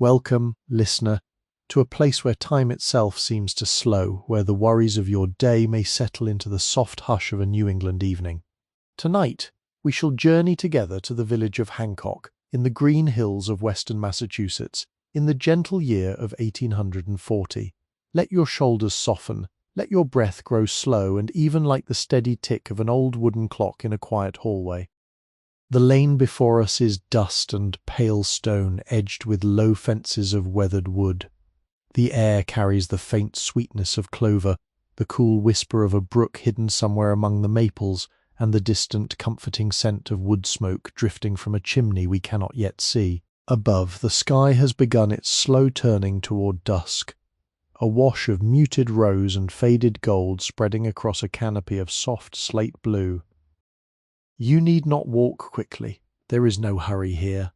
Welcome, listener, to a place where time itself seems to slow, where the worries of your day may settle into the soft hush of a New England evening. Tonight, we shall journey together to the village of Hancock, in the green hills of western Massachusetts, in the gentle year of 1840. Let your shoulders soften, let your breath grow slow and even like the steady tick of an old wooden clock in a quiet hallway. The lane before us is dust and pale stone edged with low fences of weathered wood. The air carries the faint sweetness of clover, the cool whisper of a brook hidden somewhere among the maples, and the distant comforting scent of wood smoke drifting from a chimney we cannot yet see. Above, the sky has begun its slow turning toward dusk, a wash of muted rose and faded gold spreading across a canopy of soft slate blue. You need not walk quickly. There is no hurry here.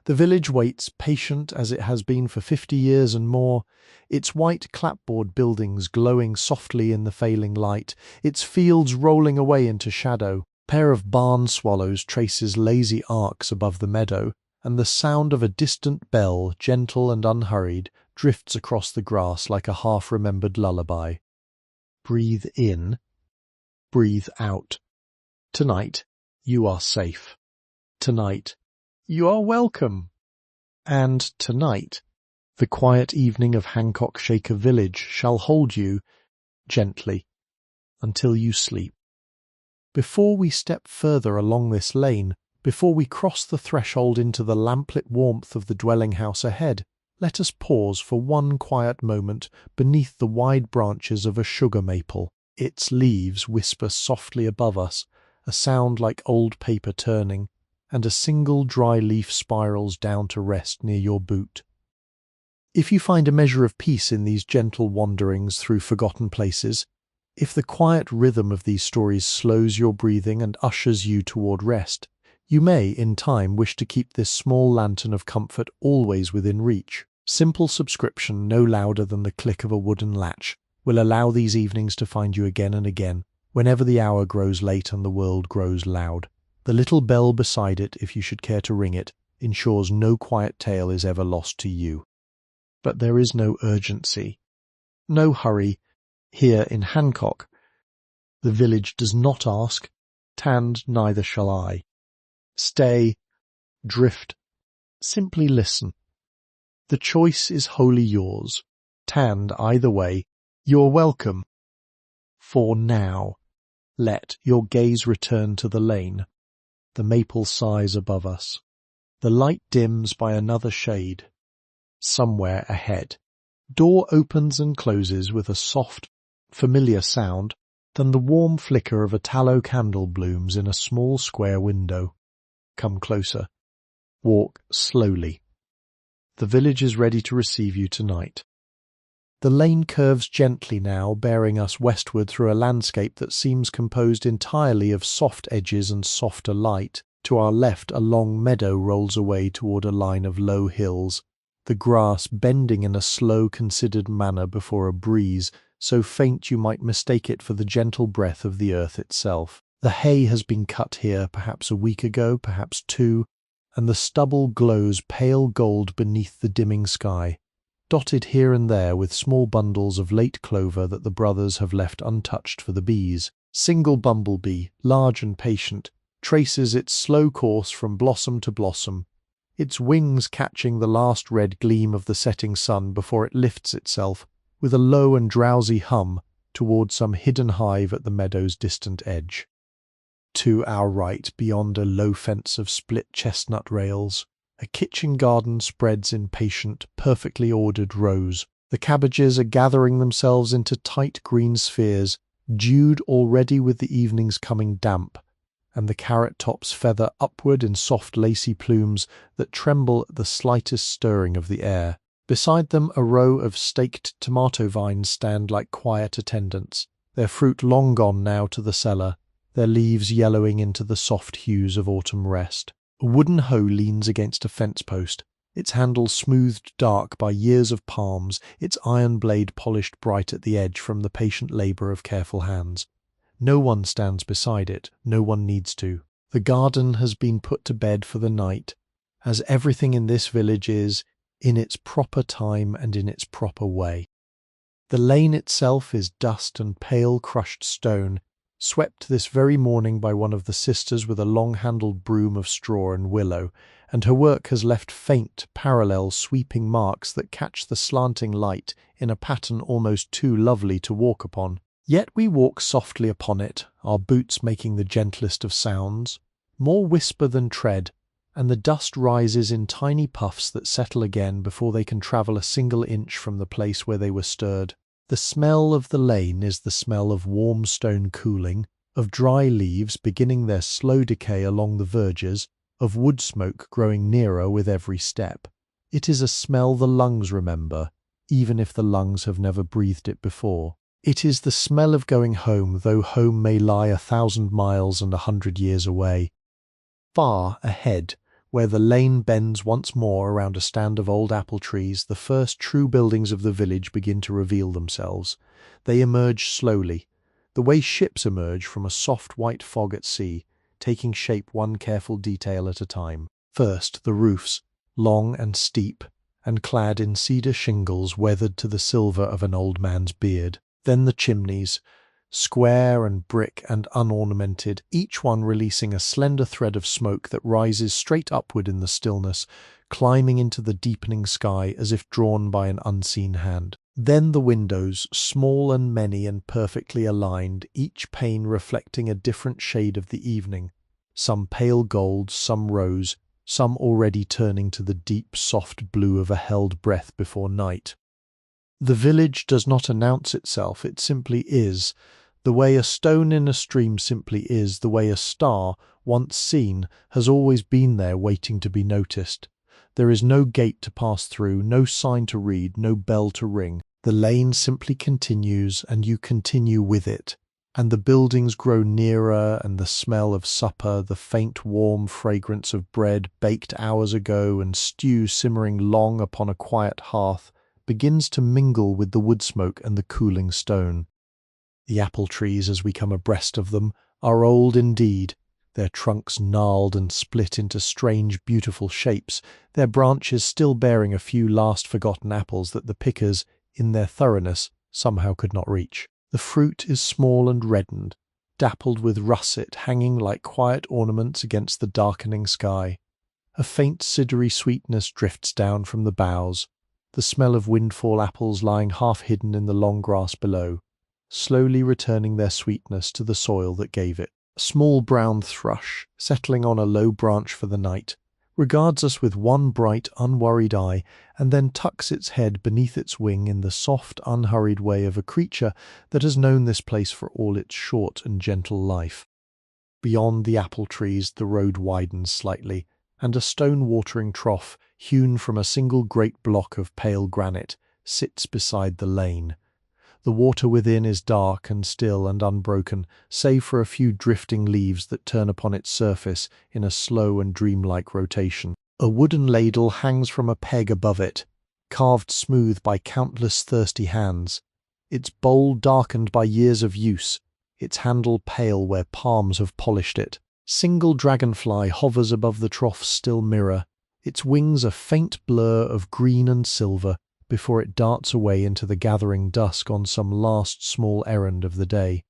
The village waits, patient as it has been for 50 years and more, its white clapboard buildings glowing softly in the failing light, its fields rolling away into shadow. A pair of barn swallows traces lazy arcs above the meadow, and the sound of a distant bell, gentle and unhurried, drifts across the grass like a half-remembered lullaby. Breathe in, breathe out. Tonight, you are safe. Tonight, you are welcome. And tonight, the quiet evening of Hancock Shaker Village shall hold you gently until you sleep. Before we step further along this lane, before we cross the threshold into the lamplit warmth of the dwelling house ahead, let us pause for one quiet moment beneath the wide branches of a sugar maple. Its leaves whisper softly above us, a sound like old paper turning, and a single dry leaf spirals down to rest near your boot. If you find a measure of peace in these gentle wanderings through forgotten places, if the quiet rhythm of these stories slows your breathing and ushers you toward rest, you may, in time, wish to keep this small lantern of comfort always within reach. Simple subscription, no louder than the click of a wooden latch, will allow these evenings to find you again and again, whenever the hour grows late and the world grows loud. The little bell beside it, if you should care to ring it, ensures no quiet tale is ever lost to you. But there is no urgency, no hurry, here in Hancock. The village does not ask, and neither shall I. Stay, drift, simply listen. The choice is wholly yours, and either way, you're welcome. For now, let your gaze return to the lane. The maple sighs above us. The light dims by another shade. Somewhere ahead, door opens and closes with a soft, familiar sound, then the warm flicker of a tallow candle blooms in a small square window. Come closer. Walk slowly. The village is ready to receive you tonight. The lane curves gently now, bearing us westward through a landscape that seems composed entirely of soft edges and softer light. To our left, a long meadow rolls away toward a line of low hills, the grass bending in a slow, considered manner before a breeze, so faint you might mistake it for the gentle breath of the earth itself. The hay has been cut here perhaps a week ago, perhaps two, and the stubble glows pale gold beneath the dimming sky, dotted here and there with small bundles of late clover that the brothers have left untouched for the bees. Single bumblebee, large and patient, traces its slow course from blossom to blossom, its wings catching the last red gleam of the setting sun before it lifts itself, with a low and drowsy hum, toward some hidden hive at the meadow's distant edge. To our right, beyond a low fence of split chestnut rails, a kitchen garden spreads in patient, perfectly ordered rows. The cabbages are gathering themselves into tight green spheres, dewed already with the evening's coming damp, and the carrot tops feather upward in soft lacy plumes that tremble at the slightest stirring of the air. Beside them a row of staked tomato vines stand like quiet attendants, their fruit long gone now to the cellar, their leaves yellowing into the soft hues of autumn rest. A wooden hoe leans against a fence post, its handle smoothed dark by years of palms, its iron blade polished bright at the edge from the patient labour of careful hands. No one stands beside it, no one needs to. The garden has been put to bed for the night, as everything in this village is, in its proper time and in its proper way. The lane itself is dust and pale crushed stone, swept this very morning by one of the sisters with a long-handled broom of straw and willow, and her work has left faint, parallel, sweeping marks that catch the slanting light in a pattern almost too lovely to walk upon. Yet we walk softly upon it, our boots making the gentlest of sounds, more whisper than tread, and the dust rises in tiny puffs that settle again before they can travel a single inch from the place where they were stirred. The smell of the lane is the smell of warm stone cooling, of dry leaves beginning their slow decay along the verges, of wood smoke growing nearer with every step. It is a smell the lungs remember, even if the lungs have never breathed it before. It is the smell of going home, though home may lie 1,000 miles and 100 years away. Far ahead, where the lane bends once more around a stand of old apple trees, the first true buildings of the village begin to reveal themselves. They emerge slowly, the way ships emerge from a soft white fog at sea, taking shape one careful detail at a time. First, the roofs, long and steep, and clad in cedar shingles weathered to the silver of an old man's beard. Then the chimneys, square and brick and unornamented, each one releasing a slender thread of smoke that rises straight upward in the stillness, climbing into the deepening sky as if drawn by an unseen hand. Then the windows, small and many and perfectly aligned, each pane reflecting a different shade of the evening, some pale gold, some rose, some already turning to the deep, soft blue of a held breath before night. The village does not announce itself, it simply is, the way a stone in a stream simply is, the way a star, once seen, has always been there waiting to be noticed. There is no gate to pass through, no sign to read, no bell to ring. The lane simply continues, and you continue with it. And the buildings grow nearer, and the smell of supper, the faint warm fragrance of bread baked hours ago and stew simmering long upon a quiet hearth, begins to mingle with the wood smoke and the cooling stone. The apple trees, as we come abreast of them, are old indeed, their trunks gnarled and split into strange, beautiful shapes, their branches still bearing a few last-forgotten apples that the pickers, in their thoroughness, somehow could not reach. The fruit is small and reddened, dappled with russet, hanging like quiet ornaments against the darkening sky. A faint siddery sweetness drifts down from the boughs, the smell of windfall apples lying half hidden in the long grass below, slowly returning their sweetness to the soil that gave it. A small brown thrush, settling on a low branch for the night, regards us with one bright, unworried eye, and then tucks its head beneath its wing in the soft, unhurried way of a creature that has known this place for all its short and gentle life. Beyond the apple trees the road widens slightly, and a stone watering trough, hewn from a single great block of pale granite, sits beside the lane. The water within is dark and still and unbroken, save for a few drifting leaves that turn upon its surface in a slow and dreamlike rotation. A wooden ladle hangs from a peg above it, carved smooth by countless thirsty hands, its bowl darkened by years of use, its handle pale where palms have polished it. Single dragonfly hovers above the trough's still mirror, its wings a faint blur of green and silver, before it darts away into the gathering dusk on some last small errand of the day.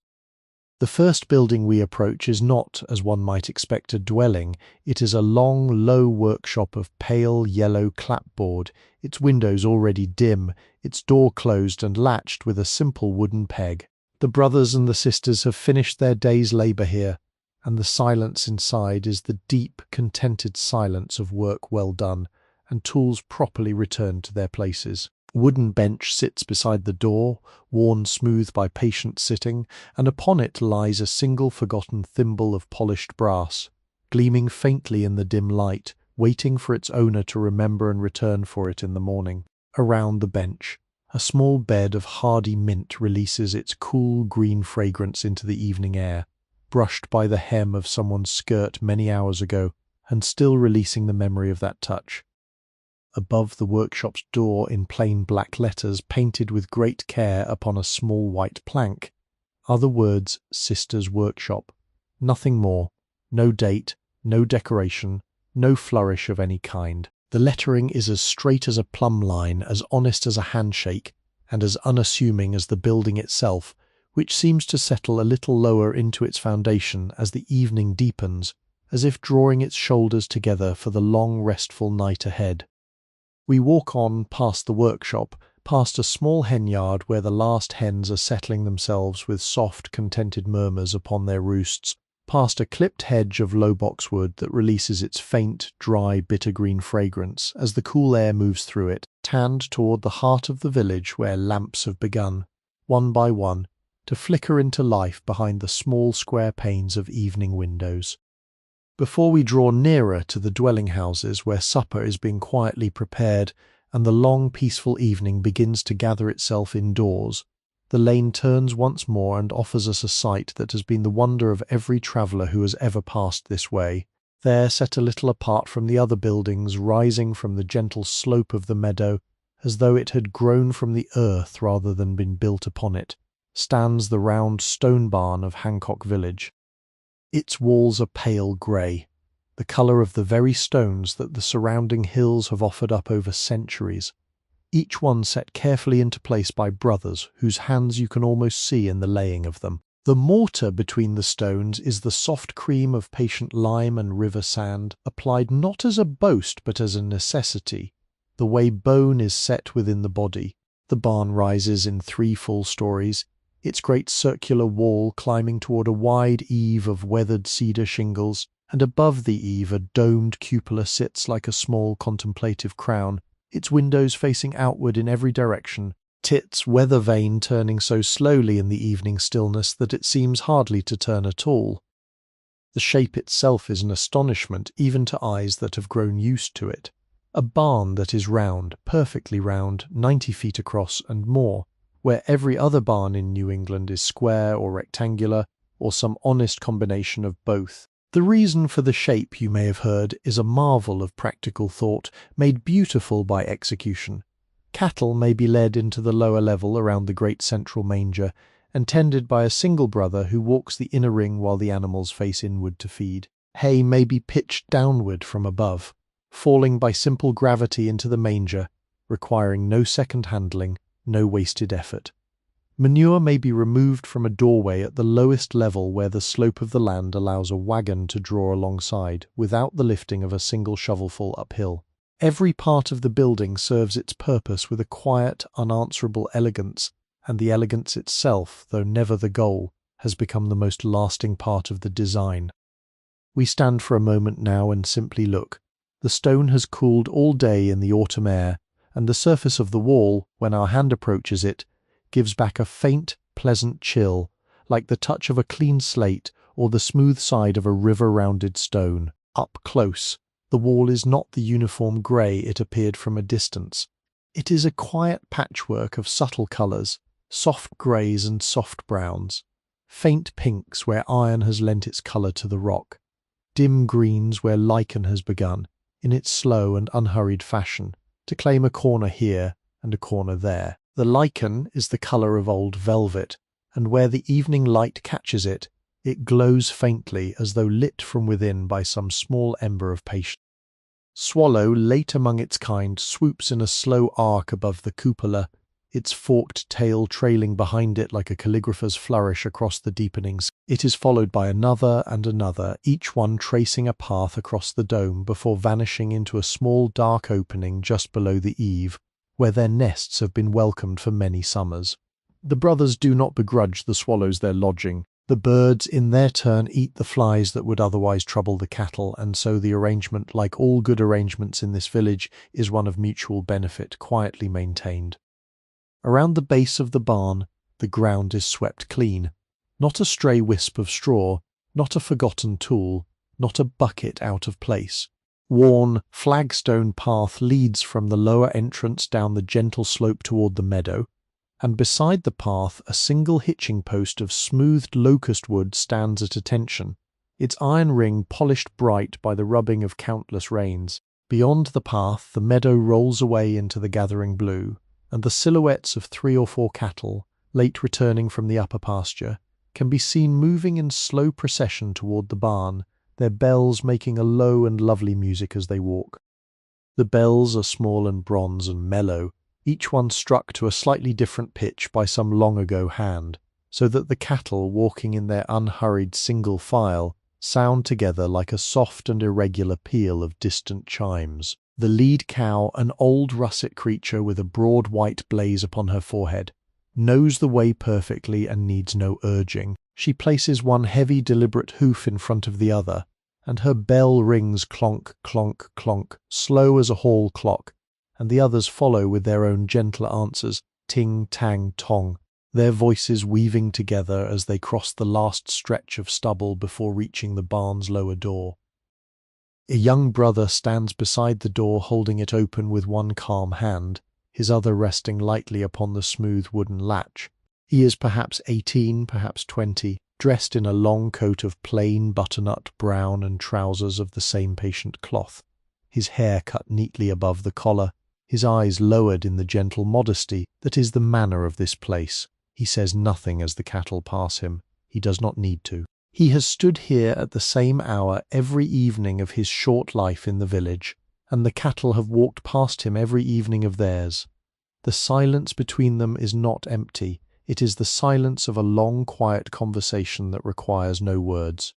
The first building we approach is not, as one might expect, a dwelling. It is a long, low workshop of pale yellow clapboard, its windows already dim, its door closed and latched with a simple wooden peg. The brothers and the sisters have finished their day's labour here, and the silence inside is the deep, contented silence of work well done, and tools properly returned to their places. A wooden bench sits beside the door, worn smooth by patient sitting, and upon it lies a single forgotten thimble of polished brass, gleaming faintly in the dim light, waiting for its owner to remember and return for it in the morning. Around the bench, a small bed of hardy mint releases its cool green fragrance into the evening air, brushed by the hem of someone's skirt many hours ago, and still releasing the memory of that touch. Above the workshop's door, in plain black letters painted with great care upon a small white plank, are the words Sisters' Workshop. Nothing more, no date, no decoration, no flourish of any kind. The lettering is as straight as a plumb line, as honest as a handshake, and as unassuming as the building itself, which seems to settle a little lower into its foundation as the evening deepens, as if drawing its shoulders together for the long, restful night ahead. We walk on past the workshop, past a small henyard where the last hens are settling themselves with soft, contented murmurs upon their roosts, past a clipped hedge of low boxwood that releases its faint, dry, bitter-green fragrance as the cool air moves through it, tanned toward the heart of the village where lamps have begun, one by one, to flicker into life behind the small square panes of evening windows. Before we draw nearer to the dwelling houses where supper is being quietly prepared and the long peaceful evening begins to gather itself indoors, the lane turns once more and offers us a sight that has been the wonder of every traveller who has ever passed this way. There, set a little apart from the other buildings, rising from the gentle slope of the meadow, as though it had grown from the earth rather than been built upon it, stands the round stone barn of Hancock Village. Its walls are pale grey, the colour of the very stones that the surrounding hills have offered up over centuries, each one set carefully into place by brothers whose hands you can almost see in the laying of them. The mortar between the stones is the soft cream of patient lime and river sand, applied not as a boast but as a necessity, the way bone is set within the body. The barn rises in 3 full stories, its great circular wall climbing toward a wide eave of weathered cedar shingles, and above the eave a domed cupola sits like a small contemplative crown, its windows facing outward in every direction, its weather vane turning so slowly in the evening stillness that it seems hardly to turn at all. The shape itself is an astonishment even to eyes that have grown used to it. A barn that is round, perfectly round, 90 feet across and more, where every other barn in New England is square or rectangular, or some honest combination of both. The reason for the shape, you may have heard, is a marvel of practical thought, made beautiful by execution. Cattle may be led into the lower level around the great central manger, and tended by a single brother who walks the inner ring while the animals face inward to feed. Hay may be pitched downward from above, falling by simple gravity into the manger, requiring no second handling, no wasted effort. Manure may be removed from a doorway at the lowest level where the slope of the land allows a wagon to draw alongside without the lifting of a single shovelful uphill. Every part of the building serves its purpose with a quiet, unanswerable elegance, and the elegance itself, though never the goal, has become the most lasting part of the design. We stand for a moment now and simply look. The stone has cooled all day in the autumn air, and the surface of the wall, when our hand approaches it, gives back a faint, pleasant chill, like the touch of a clean slate or the smooth side of a river-rounded stone. Up close, the wall is not the uniform grey it appeared from a distance. It is a quiet patchwork of subtle colours, soft greys and soft browns, faint pinks where iron has lent its colour to the rock, dim greens where lichen has begun, in its slow and unhurried fashion, to claim a corner here and a corner there. The lichen is the colour of old velvet, and where the evening light catches it, it glows faintly as though lit from within by some small ember of patience. Swallow, late among its kind, swoops in a slow arc above the cupola, its forked tail trailing behind it like a calligrapher's flourish across the deepening sky. It is followed by another and another, each one tracing a path across the dome before vanishing into a small dark opening just below the eave, where their nests have been welcomed for many summers. The brothers do not begrudge the swallows their lodging. The birds in their turn eat the flies that would otherwise trouble the cattle, and so the arrangement, like all good arrangements in this village, is one of mutual benefit, quietly maintained. Around the base of the barn, the ground is swept clean. Not a stray wisp of straw, not a forgotten tool, not a bucket out of place. Worn, flagstone path leads from the lower entrance down the gentle slope toward the meadow, and beside the path a single hitching post of smoothed locust wood stands at attention, its iron ring polished bright by the rubbing of countless rains. Beyond the path the meadow rolls away into the gathering blue, and the silhouettes of 3 or 4 cattle, late returning from the upper pasture, can be seen moving in slow procession toward the barn, their bells making a low and lovely music as they walk. The bells are small and bronze and mellow, each one struck to a slightly different pitch by some long-ago hand, so that the cattle, walking in their unhurried single file, sound together like a soft and irregular peal of distant chimes. The lead cow, an old russet creature with a broad white blaze upon her forehead, knows the way perfectly and needs no urging. She places one heavy, deliberate hoof in front of the other, and her bell rings clonk, clonk, clonk, slow as a hall clock, and the others follow with their own gentler answers, ting, tang, tong, their voices weaving together as they cross the last stretch of stubble before reaching the barn's lower door. A young brother stands beside the door holding it open with one calm hand, his other resting lightly upon the smooth wooden latch. He is perhaps 18, perhaps 20, dressed in a long coat of plain butternut brown and trousers of the same patient cloth, his hair cut neatly above the collar, his eyes lowered in the gentle modesty that is the manner of this place. He says nothing as the cattle pass him. He does not need to. He has stood here at the same hour every evening of his short life in the village, and the cattle have walked past him every evening of theirs. The silence between them is not empty. It is the silence of a long, quiet conversation that requires no words.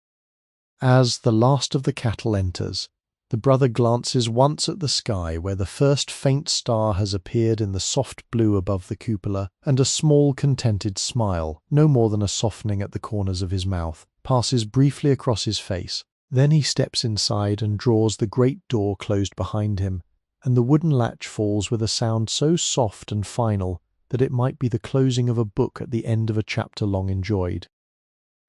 As the last of the cattle enters, the brother glances once at the sky where the first faint star has appeared in the soft blue above the cupola, and a small contented smile, no more than a softening at the corners of his mouth, passes briefly across his face. Then he steps inside and draws the great door closed behind him, and the wooden latch falls with a sound so soft and final that it might be the closing of a book at the end of a chapter long enjoyed.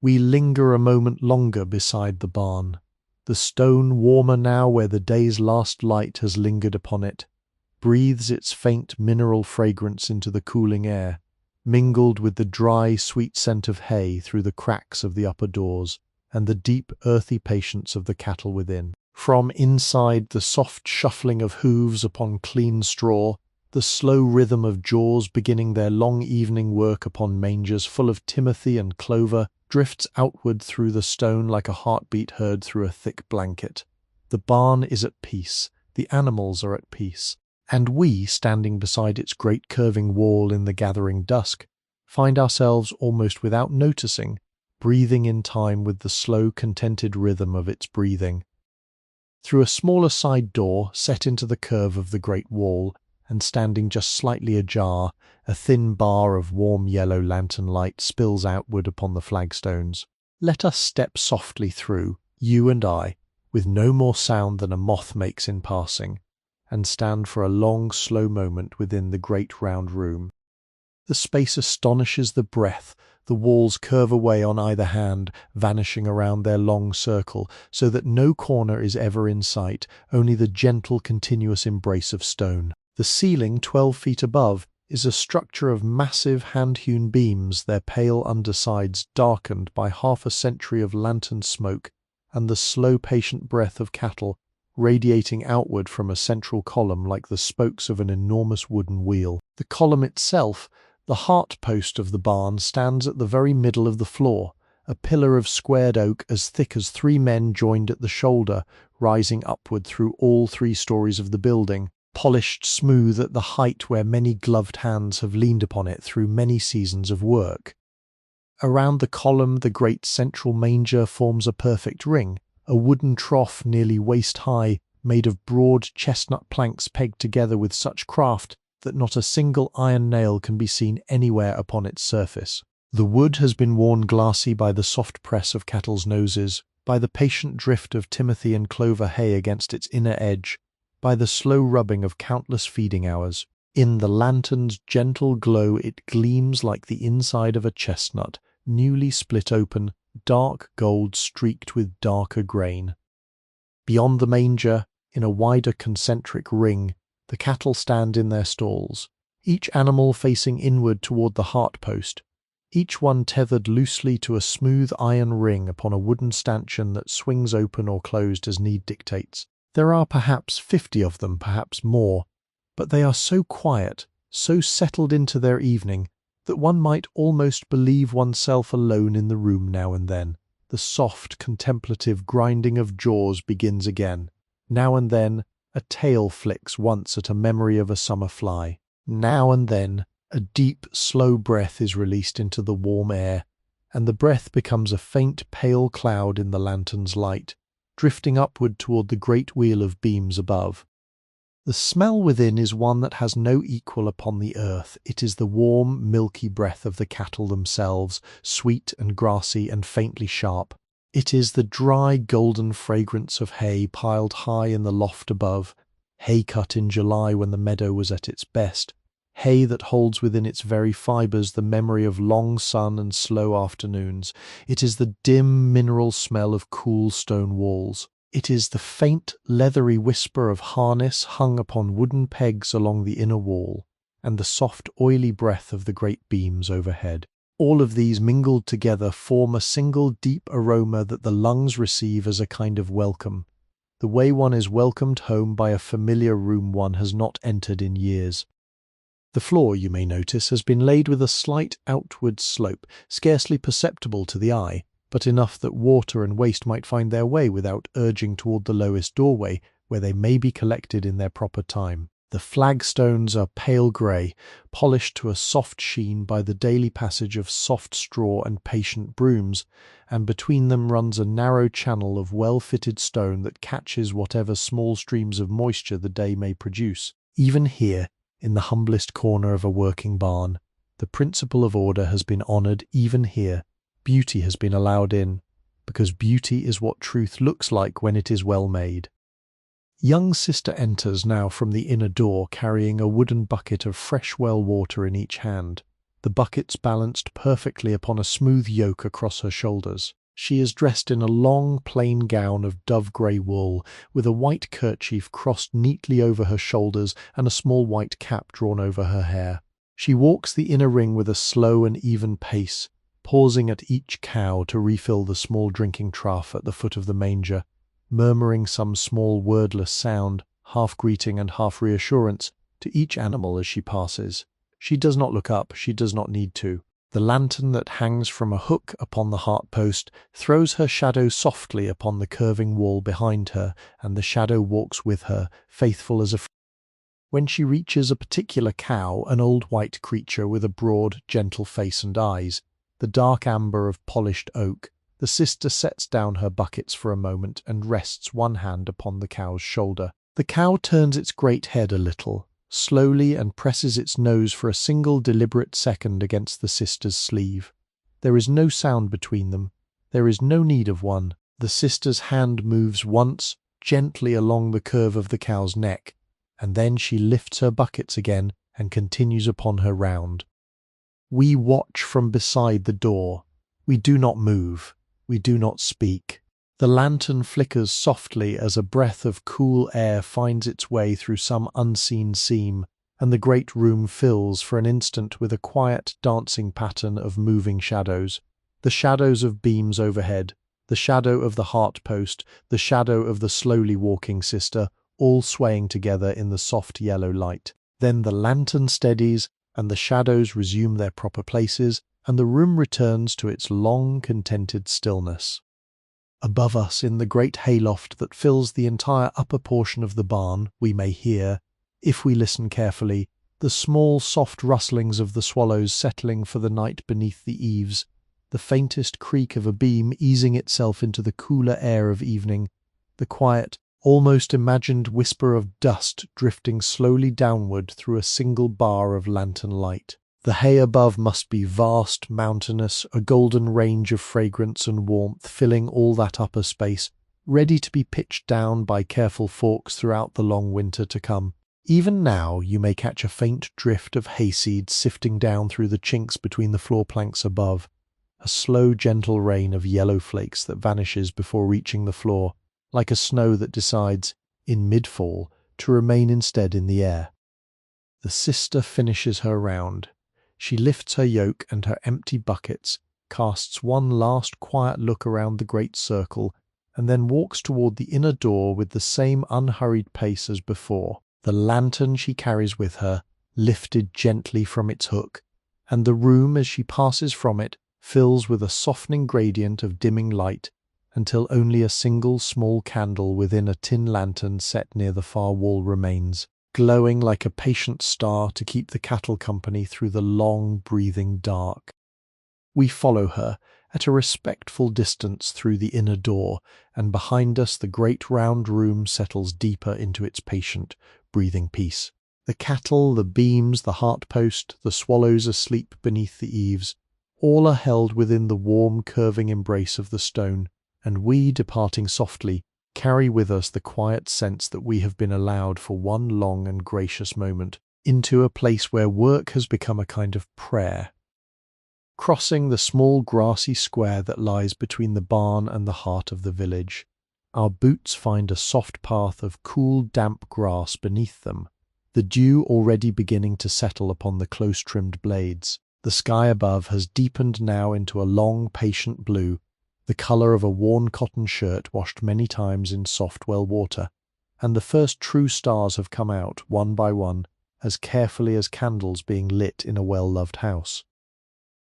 We linger a moment longer beside the barn. The stone, warmer now where the day's last light has lingered upon it, breathes its faint mineral fragrance into the cooling air, mingled with the dry, sweet scent of hay through the cracks of the upper doors, and the deep, earthy patience of the cattle within. From inside, the soft shuffling of hooves upon clean straw, the slow rhythm of jaws beginning their long evening work upon mangers full of timothy and clover, drifts outward through the stone like a heartbeat heard through a thick blanket. The barn is at peace, the animals are at peace, and we, standing beside its great curving wall in the gathering dusk, find ourselves almost without noticing, breathing in time with the slow, contented rhythm of its breathing. Through a smaller side door set into the curve of the great wall, and standing just slightly ajar, a thin bar of warm yellow lantern light spills outward upon the flagstones. Let us step softly through, you and I, with no more sound than a moth makes in passing, and stand for a long, slow moment within the great round room. The space astonishes the breath. The walls curve away on either hand, vanishing around their long circle, so that no corner is ever in sight, only the gentle, continuous embrace of stone. The ceiling, 12 feet above, is a structure of massive hand-hewn beams, their pale undersides darkened by half a century of lantern smoke and the slow, patient breath of cattle radiating outward from a central column like the spokes of an enormous wooden wheel. The column itself, the heart-post of the barn, stands at the very middle of the floor, a pillar of squared oak as thick as 3 men joined at the shoulder, rising upward through all 3 stories of the building, polished smooth at the height where many gloved hands have leaned upon it through many seasons of work. Around the column the great central manger forms a perfect ring, a wooden trough nearly waist-high, made of broad chestnut planks pegged together with such craft that not a single iron nail can be seen anywhere upon its surface. The wood has been worn glassy by the soft press of cattle's noses, by the patient drift of timothy and clover hay against its inner edge, by the slow rubbing of countless feeding hours. In the lantern's gentle glow it gleams like the inside of a chestnut, newly split open, dark gold streaked with darker grain. Beyond the manger, in a wider concentric ring, the cattle stand in their stalls, each animal facing inward toward the heart-post, each one tethered loosely to a smooth iron ring upon a wooden stanchion that swings open or closed as need dictates. There are perhaps 50 of them, perhaps more, but they are so quiet, so settled into their evening, that one might almost believe oneself alone in the room now and then. The soft, contemplative grinding of jaws begins again. Now and then, A tail flicks once at a memory of a summer fly. Now and then, a deep, slow breath is released into the warm air, and the breath becomes a faint, pale cloud in the lantern's light, drifting upward toward the great wheel of beams above. The smell within is one that has no equal upon the earth. It is the warm, milky breath of the cattle themselves, sweet and grassy and faintly sharp. It is the dry, golden fragrance of hay piled high in the loft above, hay cut in July when the meadow was at its best, hay that holds within its very fibres the memory of long sun and slow afternoons. It is the dim, mineral smell of cool stone walls. It is the faint, leathery whisper of harness hung upon wooden pegs along the inner wall, and the soft, oily breath of the great beams overhead. All of these mingled together form a single deep aroma that the lungs receive as a kind of welcome, the way one is welcomed home by a familiar room one has not entered in years. The floor, you may notice, has been laid with a slight outward slope, scarcely perceptible to the eye, but enough that water and waste might find their way without urging toward the lowest doorway, where they may be collected in their proper time. The flagstones are pale grey, polished to a soft sheen by the daily passage of soft straw and patient brooms, and between them runs a narrow channel of well-fitted stone that catches whatever small streams of moisture the day may produce. Even here, in the humblest corner of a working barn, the principle of order has been honoured. Even here, beauty has been allowed in, because beauty is what truth looks like when it is well made. Young sister enters now from the inner door carrying a wooden bucket of fresh well water in each hand, the buckets balanced perfectly upon a smooth yoke across her shoulders. She is dressed in a long, plain gown of dove-grey wool, with a white kerchief crossed neatly over her shoulders and a small white cap drawn over her hair. She walks the inner ring with a slow and even pace, pausing at each cow to refill the small drinking trough at the foot of the manger, murmuring some small wordless sound, half greeting and half reassurance, to each animal as she passes. She does not look up, she does not need to. The lantern that hangs from a hook upon the heart-post throws her shadow softly upon the curving wall behind her, and the shadow walks with her, faithful as a friend. When she reaches a particular cow, an old white creature with a broad, gentle face and eyes, the dark amber of polished oak, the sister sets down her buckets for a moment and rests one hand upon the cow's shoulder. The cow turns its great head a little, slowly, and presses its nose for a single deliberate second against the sister's sleeve. There is no sound between them. There is no need of one. The sister's hand moves once, gently along the curve of the cow's neck, and then she lifts her buckets again and continues upon her round. We watch from beside the door. We do not move. We do not speak. The lantern flickers softly as a breath of cool air finds its way through some unseen seam, and the great room fills for an instant with a quiet dancing pattern of moving shadows. The shadows of beams overhead, the shadow of the heart-post, the shadow of the slowly walking sister, all swaying together in the soft yellow light. Then the lantern steadies, and the shadows resume their proper places, and the room returns to its long, contented stillness. Above us, in the great hayloft that fills the entire upper portion of the barn, we may hear, if we listen carefully, the small, soft rustlings of the swallows settling for the night beneath the eaves, the faintest creak of a beam easing itself into the cooler air of evening, the quiet, almost imagined whisper of dust drifting slowly downward through a single bar of lantern light. The hay above must be vast, mountainous, a golden range of fragrance and warmth filling all that upper space, ready to be pitched down by careful forks throughout the long winter to come. Even now you may catch a faint drift of hayseed sifting down through the chinks between the floor planks above, a slow, gentle rain of yellow flakes that vanishes before reaching the floor, like a snow that decides, in mid-fall, to remain instead in the air. The sister finishes her round. She lifts her yoke and her empty buckets, casts one last quiet look around the great circle, and then walks toward the inner door with the same unhurried pace as before. The lantern she carries with her, lifted gently from its hook, and the room as she passes from it fills with a softening gradient of dimming light, until only a single small candle within a tin lantern set near the far wall remains, glowing like a patient star to keep the cattle company through the long, breathing dark. We follow her at a respectful distance through the inner door, and behind us the great round room settles deeper into its patient, breathing peace. The cattle, the beams, the heart-post, the swallows asleep beneath the eaves, all are held within the warm, curving embrace of the stone, and we, departing softly, carry with us the quiet sense that we have been allowed for one long and gracious moment into a place where work has become a kind of prayer. Crossing the small grassy square that lies between the barn and the heart of the village, our boots find a soft path of cool, damp grass beneath them, the dew already beginning to settle upon the close-trimmed blades. The sky above has deepened now into a long, patient blue, the colour of a worn cotton shirt washed many times in soft well water, and the first true stars have come out, one by one, as carefully as candles being lit in a well-loved house.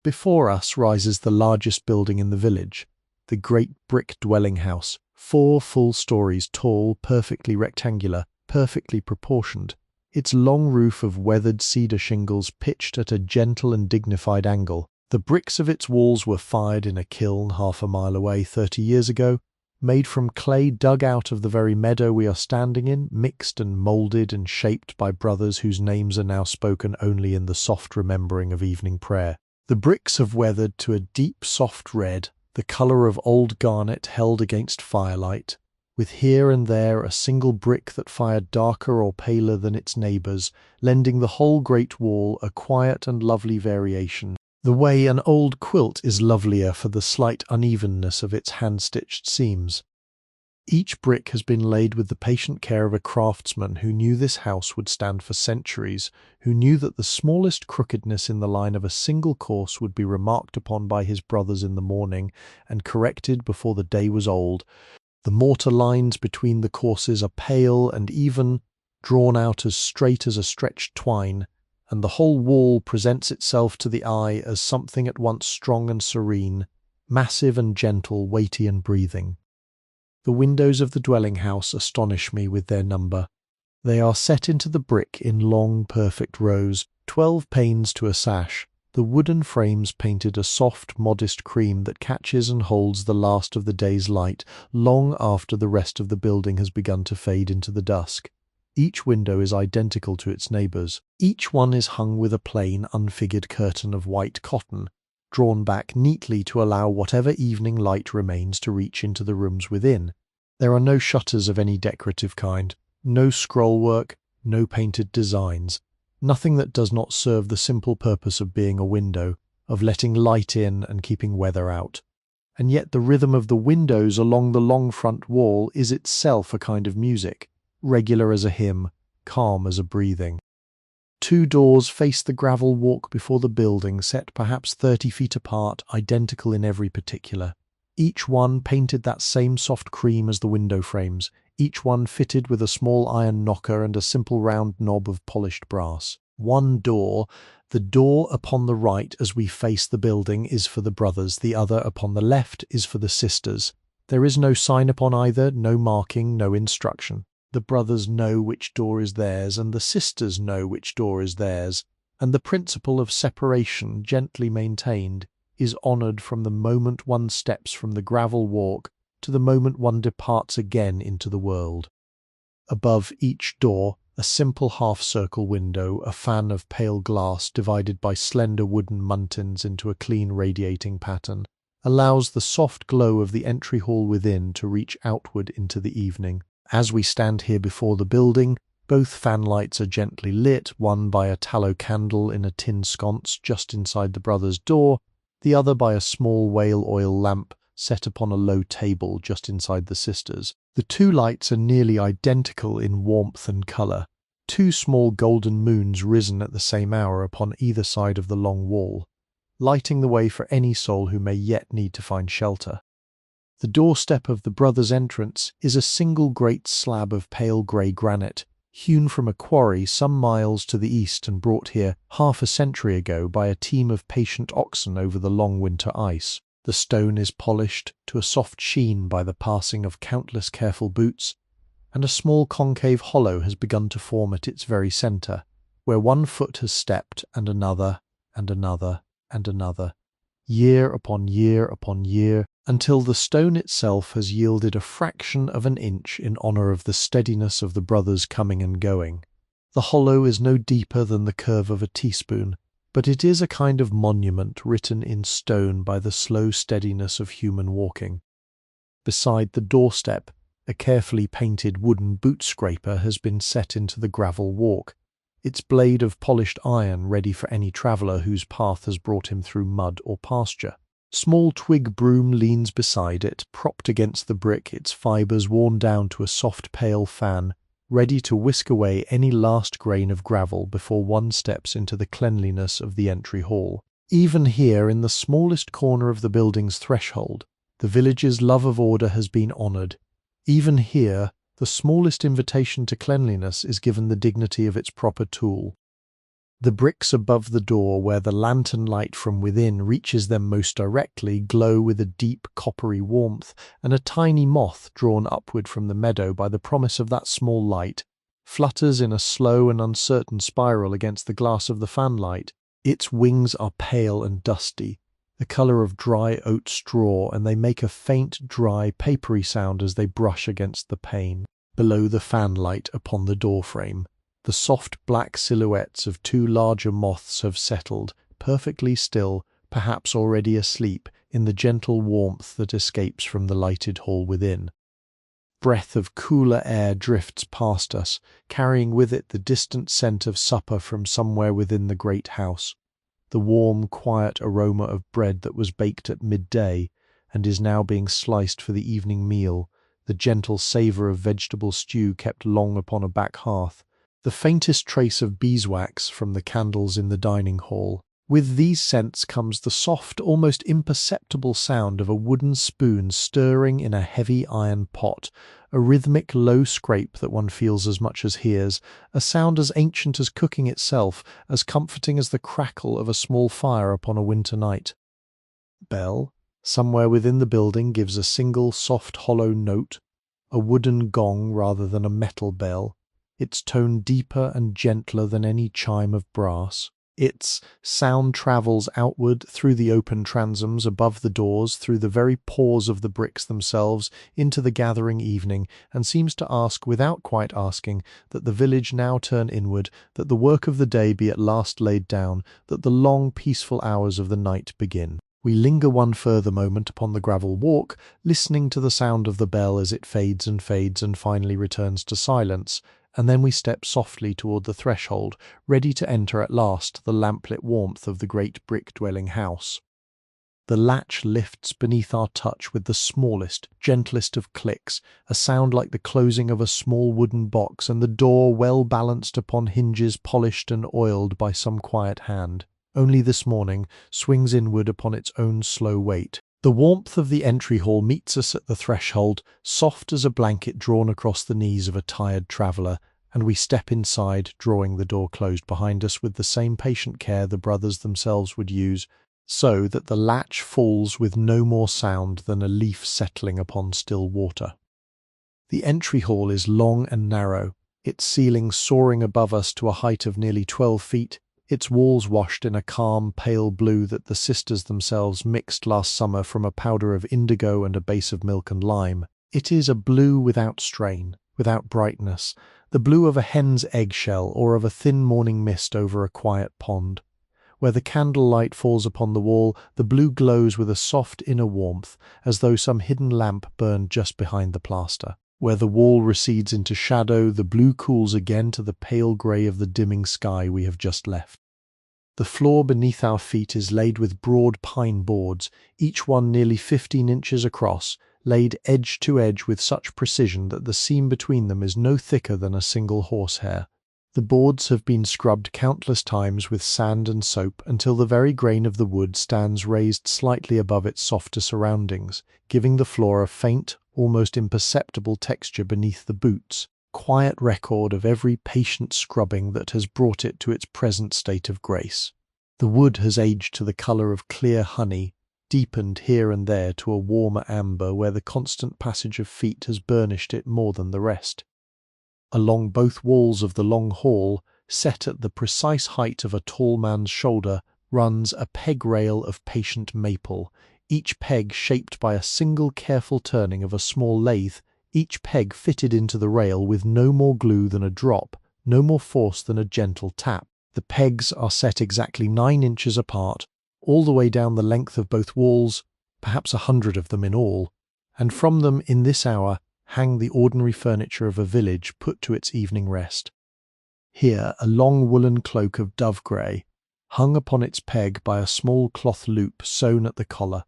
Before us rises the largest building in the village, the great brick dwelling house, 4 full stories tall, perfectly rectangular, perfectly proportioned, its long roof of weathered cedar shingles pitched at a gentle and dignified angle. The bricks of its walls were fired in a kiln half a mile away 30 years ago, made from clay dug out of the very meadow we are standing in, mixed and moulded and shaped by brothers whose names are now spoken only in the soft remembering of evening prayer. The bricks have weathered to a deep soft red, the colour of old garnet held against firelight, with here and there a single brick that fired darker or paler than its neighbours, lending the whole great wall a quiet and lovely variation, the way an old quilt is lovelier for the slight unevenness of its hand-stitched seams. Each brick has been laid with the patient care of a craftsman who knew this house would stand for centuries, who knew that the smallest crookedness in the line of a single course would be remarked upon by his brothers in the morning and corrected before the day was old. The mortar lines between the courses are pale and even, drawn out as straight as a stretched twine, and the whole wall presents itself to the eye as something at once strong and serene, massive and gentle, weighty and breathing. The windows of the dwelling-house astonish me with their number. They are set into the brick in long, perfect rows, 12 panes to a sash, the wooden frames painted a soft, modest cream that catches and holds the last of the day's light long after the rest of the building has begun to fade into the dusk. Each window is identical to its neighbours. Each one is hung with a plain, unfigured curtain of white cotton, drawn back neatly to allow whatever evening light remains to reach into the rooms within. There are no shutters of any decorative kind, no scrollwork, no painted designs, nothing that does not serve the simple purpose of being a window, of letting light in and keeping weather out. And yet the rhythm of the windows along the long front wall is itself a kind of music, regular as a hymn, calm as a breathing. 2 doors face the gravel walk before the building, set perhaps 30 feet apart, identical in every particular. Each one painted that same soft cream as the window frames, each one fitted with a small iron knocker and a simple round knob of polished brass. One door, the door upon the right as we face the building, is for the brothers, the other upon the left is for the sisters. There is no sign upon either, no marking, no instruction. The brothers know which door is theirs, and the sisters know which door is theirs, and the principle of separation, gently maintained, is honoured from the moment one steps from the gravel walk to the moment one departs again into the world. Above each door, a simple half-circle window, a fan of pale glass divided by slender wooden muntins into a clean radiating pattern, allows the soft glow of the entry hall within to reach outward into the evening. As we stand here before the building, both fanlights are gently lit, one by a tallow candle in a tin sconce just inside the brothers' door, the other by a small whale oil lamp set upon a low table just inside the sisters. The 2 lights are nearly identical in warmth and colour, 2 small golden moons risen at the same hour upon either side of the long wall, lighting the way for any soul who may yet need to find shelter. The doorstep of the brothers' entrance is a single great slab of pale grey granite, hewn from a quarry some miles to the east and brought here half a century ago by a team of patient oxen over the long winter ice. The stone is polished to a soft sheen by the passing of countless careful boots, and a small concave hollow has begun to form at its very centre, where one foot has stepped, and another, and another, and another, year upon year upon year, until the stone itself has yielded a fraction of an inch in honour of the steadiness of the brothers coming and going. The hollow is no deeper than the curve of a teaspoon, but it is a kind of monument written in stone by the slow steadiness of human walking. Beside the doorstep, a carefully painted wooden boot scraper has been set into the gravel walk, its blade of polished iron ready for any traveller whose path has brought him through mud or pasture. Small twig broom leans beside it, propped against the brick, its fibres worn down to a soft pale fan, ready to whisk away any last grain of gravel before one steps into the cleanliness of the entry hall. Even here, in the smallest corner of the building's threshold, the village's love of order has been honoured. Even here, the smallest invitation to cleanliness is given the dignity of its proper tool. The bricks above the door, where the lantern light from within reaches them most directly, glow with a deep coppery warmth, and a tiny moth, drawn upward from the meadow by the promise of that small light, flutters in a slow and uncertain spiral against the glass of the fanlight. Its wings are pale and dusty, the colour of dry oat straw, and they make a faint, dry, papery sound as they brush against the pane. Below the fanlight upon the door-frame, the soft black silhouettes of two larger moths have settled, perfectly still, perhaps already asleep, in the gentle warmth that escapes from the lighted hall within. Breath of cooler air drifts past us, carrying with it the distant scent of supper from somewhere within the great house, the warm, quiet aroma of bread that was baked at midday and is now being sliced for the evening meal, the gentle savour of vegetable stew kept long upon a back hearth, the faintest trace of beeswax from the candles in the dining hall. With these scents comes the soft, almost imperceptible sound of a wooden spoon stirring in a heavy iron pot, a rhythmic low scrape that one feels as much as hears, a sound as ancient as cooking itself, as comforting as the crackle of a small fire upon a winter night. Bell, somewhere within the building, gives a single soft hollow note, a wooden gong rather than a metal bell, its tone deeper and gentler than any chime of brass. Its sound travels outward through the open transoms above the doors, through the very pores of the bricks themselves, into the gathering evening, and seems to ask, without quite asking, that the village now turn inward, that the work of the day be at last laid down, that the long peaceful hours of the night begin. We linger one further moment upon the gravel walk, listening to the sound of the bell as it fades and finally returns to silence, and then we step softly toward the threshold, ready to enter at last the lamplit warmth of the great brick-dwelling house. The latch lifts beneath our touch with the smallest, gentlest of clicks, a sound like the closing of a small wooden box, and the door, well balanced upon hinges polished and oiled by some quiet hand, only this morning, swings inward upon its own slow weight. The warmth of the entry hall meets us at the threshold, soft as a blanket drawn across the knees of a tired traveller, and we step inside, drawing the door closed behind us with the same patient care the brothers themselves would use, so that the latch falls with no more sound than a leaf settling upon still water. The entry hall is long and narrow, its ceiling soaring above us to a height of nearly 12 feet, its walls washed in a calm, pale blue that the sisters themselves mixed last summer from a powder of indigo and a base of milk and lime. It is a blue without strain, without brightness, the blue of a hen's eggshell or of a thin morning mist over a quiet pond. Where the candlelight falls upon the wall, the blue glows with a soft inner warmth, as though some hidden lamp burned just behind the plaster. Where the wall recedes into shadow, the blue cools again to the pale grey of the dimming sky we have just left. The floor beneath our feet is laid with broad pine boards, each one nearly 15 inches across, laid edge to edge with such precision that the seam between them is no thicker than a single horsehair. The boards have been scrubbed countless times with sand and soap until the very grain of the wood stands raised slightly above its softer surroundings, giving the floor a faint, almost imperceptible texture beneath the boots, quiet record of every patient scrubbing that has brought it to its present state of grace. The wood has aged to the colour of clear honey, deepened here and there to a warmer amber where the constant passage of feet has burnished it more than the rest. Along both walls of the long hall, set at the precise height of a tall man's shoulder, runs a peg rail of patient maple, each peg shaped by a single careful turning of a small lathe, each peg fitted into the rail with no more glue than a drop, no more force than a gentle tap. The pegs are set exactly 9 inches apart, all the way down the length of both walls, perhaps 100 of them in all, and from them in this hour hang the ordinary furniture of a village put to its evening rest. Here a long woolen cloak of dove grey, hung upon its peg by a small cloth loop sewn at the collar.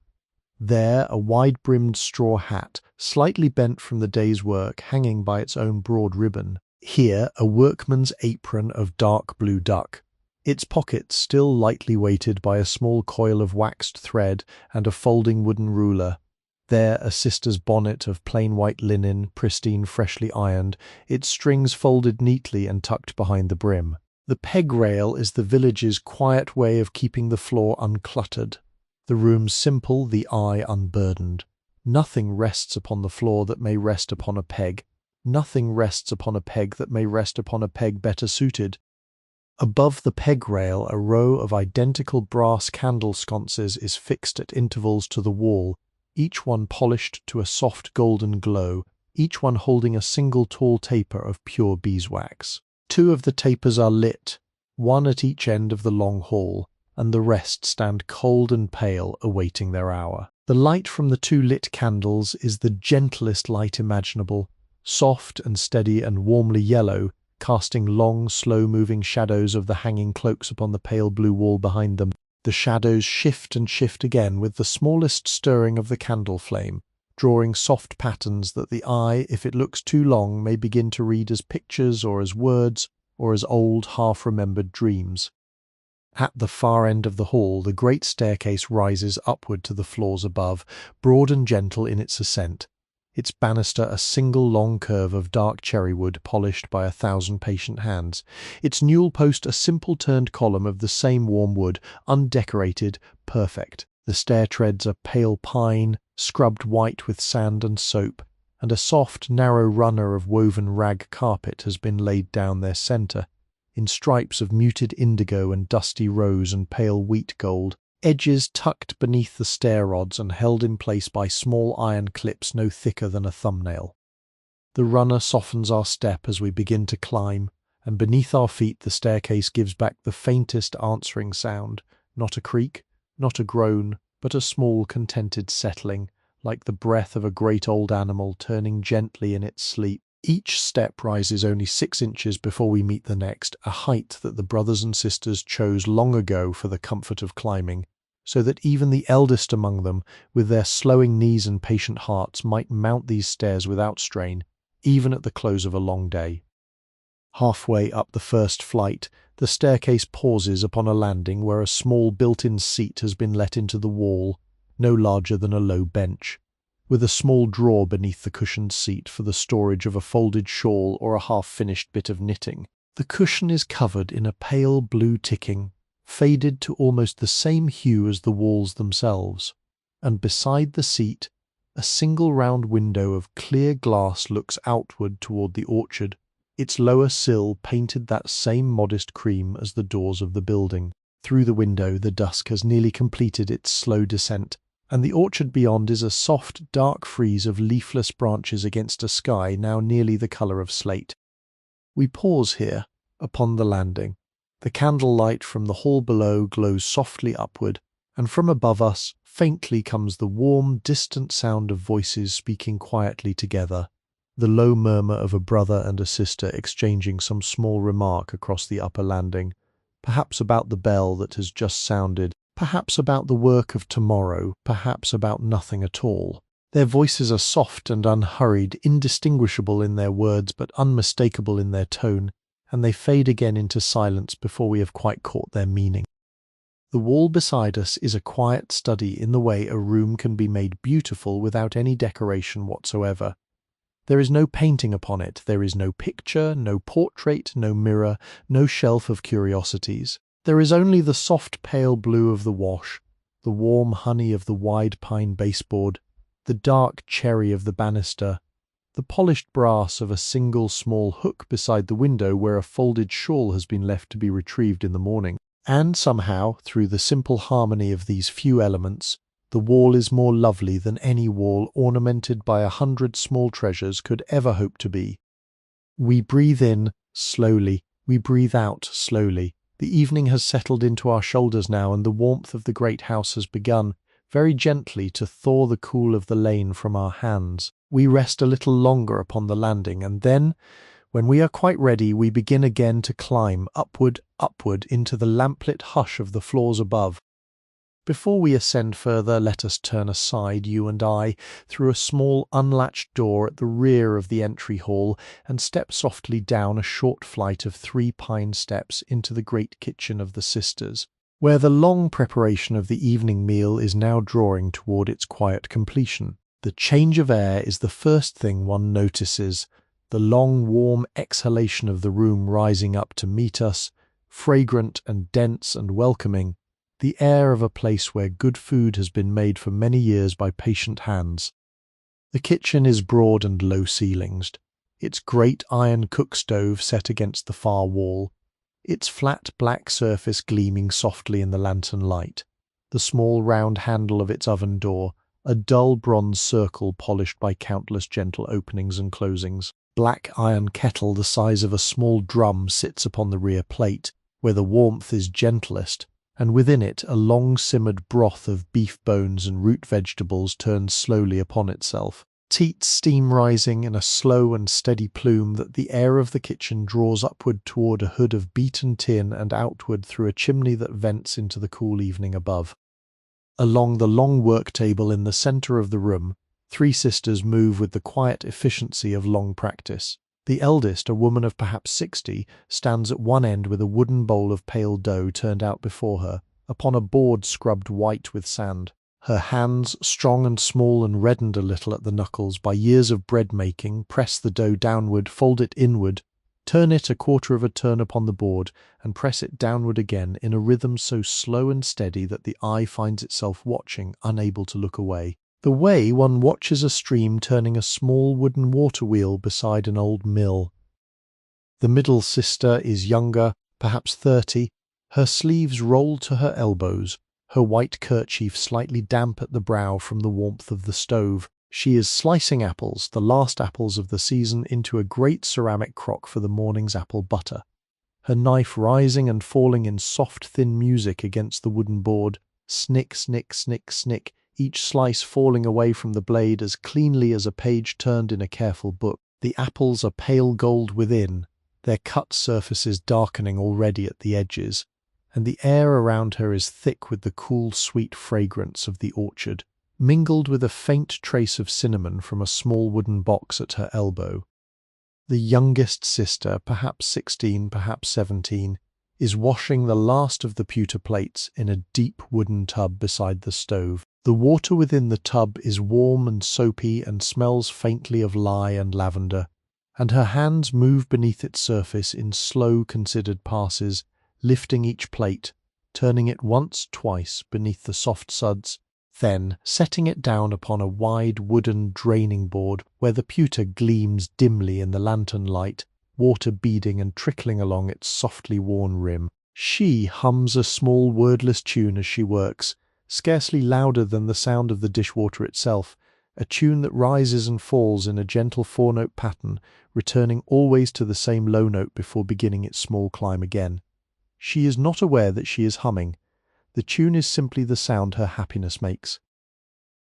There a wide-brimmed straw hat, slightly bent from the day's work, hanging by its own broad ribbon. Here a workman's apron of dark blue duck, its pockets still lightly weighted by a small coil of waxed thread and a folding wooden ruler. There a sister's bonnet of plain white linen, pristine, freshly ironed, its strings folded neatly and tucked behind the brim. The peg rail is the village's quiet way of keeping the floor uncluttered, the room simple, the eye unburdened. Nothing rests upon the floor that may rest upon a peg. Nothing rests upon a peg that may rest upon a peg better suited. Above the peg rail a row of identical brass candle sconces is fixed at intervals to the wall, each one polished to a soft golden glow, each one holding a single tall taper of pure beeswax. 2 of the tapers are lit, one at each end of the long hall, and the rest stand cold and pale, awaiting their hour. The light from the 2 lit candles is the gentlest light imaginable, soft and steady and warmly yellow, casting long, slow-moving shadows of the hanging cloaks upon the pale blue wall behind them. The shadows shift and shift again with the smallest stirring of the candle flame, drawing soft patterns that the eye, if it looks too long, may begin to read as pictures or as words or as old, half-remembered dreams. At the far end of the hall, the great staircase rises upward to the floors above, broad and gentle in its ascent, its banister a single long curve of dark cherry wood polished by 1,000 patient hands, its newel post a simple turned column of the same warm wood, undecorated, perfect. The stair treads are pale pine, scrubbed white with sand and soap, and a soft, narrow runner of woven rag carpet has been laid down their centre, in stripes of muted indigo and dusty rose and pale wheat gold, edges tucked beneath the stair rods and held in place by small iron clips no thicker than a thumbnail. The runner softens our step as we begin to climb, and beneath our feet the staircase gives back the faintest answering sound, not a creak, not a groan, but a small contented settling, like the breath of a great old animal turning gently in its sleep. Each step rises only 6 inches before we meet the next, a height that the brothers and sisters chose long ago for the comfort of climbing, so that even the eldest among them, with their slowing knees and patient hearts, might mount these stairs without strain, even at the close of a long day. Halfway up the first flight, the staircase pauses upon a landing where a small built-in seat has been let into the wall, no larger than a low bench, with a small drawer beneath the cushioned seat for the storage of a folded shawl or a half-finished bit of knitting. The cushion is covered in a pale blue ticking, faded to almost the same hue as the walls themselves, and beside the seat a single round window of clear glass looks outward toward the orchard, its lower sill painted that same modest cream as the doors of the building. Through the window the dusk has nearly completed its slow descent, and the orchard beyond is a soft, dark frieze of leafless branches against a sky now nearly the colour of slate. We pause here, upon the landing. The candlelight from the hall below glows softly upward, and from above us faintly comes the warm, distant sound of voices speaking quietly together, the low murmur of a brother and a sister exchanging some small remark across the upper landing, perhaps about the bell that has just sounded, perhaps about the work of tomorrow, perhaps about nothing at all. Their voices are soft and unhurried, indistinguishable in their words but unmistakable in their tone, and they fade again into silence before we have quite caught their meaning. The wall beside us is a quiet study in the way a room can be made beautiful without any decoration whatsoever. There is no painting upon it, there is no picture, no portrait, no mirror, no shelf of curiosities. There is only the soft pale blue of the wash, the warm honey of the wide pine baseboard, the dark cherry of the banister, the polished brass of a single small hook beside the window where a folded shawl has been left to be retrieved in the morning. And somehow, through the simple harmony of these few elements, the wall is more lovely than any wall ornamented by 100 small treasures could ever hope to be. We breathe in slowly, we breathe out slowly. The evening has settled into our shoulders now, and the warmth of the great house has begun, very gently, to thaw the cool of the lane from our hands. We rest a little longer upon the landing, and then, when we are quite ready, we begin again to climb upward, upward into the lamplit hush of the floors above. Before we ascend further, let us turn aside, you and I, through a small unlatched door at the rear of the entry hall, and step softly down a short flight of 3 pine steps into the great kitchen of the sisters, where the long preparation of the evening meal is now drawing toward its quiet completion. The change of air is the first thing one notices, the long warm exhalation of the room rising up to meet us, fragrant and dense and welcoming, the air of a place where good food has been made for many years by patient hands. The kitchen is broad and low-ceilinged, its great iron cook stove set against the far wall, its flat black surface gleaming softly in the lantern light, the small round handle of its oven door, a dull bronze circle polished by countless gentle openings and closings. Black iron kettle the size of a small drum sits upon the rear plate, where the warmth is gentlest, and within it a long-simmered broth of beef bones and root vegetables turns slowly upon itself. Teats steam rising in a slow and steady plume that the air of the kitchen draws upward toward a hood of beaten tin and outward through a chimney that vents into the cool evening above. Along the long work table in the centre of the room, 3 sisters move with the quiet efficiency of long practice. The eldest, a woman of perhaps 60, stands at one end with a wooden bowl of pale dough turned out before her, upon a board scrubbed white with sand. Her hands, strong and small and reddened a little at the knuckles by years of bread-making, press the dough downward, fold it inward, turn it a quarter of a turn upon the board, and press it downward again in a rhythm so slow and steady that the eye finds itself watching, unable to look away. The way one watches a stream turning a small wooden water wheel beside an old mill. The middle sister is younger, perhaps 30, her sleeves rolled to her elbows, her white kerchief slightly damp at the brow from the warmth of the stove. She is slicing apples, the last apples of the season, into a great ceramic crock for the morning's apple butter, her knife rising and falling in soft thin music against the wooden board, snick, snick, snick, snick, each slice falling away from the blade as cleanly as a page turned in a careful book. The apples are pale gold within, their cut surfaces darkening already at the edges, and the air around her is thick with the cool, sweet fragrance of the orchard, mingled with a faint trace of cinnamon from a small wooden box at her elbow. The youngest sister, perhaps 16, perhaps 17, is washing the last of the pewter plates in a deep wooden tub beside the stove. The water within the tub is warm and soapy and smells faintly of lye and lavender, and her hands move beneath its surface in slow, considered passes, lifting each plate, turning it once, twice beneath the soft suds, then setting it down upon a wide wooden draining board where the pewter gleams dimly in the lantern light, water beading and trickling along its softly worn rim. She hums a small wordless tune as she works, scarcely louder than the sound of the dishwater itself, a tune that rises and falls in a gentle 4-note pattern, returning always to the same low note before beginning its small climb again. She is not aware that she is humming. The tune is simply the sound her happiness makes.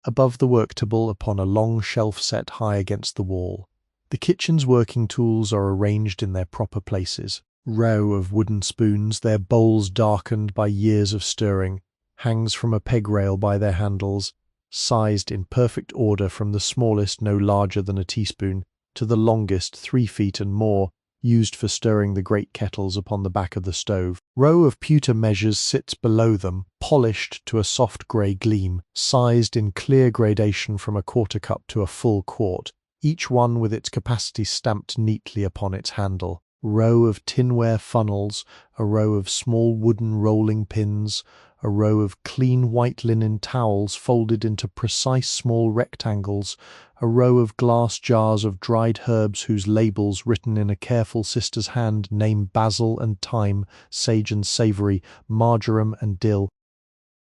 Above the work table, upon a long shelf set high against the wall, the kitchen's working tools are arranged in their proper places. Row of wooden spoons, their bowls darkened by years of stirring, hangs from a peg rail by their handles, sized in perfect order from the smallest no larger than a teaspoon to the longest 3 feet and more, used for stirring the great kettles upon the back of the stove. Row of pewter measures sits below them, polished to a soft grey gleam, sized in clear gradation from a quarter cup to a full quart, each one with its capacity stamped neatly upon its handle. Row of tinware funnels, a row of small wooden rolling pins, a row of clean white linen towels folded into precise small rectangles, a row of glass jars of dried herbs whose labels, written in a careful sister's hand, name basil and thyme, sage and savoury, marjoram and dill.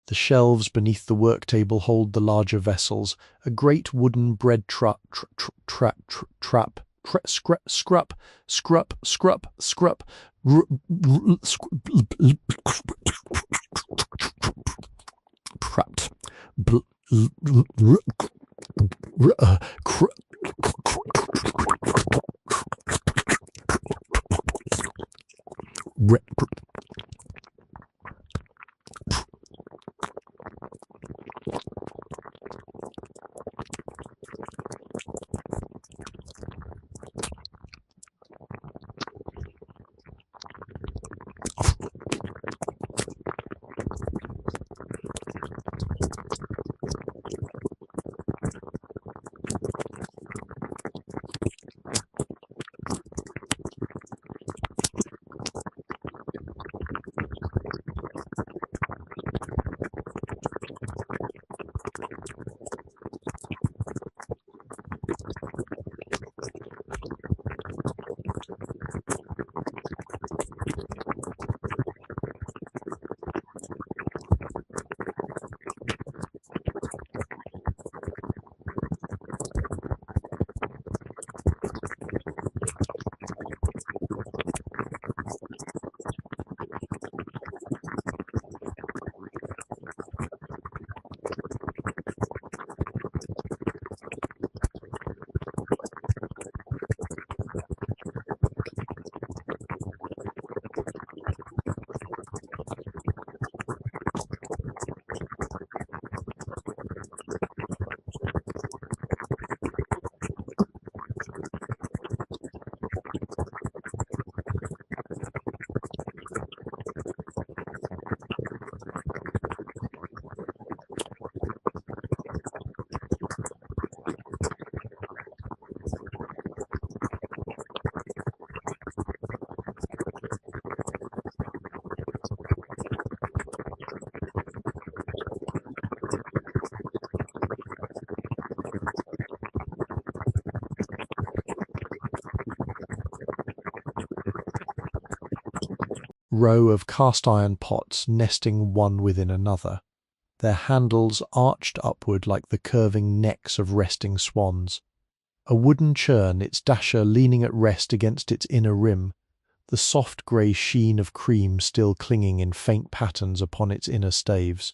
The shelves beneath the work table hold the larger vessels, a great wooden bread scrup, prepped. Row of cast-iron pots nesting one within another, their handles arched upward like the curving necks of resting swans. A wooden churn, its dasher leaning at rest against its inner rim, the soft grey sheen of cream still clinging in faint patterns upon its inner staves.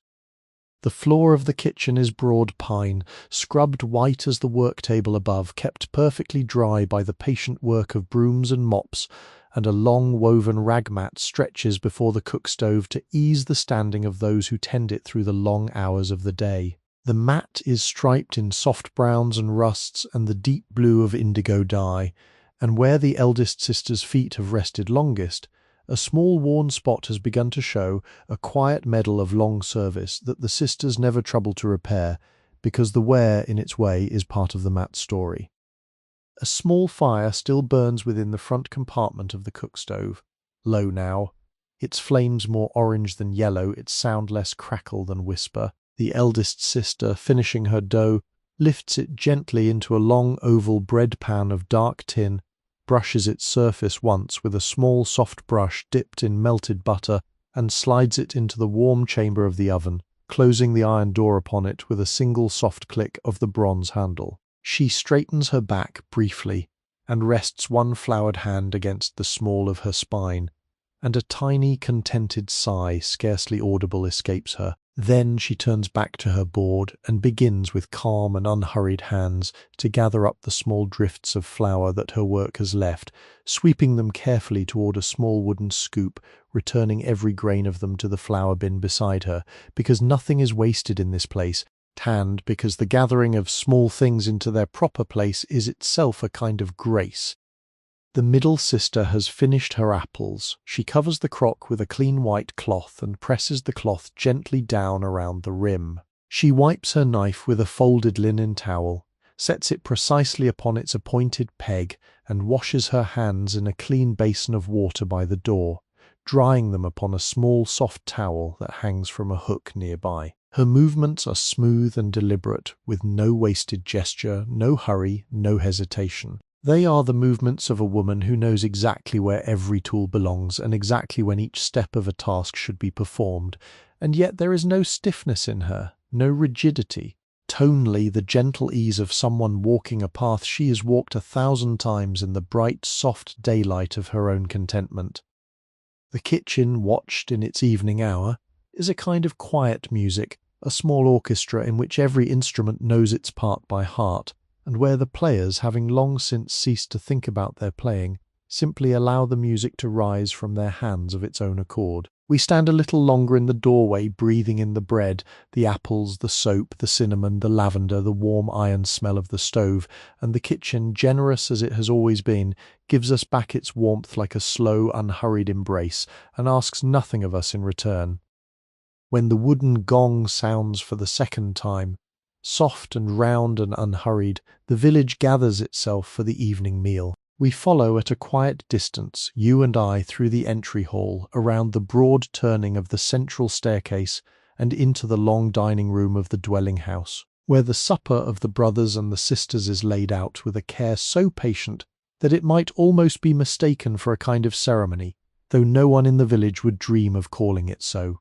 The floor of the kitchen is broad pine, scrubbed white as the work table above, kept perfectly dry by the patient work of brooms and mops, and a long woven rag mat stretches before the cook stove to ease the standing of those who tend it through the long hours of the day. The mat is striped in soft browns and rusts and the deep blue of indigo dye, and where the eldest sister's feet have rested longest, a small worn spot has begun to show, a quiet medal of long service that the sisters never trouble to repair, because the wear in its way is part of the mat's story. A small fire still burns within the front compartment of the cook stove, low now, its flames more orange than yellow, its sound less crackle than whisper. The eldest sister, finishing her dough, lifts it gently into a long oval bread pan of dark tin, brushes its surface once with a small soft brush dipped in melted butter, and slides it into the warm chamber of the oven, closing the iron door upon it with a single soft click of the bronze handle. She straightens her back briefly, and rests one floured hand against the small of her spine, and a tiny contented sigh scarcely audible escapes her. Then she turns back to her board and begins with calm and unhurried hands to gather up the small drifts of flour that her work has left, sweeping them carefully toward a small wooden scoop, returning every grain of them to the flour bin beside her, because nothing is wasted in this place, and because the gathering of small things into their proper place is itself a kind of grace. The middle sister has finished her apples. She covers the crock with a clean white cloth and presses the cloth gently down around the rim. She wipes her knife with a folded linen towel, sets it precisely upon its appointed peg, and washes her hands in a clean basin of water by the door, drying them upon a small soft towel that hangs from a hook nearby. Her movements are smooth and deliberate, with no wasted gesture, no hurry, no hesitation. They are the movements of a woman who knows exactly where every tool belongs and exactly when each step of a task should be performed, and yet there is no stiffness in her, no rigidity. Tonally, the gentle ease of someone walking a path she has walked 1,000 times in the bright, soft daylight of her own contentment. The kitchen, watched in its evening hour, is a kind of quiet music, a small orchestra in which every instrument knows its part by heart, and where the players, having long since ceased to think about their playing, simply allow the music to rise from their hands of its own accord. We stand a little longer in the doorway, breathing in the bread, the apples, the soap, the cinnamon, the lavender, the warm iron smell of the stove, and the kitchen, generous as it has always been, gives us back its warmth like a slow, unhurried embrace, and asks nothing of us in return. When the wooden gong sounds for the second time, soft and round and unhurried, the village gathers itself for the evening meal. We follow at a quiet distance, you and I, through the entry hall, around the broad turning of the central staircase, and into the long dining room of the dwelling house, where the supper of the brothers and the sisters is laid out with a care so patient that it might almost be mistaken for a kind of ceremony, though no one in the village would dream of calling it so.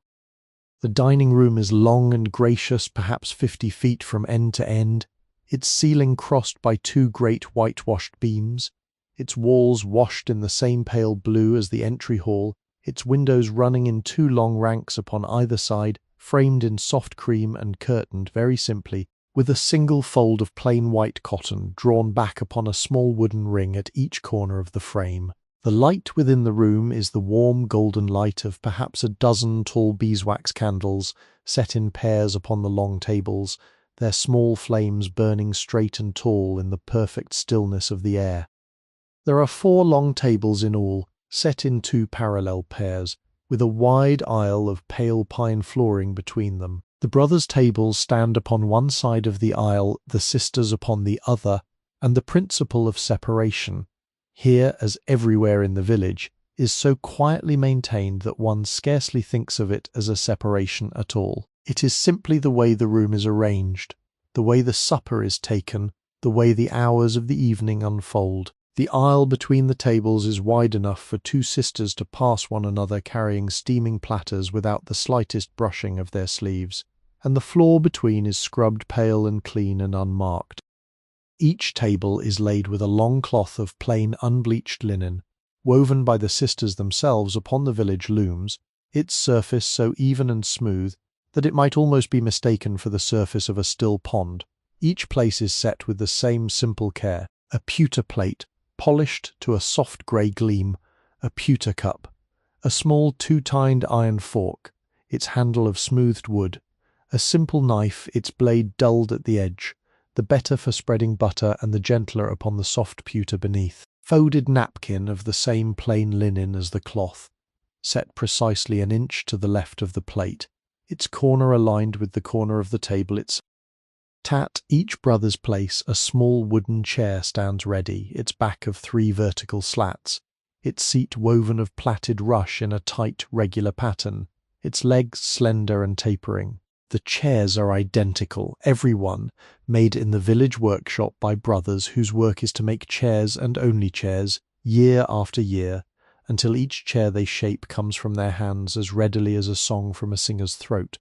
The dining room is long and gracious, perhaps 50 feet from end to end, its ceiling crossed by 2 great whitewashed beams, its walls washed in the same pale blue as the entry hall, its windows running in 2 long ranks upon either side, framed in soft cream and curtained very simply, with a single fold of plain white cotton drawn back upon a small wooden ring at each corner of the frame. The light within the room is the warm golden light of perhaps a dozen tall beeswax candles set in pairs upon the long tables, their small flames burning straight and tall in the perfect stillness of the air. There are 4 long tables in all, set in 2 parallel pairs, with a wide aisle of pale pine flooring between them. The brothers' tables stand upon one side of the aisle, the sisters upon the other, and the principle of separation, here as everywhere in the village, is so quietly maintained that one scarcely thinks of it as a separation at all. It is simply the way the room is arranged, the way the supper is taken, the way the hours of the evening unfold. The aisle between the tables is wide enough for 2 sisters to pass one another carrying steaming platters without the slightest brushing of their sleeves, and the floor between is scrubbed pale and clean and unmarked. Each table is laid with a long cloth of plain unbleached linen, woven by the sisters themselves upon the village looms, its surface so even and smooth that it might almost be mistaken for the surface of a still pond. Each place is set with the same simple care: a pewter plate, polished to a soft grey gleam, a pewter cup, a small 2-tined iron fork, its handle of smoothed wood, a simple knife, its blade dulled at the edge, the better for spreading butter and the gentler upon the soft pewter beneath. Folded napkin of the same plain linen as the cloth, set precisely an inch to the left of the plate, its corner aligned with the corner of the table itself. At each brother's place a small wooden chair stands ready, its back of 3 vertical slats, its seat woven of plaited rush in a tight, regular pattern, its legs slender and tapering. The chairs are identical, every one, made in the village workshop by brothers whose work is to make chairs and only chairs, year after year, until each chair they shape comes from their hands as readily as a song from a singer's throat.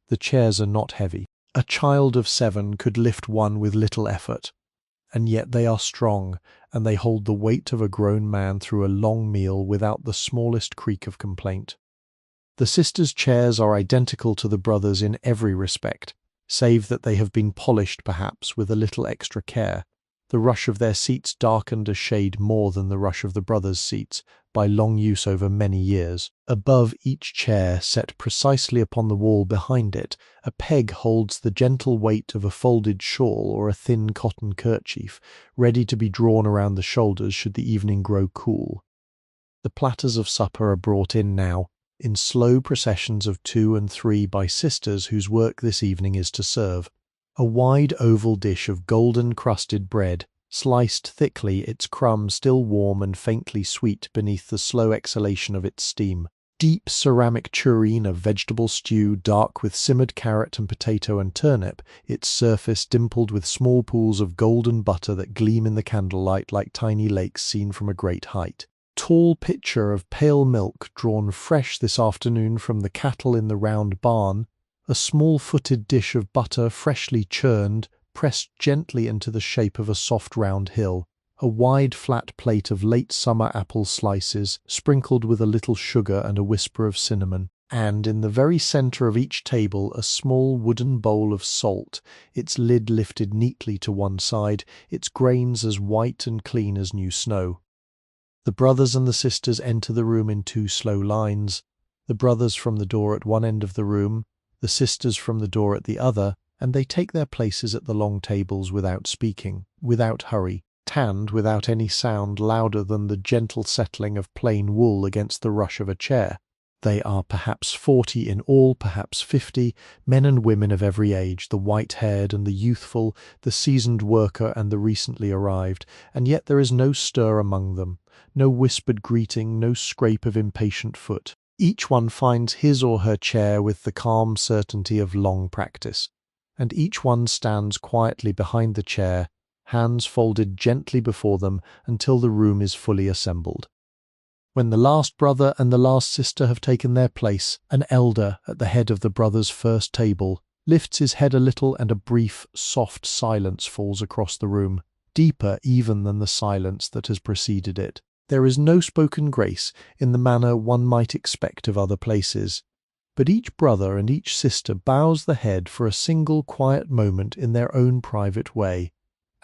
The chairs are not heavy. A child of 7 could lift one with little effort, and yet they are strong, and they hold the weight of a grown man through a long meal without the smallest creak of complaint. The sisters' chairs are identical to the brothers in every respect, save that they have been polished perhaps with a little extra care, the rush of their seats darkened a shade more than the rush of the brothers' seats, by long use over many years. Above each chair, set precisely upon the wall behind it, a peg holds the gentle weight of a folded shawl or a thin cotton kerchief, ready to be drawn around the shoulders should the evening grow cool. The platters of supper are brought in now, in slow processions of 2 and 3 by sisters whose work this evening is to serve. A wide oval dish of golden crusted bread, sliced thickly, its crumb still warm and faintly sweet beneath the slow exhalation of its steam. deep ceramic tureen of vegetable stew, dark with simmered carrot and potato and turnip, its surface dimpled with small pools of golden butter that gleam in the candlelight like tiny lakes seen from a great height. Tall pitcher of pale milk drawn fresh this afternoon from the cattle in the round barn, a small-footed dish of butter freshly churned, pressed gently into the shape of a soft round hill, a wide flat plate of late summer apple slices sprinkled with a little sugar and a whisper of cinnamon, and in the very centre of each table a small wooden bowl of salt, its lid lifted neatly to one side, its grains as white and clean as new snow. The brothers and the sisters enter the room in two slow lines, the brothers from the door at one end of the room, the sisters from the door at the other, and they take their places at the long tables without speaking, without hurry, tanned without any sound louder than the gentle settling of plain wool against the rush of a chair. They are perhaps 40 in all, perhaps 50, men and women of every age, the white-haired and the youthful, the seasoned worker and the recently arrived, and yet there is no stir among them, no whispered greeting, no scrape of impatient foot. Each one finds his or her chair with the calm certainty of long practice, and each one stands quietly behind the chair, hands folded gently before them until the room is fully assembled. When the last brother and the last sister have taken their place, an elder at the head of the brothers' first table lifts his head a little and a brief, soft silence falls across the room, deeper even than the silence that has preceded it. There is no spoken grace in the manner one might expect of other places, but each brother and each sister bows the head for a single quiet moment in their own private way,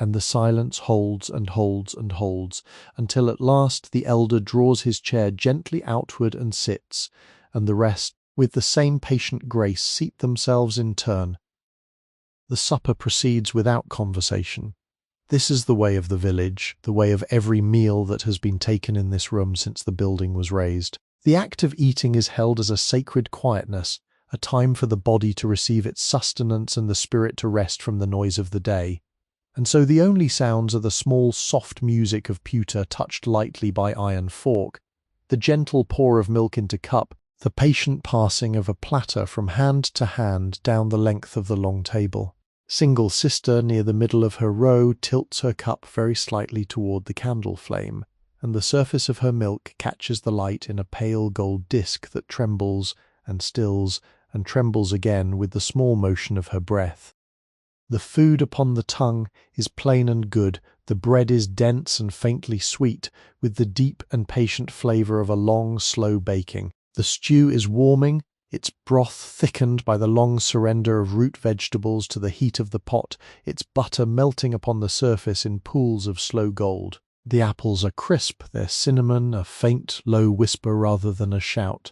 and the silence holds and holds and holds, until at last the elder draws his chair gently outward and sits, and the rest, with the same patient grace, seat themselves in turn. The supper proceeds without conversation. This is the way of the village, the way of every meal that has been taken in this room since the building was raised. The act of eating is held as a sacred quietness, a time for the body to receive its sustenance and the spirit to rest from the noise of the day. And so the only sounds are the small soft music of pewter touched lightly by iron fork, the gentle pour of milk into cup, the patient passing of a platter from hand to hand down the length of the long table. Single sister near the middle of her row tilts her cup very slightly toward the candle flame, and the surface of her milk catches the light in a pale gold disc that trembles and stills and trembles again with the small motion of her breath. The food upon the tongue is plain and good, the bread is dense and faintly sweet, with the deep and patient flavour of a long, slow baking. The stew is warming, its broth thickened by the long surrender of root vegetables to the heat of the pot, its butter melting upon the surface in pools of slow gold. The apples are crisp, their cinnamon a faint, low whisper rather than a shout,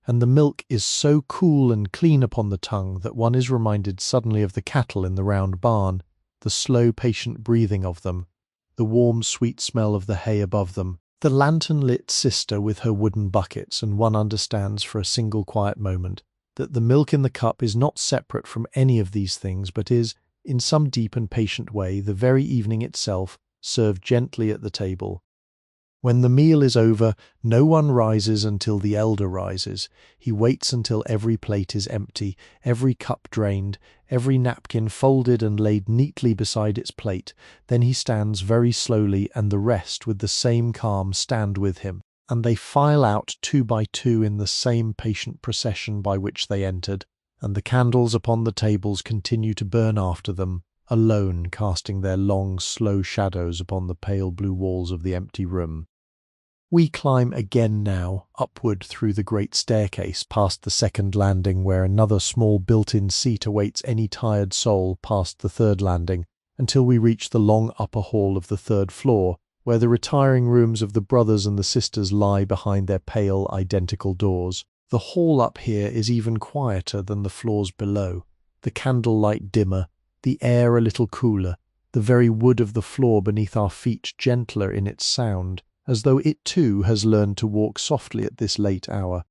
and the milk is so cool and clean upon the tongue that one is reminded suddenly of the cattle in the round barn, the slow, patient breathing of them, the warm, sweet smell of the hay above them, the lantern-lit sister with her wooden buckets, and one understands for a single quiet moment that the milk in the cup is not separate from any of these things, but is, in some deep and patient way, the very evening itself, served gently at the table. When the meal is over, no one rises until the elder rises. He waits until every plate is empty, every cup drained, every napkin folded and laid neatly beside its plate. Then he stands very slowly, and the rest, with the same calm, stand with him, and they file out 2 by 2 in the same patient procession by which they entered, and the candles upon the tables continue to burn after them, alone casting their long, slow shadows upon the pale blue walls of the empty room. We climb again now, upward through the great staircase, past the second landing where another small built-in seat awaits any tired soul, past the third landing, until we reach the long upper hall of the third floor, where the retiring rooms of the brothers and the sisters lie behind their pale, identical doors. The hall up here is even quieter than the floors below, the candlelight dimmer, the air a little cooler, the very wood of the floor beneath our feet gentler in its sound, as though it too has learned to walk softly at this late hour.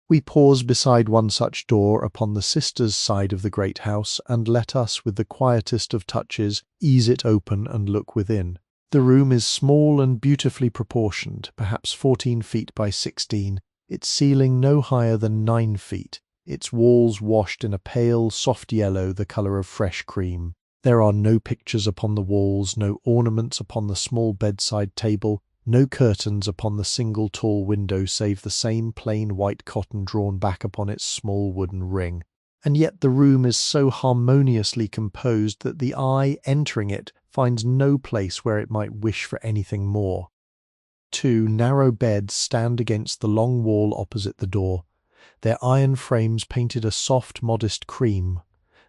We pause beside one such door upon the sisters' side of the great house, and let us, with the quietest of touches, ease it open and look within. The room is small and beautifully proportioned, perhaps 14 feet by 16, its ceiling no higher than 9 feet, its walls washed in a pale, soft yellow the colour of fresh cream. There are no pictures upon the walls, no ornaments upon the small bedside table, no curtains upon the single tall window save the same plain white cotton drawn back upon its small wooden ring. And yet the room is so harmoniously composed that the eye, entering it, finds no place where it might wish for anything more. 2 narrow beds stand against the long wall opposite the door, their iron frames painted a soft, modest cream,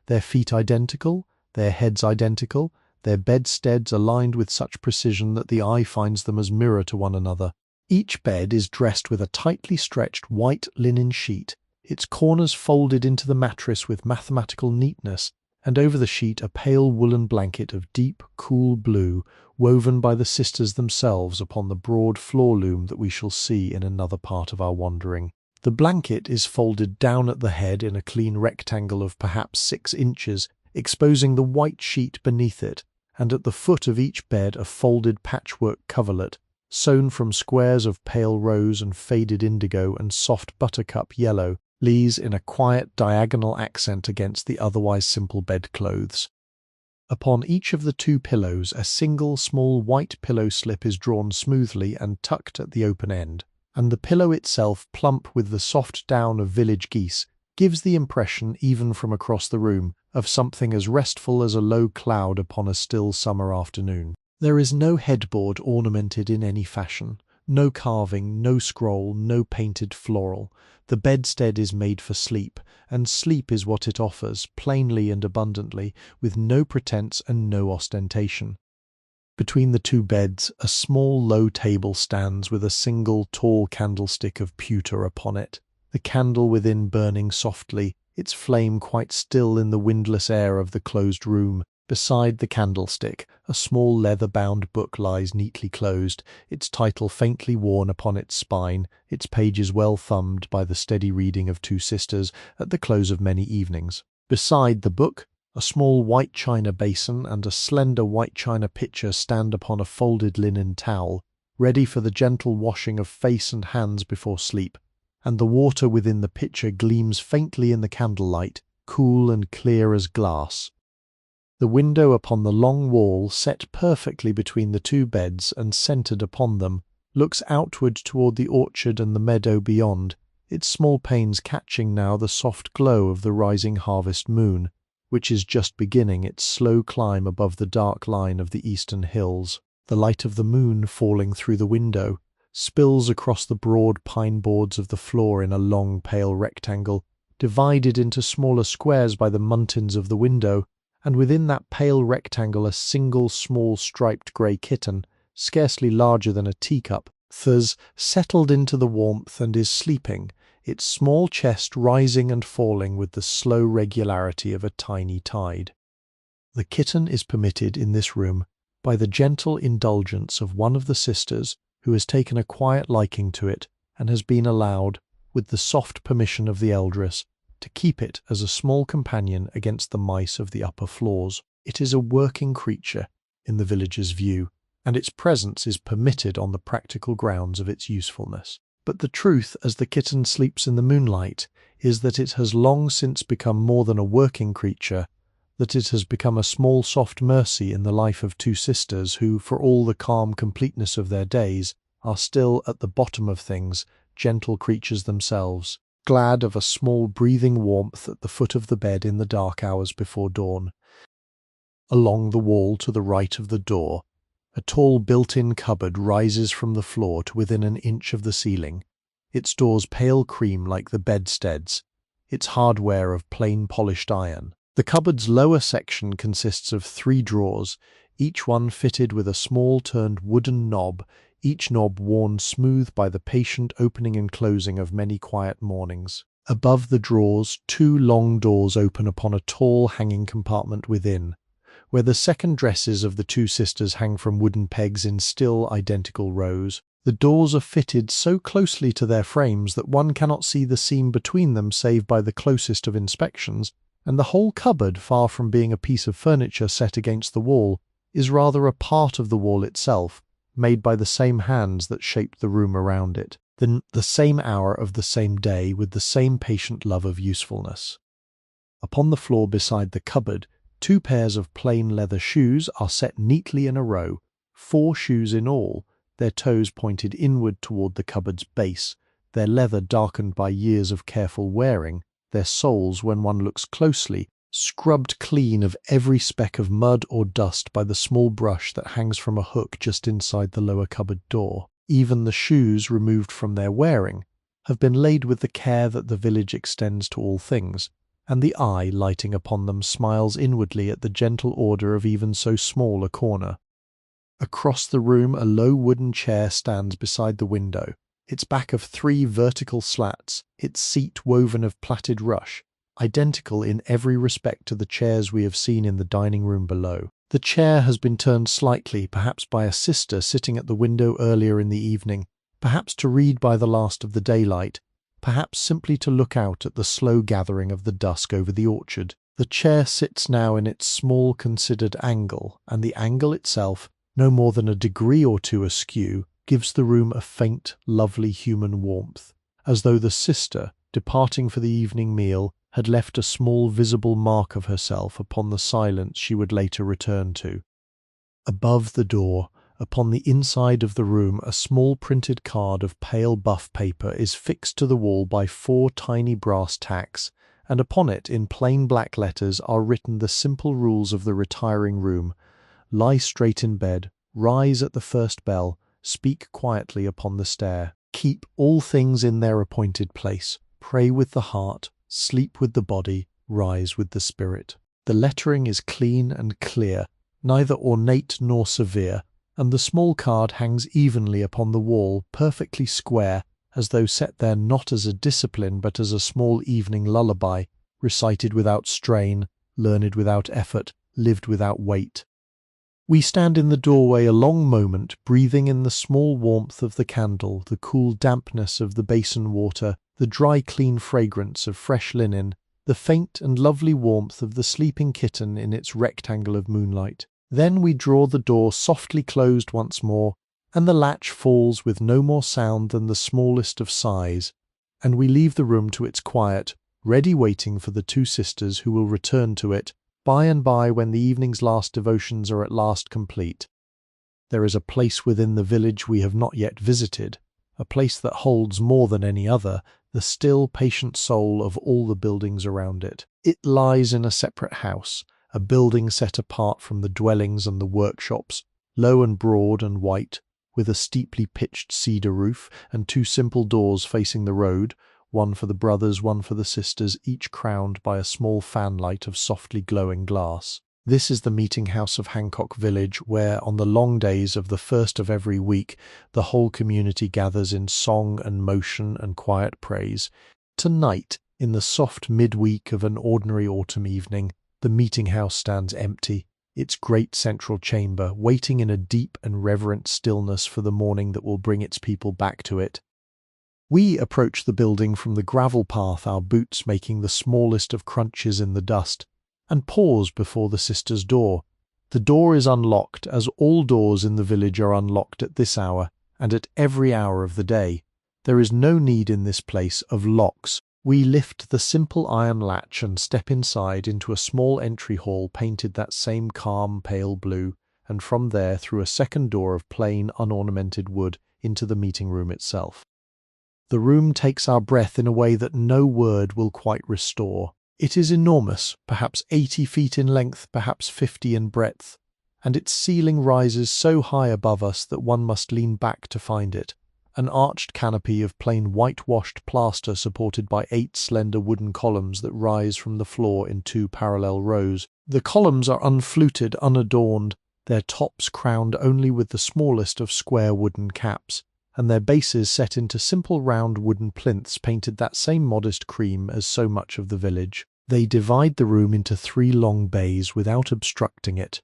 their feet identical, their heads identical, their bedsteads aligned with such precision that the eye finds them as mirror to one another. Each bed is dressed with a tightly stretched white linen sheet, its corners folded into the mattress with mathematical neatness, and over the sheet a pale woolen blanket of deep, cool blue, woven by the sisters themselves upon the broad floor loom that we shall see in another part of our wandering. The blanket is folded down at the head in a clean rectangle of perhaps 6 inches, exposing the white sheet beneath it, and at the foot of each bed a folded patchwork coverlet, sewn from squares of pale rose and faded indigo and soft buttercup yellow, lies in a quiet diagonal accent against the otherwise simple bedclothes. Upon each of the 2 pillows a single small white pillow slip is drawn smoothly and tucked at the open end, and the pillow itself, plump with the soft down of village geese, gives the impression, even from across the room, of something as restful as a low cloud upon a still summer afternoon. There is no headboard ornamented in any fashion, no carving, no scroll, no painted floral. The bedstead is made for sleep, and sleep is what it offers, plainly and abundantly, with no pretence and no ostentation. Between the 2 beds, a small low table stands with a single tall candlestick of pewter upon it, the candle within burning softly, its flame quite still in the windless air of the closed room. Beside the candlestick, a small leather-bound book lies neatly closed, its title faintly worn upon its spine, its pages well thumbed by the steady reading of 2 sisters at the close of many evenings. Beside the book, a small white china basin and a slender white china pitcher stand upon a folded linen towel, ready for the gentle washing of face and hands before sleep, and the water within the pitcher gleams faintly in the candlelight, cool and clear as glass. The window upon the long wall, set perfectly between the 2 beds and centred upon them, looks outward toward the orchard and the meadow beyond, its small panes catching now the soft glow of the rising harvest moon, which is just beginning its slow climb above the dark line of the eastern hills. The light of the moon, falling through the window, spills across the broad pine boards of the floor in a long pale rectangle, divided into smaller squares by the muntins of the window, and within that pale rectangle a single small striped grey kitten, scarcely larger than a teacup, thus settled into the warmth and is sleeping, its small chest rising and falling with the slow regularity of a tiny tide. The kitten is permitted in this room by the gentle indulgence of one of the sisters who has taken a quiet liking to it and has been allowed, with the soft permission of the eldress, to keep it as a small companion against the mice of the upper floors. It is a working creature in the villager's view, and its presence is permitted on the practical grounds of its usefulness. But the truth, as the kitten sleeps in the moonlight, is that it has long since become more than a working creature, that it has become a small soft mercy in the life of 2 sisters who, for all the calm completeness of their days, are still, at the bottom of things, gentle creatures themselves, glad of a small breathing warmth at the foot of the bed in the dark hours before dawn. Along the wall to the right of the door, a tall built-in cupboard rises from the floor to within an inch of the ceiling, its doors pale cream like the bedsteads, its hardware of plain polished iron. The cupboard's lower section consists of 3 drawers, each one fitted with a small turned wooden knob, each knob worn smooth by the patient opening and closing of many quiet mornings. Above the drawers, 2 long doors open upon a tall hanging compartment within, where the second dresses of the 2 sisters hang from wooden pegs in still identical rows. The doors are fitted so closely to their frames that one cannot see the seam between them save by the closest of inspections, and the whole cupboard, far from being a piece of furniture set against the wall, is rather a part of the wall itself, made by the same hands that shaped the room around it. then the same hour of the same day with the same patient love of usefulness. Upon the floor beside the cupboard, 2 pairs of plain leather shoes are set neatly in a row, 4 shoes in all, their toes pointed inward toward the cupboard's base, their leather darkened by years of careful wearing, their soles, when one looks closely, scrubbed clean of every speck of mud or dust by the small brush that hangs from a hook just inside the lower cupboard door. Even the shoes, removed from their wearing, have been laid with the care that the village extends to all things, and the eye lighting upon them smiles inwardly at the gentle order of even so small a corner. Across the room a low wooden chair stands beside the window, its back of 3 vertical slats, its seat woven of plaited rush, identical in every respect to the chairs we have seen in the dining room below. The chair has been turned slightly, perhaps by a sister sitting at the window earlier in the evening, perhaps to read by the last of the daylight, perhaps simply to look out at the slow gathering of the dusk over the orchard. The chair sits now in its small considered angle, and the angle itself, no more than a degree or 2 askew, gives the room a faint, lovely human warmth, as though the sister, departing for the evening meal, had left a small visible mark of herself upon the silence she would later return to. Above the door, upon the inside of the room, a small printed card of pale buff paper is fixed to the wall by 4 tiny brass tacks, and upon it, in plain black letters, are written the simple rules of the retiring room: lie straight in bed, rise at the first bell, speak quietly upon the stair, keep all things in their appointed place, pray with the heart, sleep with the body, rise with the spirit. The lettering is clean and clear, neither ornate nor severe, and the small card hangs evenly upon the wall, perfectly square, as though set there not as a discipline but as a small evening lullaby, recited without strain, learned without effort, lived without weight. We stand in the doorway a long moment, breathing in the small warmth of the candle, the cool dampness of the basin water, the dry clean fragrance of fresh linen, the faint and lovely warmth of the sleeping kitten in its rectangle of moonlight. Then we draw the door softly closed once more, and the latch falls with no more sound than the smallest of sighs, and we leave the room to its quiet, ready waiting for the 2 sisters who will return to it by and by when the evening's last devotions are at last complete. There is a place within the village we have not yet visited, a place that holds more than any other the still, patient soul of all the buildings around it. It lies in a separate house, a building set apart from the dwellings and the workshops, low and broad and white, with a steeply pitched cedar roof and 2 simple doors facing the road, one for the brothers, one for the sisters, each crowned by a small fanlight of softly glowing glass. This is the meeting house of Hancock Village, where, on the long days of the first of every week, the whole community gathers in song and motion and quiet praise. Tonight, in the soft midweek of an ordinary autumn evening, the meeting house stands empty, its great central chamber waiting in a deep and reverent stillness for the morning that will bring its people back to it. We approach the building from the gravel path, our boots making the smallest of crunches in the dust, and pause before the sisters' door. The door is unlocked, as all doors in the village are unlocked at this hour, and at every hour of the day. There is no need in this place of locks. We lift the simple iron latch and step inside into a small entry hall painted that same calm pale blue, and from there through a second door of plain unornamented wood into the meeting room itself. The room takes our breath in a way that no word will quite restore. It is enormous, perhaps 80 feet in length, perhaps 50 in breadth, and its ceiling rises so high above us that one must lean back to find it, an arched canopy of plain whitewashed plaster supported by 8 slender wooden columns that rise from the floor in 2 parallel rows. The columns are unfluted, unadorned, their tops crowned only with the smallest of square wooden caps, and their bases set into simple round wooden plinths painted that same modest cream as so much of the village. They divide the room into 3 long bays without obstructing it,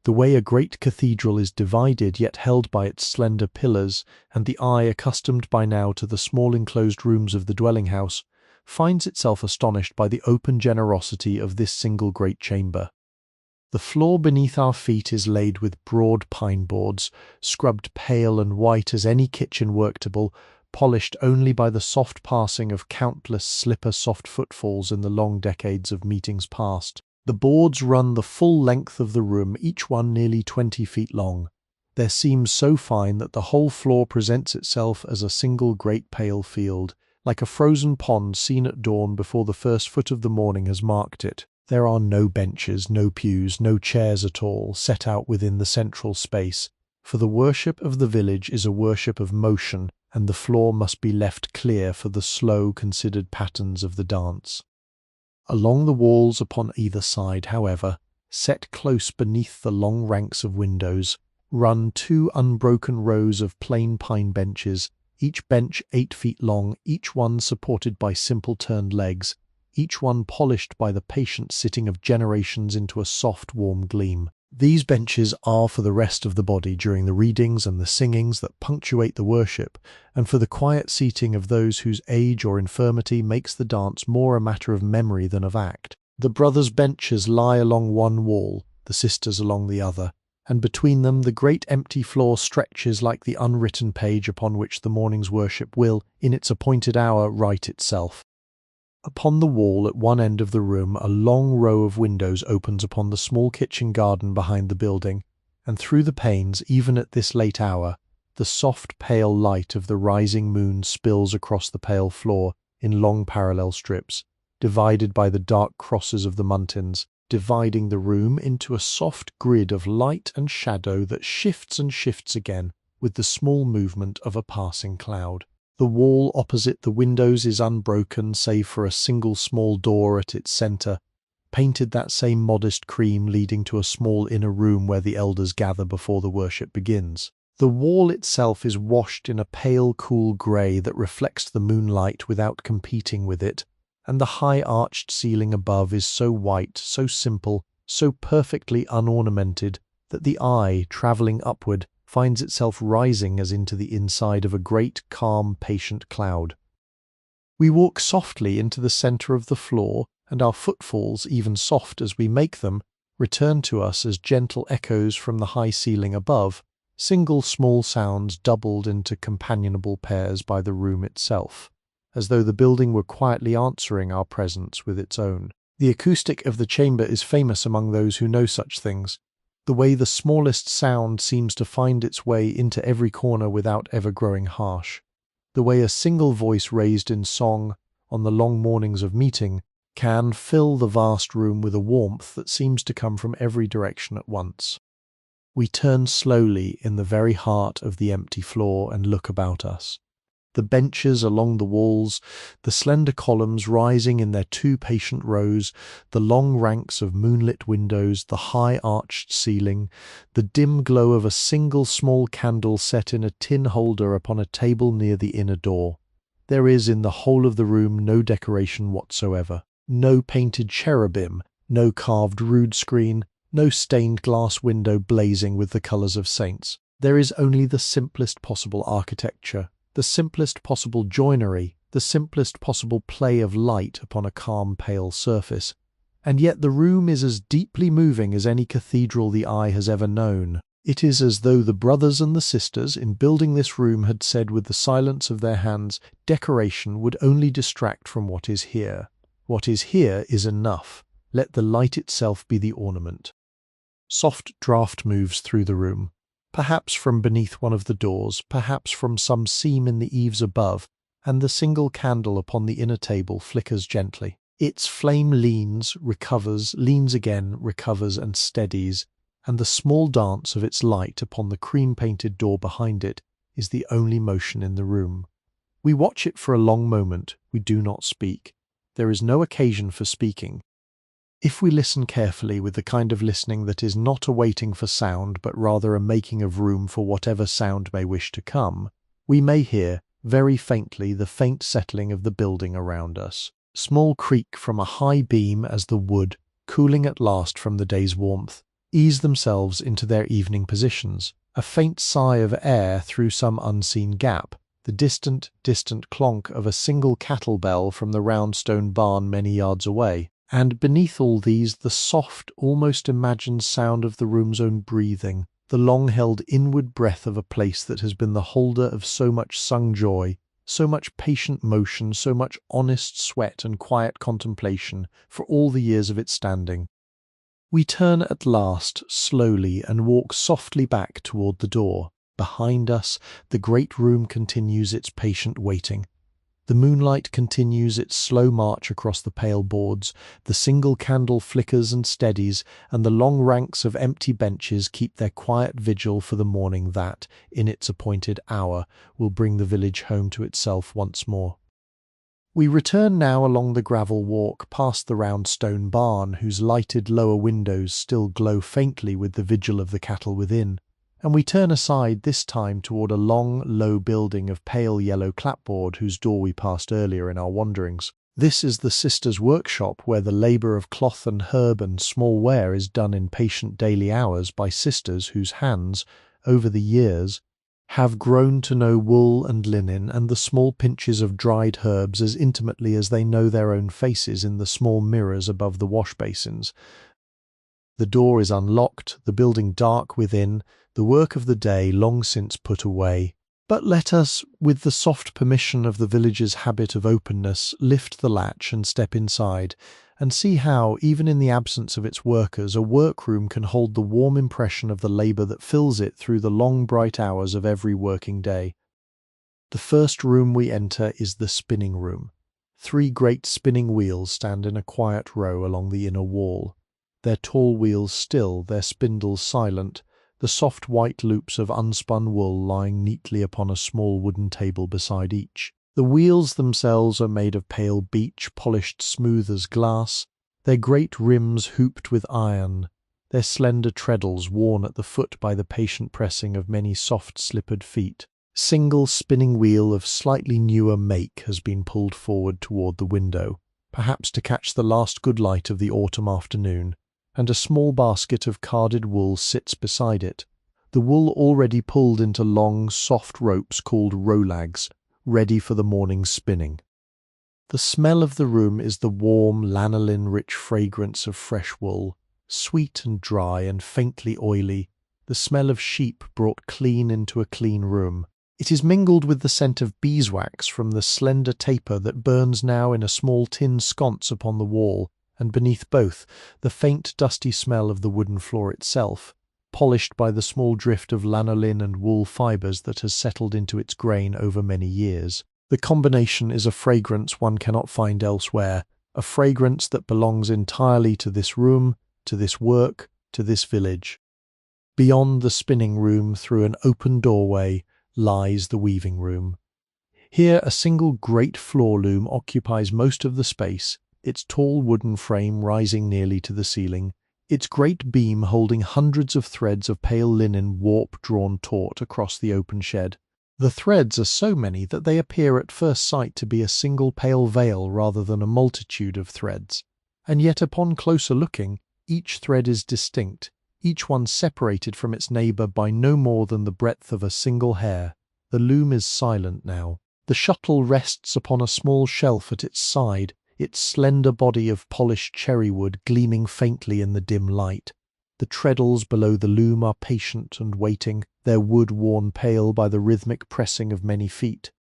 the way a great cathedral is divided yet held by its slender pillars, and the eye, accustomed by now to the small enclosed rooms of the dwelling-house, finds itself astonished by the open generosity of this single great chamber. The floor beneath our feet is laid with broad pine boards, scrubbed pale and white as any kitchen worktable, polished only by the soft passing of countless slipper-soft footfalls in the long decades of meetings past. The boards run the full length of the room, each one nearly 20 feet long, their seams so fine that the whole floor presents itself as a single great pale field, like a frozen pond seen at dawn before the first foot of the morning has marked it. There are no benches, no pews, no chairs at all, set out within the central space, for the worship of the village is a worship of motion, and the floor must be left clear for the slow, considered patterns of the dance. Along the walls upon either side, however, set close beneath the long ranks of windows, run 2 unbroken rows of plain pine benches, each bench 8 feet long, each one supported by simple turned legs, each one polished by the patient sitting of generations into a soft, warm gleam. These benches are for the rest of the body during the readings and the singings that punctuate the worship, and for the quiet seating of those whose age or infirmity makes the dance more a matter of memory than of act. The brothers' benches lie along one wall, the sisters along the other, and between them the great empty floor stretches like the unwritten page upon which the morning's worship will, in its appointed hour, write itself. Upon the wall at one end of the room a long row of windows opens upon the small kitchen garden behind the building, and through the panes, even at this late hour, the soft pale light of the rising moon spills across the pale floor in long parallel strips, divided by the dark crosses of the muntins, dividing the room into a soft grid of light and shadow that shifts and shifts again with the small movement of a passing cloud. The wall opposite the windows is unbroken save for a single small door at its centre, painted that same modest cream leading to a small inner room where the elders gather before the worship begins. The wall itself is washed in a pale, cool grey that reflects the moonlight without competing with it, and the high arched ceiling above is so white, so simple, so perfectly unornamented that the eye, travelling upward, finds itself rising as into the inside of a great, calm, patient cloud. We walk softly into the centre of the floor, and our footfalls, even soft as we make them, return to us as gentle echoes from the high ceiling above, single small sounds doubled into companionable pairs by the room itself, as though the building were quietly answering our presence with its own. The acoustic of the chamber is famous among those who know such things, the way the smallest sound seems to find its way into every corner without ever growing harsh, the way a single voice raised in song on the long mornings of meeting can fill the vast room with a warmth that seems to come from every direction at once. We turn slowly in the very heart of the empty floor and look about us. The benches along the walls, the slender columns rising in their 2 patient rows, the long ranks of moonlit windows, the high arched ceiling, the dim glow of a single small candle set in a tin holder upon a table near the inner door. There is in the whole of the room no decoration whatsoever, no painted cherubim, no carved rood screen, no stained glass window blazing with the colours of saints. There is only the simplest possible architecture, the simplest possible joinery, the simplest possible play of light upon a calm pale surface, and yet the room is as deeply moving as any cathedral the eye has ever known. It is as though the brothers and the sisters in building this room had said with the silence of their hands, decoration would only distract from what is here. What is here is enough. Let the light itself be the ornament. Soft draught moves through the room, perhaps from beneath one of the doors, perhaps from some seam in the eaves above, and the single candle upon the inner table flickers gently. Its flame leans, recovers, leans again, recovers and steadies, and the small dance of its light upon the cream-painted door behind it is the only motion in the room. We watch it for a long moment. We do not speak. There is no occasion for speaking. If we listen carefully with the kind of listening that is not a waiting for sound but rather a making of room for whatever sound may wish to come, we may hear, very faintly, the faint settling of the building around us. Small creak from a high beam as the wood, cooling at last from the day's warmth, ease themselves into their evening positions. A faint sigh of air through some unseen gap, the distant clonk of a single cattle bell from the round stone barn many yards away. And beneath all these the soft, almost imagined sound of the room's own breathing, the long-held inward breath of a place that has been the holder of so much sung joy, so much patient motion, so much honest sweat and quiet contemplation for all the years of its standing. We turn at last slowly and walk softly back toward the door. Behind us, the great room continues its patient waiting. The moonlight continues its slow march across the pale boards, the single candle flickers and steadies, and the long ranks of empty benches keep their quiet vigil for the morning that, in its appointed hour, will bring the village home to itself once more. We return now along the gravel walk past the round stone barn, whose lighted lower windows still glow faintly with the vigil of the cattle within, and we turn aside this time toward a long, low building of pale yellow clapboard whose door we passed earlier in our wanderings. This is the sisters' workshop, where the labour of cloth and herb and small ware is done in patient daily hours by sisters whose hands, over the years, have grown to know wool and linen and the small pinches of dried herbs as intimately as they know their own faces in the small mirrors above the wash basins. The door is unlocked, the building dark within, the work of the day long since put away. But let us, with the soft permission of the village's habit of openness, lift the latch and step inside, and see how, even in the absence of its workers, a workroom can hold the warm impression of the labour that fills it through the long bright hours of every working day. The first room we enter is the spinning room. 3 great spinning wheels stand in a quiet row along the inner wall, their tall wheels still, their spindles silent, the soft white loops of unspun wool lying neatly upon a small wooden table beside each. The wheels themselves are made of pale beech, polished smooth as glass, their great rims hooped with iron, their slender treadles worn at the foot by the patient pressing of many soft-slippered feet. Single spinning wheel of slightly newer make has been pulled forward toward the window, perhaps to catch the last good light of the autumn afternoon, and a small basket of carded wool sits beside it, the wool already pulled into long, soft ropes called rolags, ready for the morning's spinning. The smell of the room is the warm, lanolin-rich fragrance of fresh wool, sweet and dry and faintly oily, the smell of sheep brought clean into a clean room. It is mingled with the scent of beeswax from the slender taper that burns now in a small tin sconce upon the wall, and beneath both, the faint dusty smell of the wooden floor itself, polished by the small drift of lanolin and wool fibres that has settled into its grain over many years. The combination is a fragrance one cannot find elsewhere, a fragrance that belongs entirely to this room, to this work, to this village. Beyond the spinning room, through an open doorway, lies the weaving room. Here a single great floor loom occupies most of the space, its tall wooden frame rising nearly to the ceiling, its great beam holding hundreds of threads of pale linen warp-drawn taut across the open shed. The threads are so many that they appear at first sight to be a single pale veil rather than a multitude of threads, and yet upon closer looking, each thread is distinct, each one separated from its neighbour by no more than the breadth of a single hair. The loom is silent now. The shuttle rests upon a small shelf at its side, its slender body of polished cherry wood gleaming faintly in the dim light. The treadles below the loom are patient and waiting, their wood worn pale by the rhythmic pressing of many feet.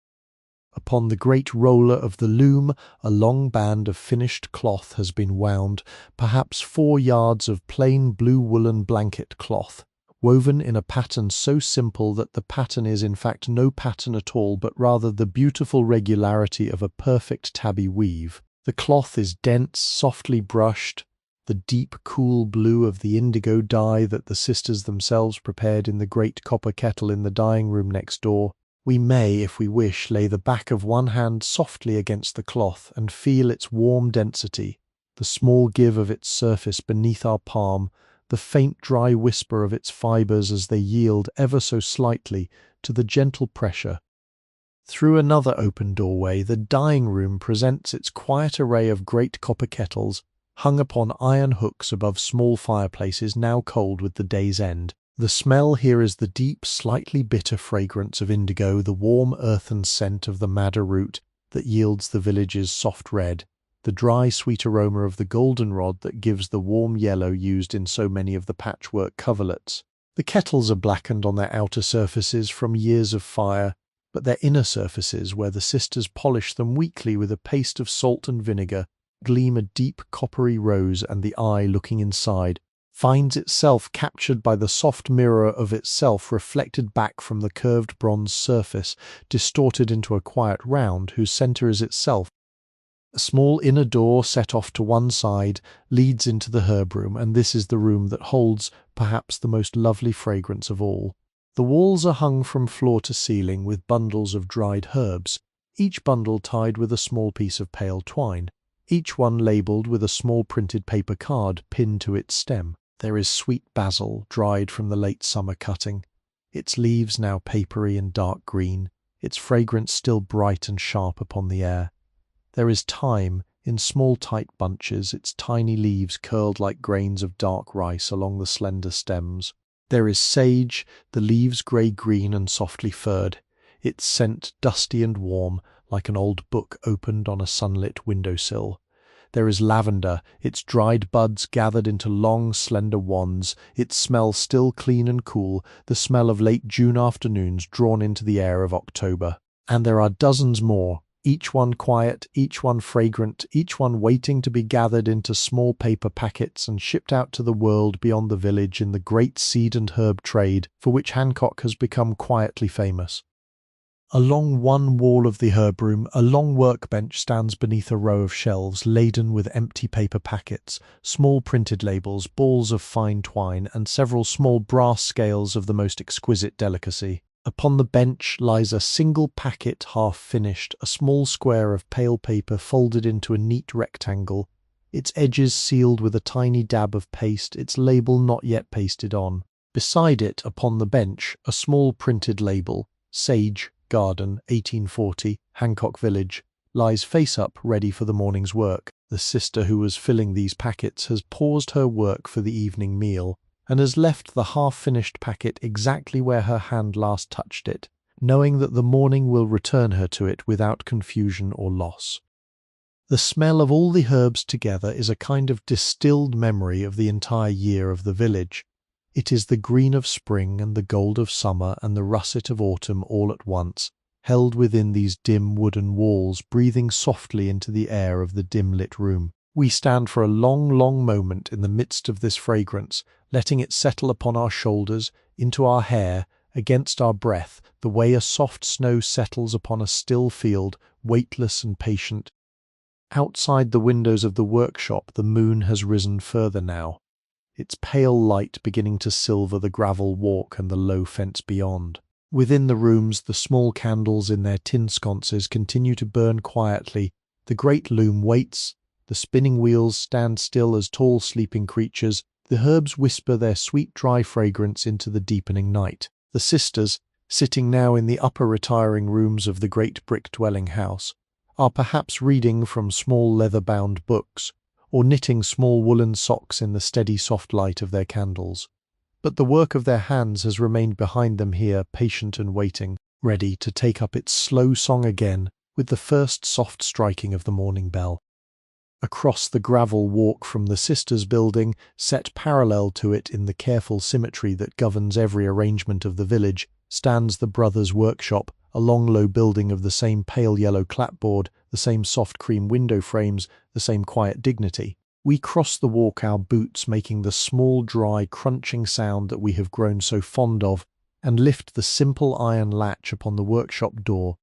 Upon the great roller of the loom a long band of finished cloth has been wound, perhaps 4 yards of plain blue woolen blanket cloth, woven in a pattern so simple that the pattern is in fact no pattern at all, but rather the beautiful regularity of a perfect tabby weave. The cloth is dense, softly brushed, the deep, cool blue of the indigo dye that the sisters themselves prepared in the great copper kettle in the dyeing room next door. We may, if we wish, lay the back of one hand softly against the cloth and feel its warm density, the small give of its surface beneath our palm, the faint dry whisper of its fibres as they yield ever so slightly to the gentle pressure. Through another open doorway, the dyeing room presents its quiet array of great copper kettles, hung upon iron hooks above small fireplaces now cold with the day's end. The smell here is the deep, slightly bitter fragrance of indigo, the warm earthen scent of the madder root that yields the village's soft red, the dry, sweet aroma of the goldenrod that gives the warm yellow used in so many of the patchwork coverlets. The kettles are blackened on their outer surfaces from years of fire, but their inner surfaces, where the sisters polish them weekly with a paste of salt and vinegar, gleam a deep coppery rose, and the eye, looking inside, finds itself captured by the soft mirror of itself reflected back from the curved bronze surface, distorted into a quiet round whose centre is itself. A small inner door set off to one side leads into the herb room, and this is the room that holds perhaps the most lovely fragrance of all. The walls are hung from floor to ceiling with bundles of dried herbs, each bundle tied with a small piece of pale twine, each one labelled with a small printed paper card pinned to its stem. There is sweet basil, dried from the late summer cutting, its leaves now papery and dark green, its fragrance still bright and sharp upon the air. There is thyme, in small tight bunches, its tiny leaves curled like grains of dark rice along the slender stems. There is sage, the leaves grey-green and softly furred, its scent dusty and warm, like an old book opened on a sunlit windowsill. There is lavender, its dried buds gathered into long, slender wands, its smell still clean and cool, the smell of late June afternoons drawn into the air of October. And there are dozens more, each one quiet, each one fragrant, each one waiting to be gathered into small paper packets and shipped out to the world beyond the village in the great seed and herb trade for which Hancock has become quietly famous. Along one wall of the herb room, a long workbench stands beneath a row of shelves laden with empty paper packets, small printed labels, balls of fine twine, and several small brass scales of the most exquisite delicacy. Upon the bench lies a single packet half finished, a small square of pale paper folded into a neat rectangle, its edges sealed with a tiny dab of paste, its label not yet pasted on. Beside it, upon the bench, a small printed label, Sage Garden, 1840, Hancock Village, lies face up, ready for the morning's work. The sister who was filling these packets has paused her work for the evening meal, and has left the half-finished packet exactly where her hand last touched it, knowing that the morning will return her to it without confusion or loss. The smell of all the herbs together is a kind of distilled memory of the entire year of the village. It is the green of spring and the gold of summer and the russet of autumn all at once, held within these dim wooden walls, breathing softly into the air of the dim-lit room. We stand for a long, long moment in the midst of this fragrance, letting it settle upon our shoulders, into our hair, against our breath, the way a soft snow settles upon a still field, weightless and patient. Outside the windows of the workshop the moon has risen further now, its pale light beginning to silver the gravel walk and the low fence beyond. Within the rooms the small candles in their tin sconces continue to burn quietly, the great loom waits, the spinning wheels stand still as tall sleeping creatures, the herbs whisper their sweet dry fragrance into the deepening night. The sisters, sitting now in the upper retiring rooms of the great brick dwelling house, are perhaps reading from small leather-bound books, or knitting small woolen socks in the steady soft light of their candles. But the work of their hands has remained behind them here, patient and waiting, ready to take up its slow song again with the first soft striking of the morning bell. Across the gravel walk from the sisters' building, set parallel to it in the careful symmetry that governs every arrangement of the village, stands the brothers' workshop, a long low building of the same pale yellow clapboard, the same soft cream window frames, the same quiet dignity. We cross the walk, our boots making the small dry crunching sound that we have grown so fond of, and lift the simple iron latch upon the workshop door.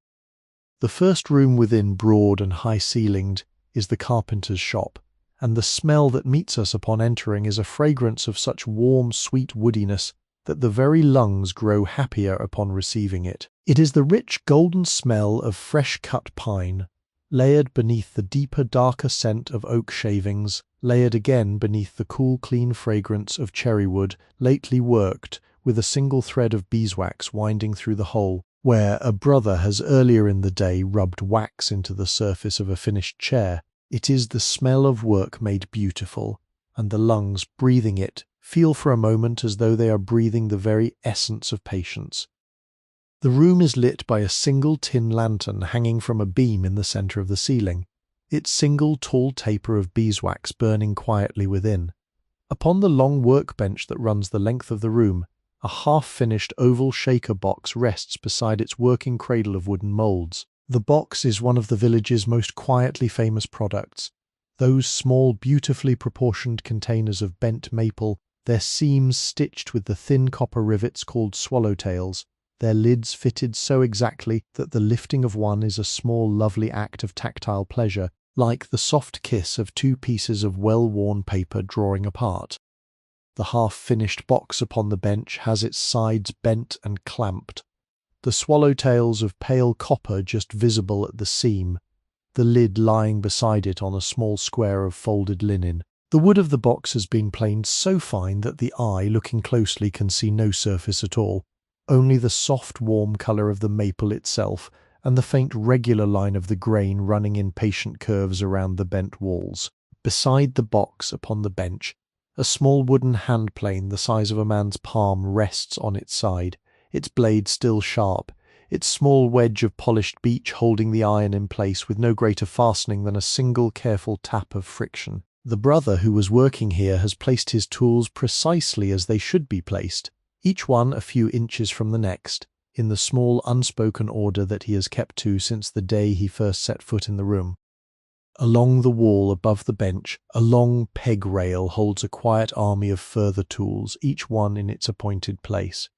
The first room within, broad and high-ceilinged, is the carpenter's shop, and the smell that meets us upon entering is a fragrance of such warm, sweet woodiness that the very lungs grow happier upon receiving it. It is the rich golden smell of fresh-cut pine, layered beneath the deeper, darker scent of oak shavings, layered again beneath the cool, clean fragrance of cherry wood, lately worked, with a single thread of beeswax winding through the hole, where a brother has earlier in the day rubbed wax into the surface of a finished chair. It is the smell of work made beautiful, and the lungs, breathing it, feel for a moment as though they are breathing the very essence of patience. The room is lit by a single tin lantern hanging from a beam in the centre of the ceiling, its single tall taper of beeswax burning quietly within. Upon the long workbench that runs the length of the room, A half-finished oval shaker box rests beside its working cradle of wooden molds. The box is one of the village's most quietly famous products. Those small, beautifully proportioned containers of bent maple, their seams stitched with the thin copper rivets called swallowtails, their lids fitted so exactly that the lifting of one is a small, lovely act of tactile pleasure, like the soft kiss of two pieces of well-worn paper drawing apart. The half-finished box upon the bench has its sides bent and clamped, the swallowtails of pale copper just visible at the seam, the lid lying beside it on a small square of folded linen. The wood of the box has been planed so fine that the eye, looking closely, can see no surface at all, only the soft, warm colour of the maple itself and the faint regular line of the grain running in patient curves around the bent walls. Beside the box, upon the bench, a small wooden handplane the size of a man's palm rests on its side, its blade still sharp, its small wedge of polished beech holding the iron in place with no greater fastening than a single careful tap of friction. The brother who was working here has placed his tools precisely as they should be placed, each one a few inches from the next, in the small unspoken order that he has kept to since the day he first set foot in the room. Along the wall above the bench, a long peg rail holds a quiet army of further tools, each one in its appointed place.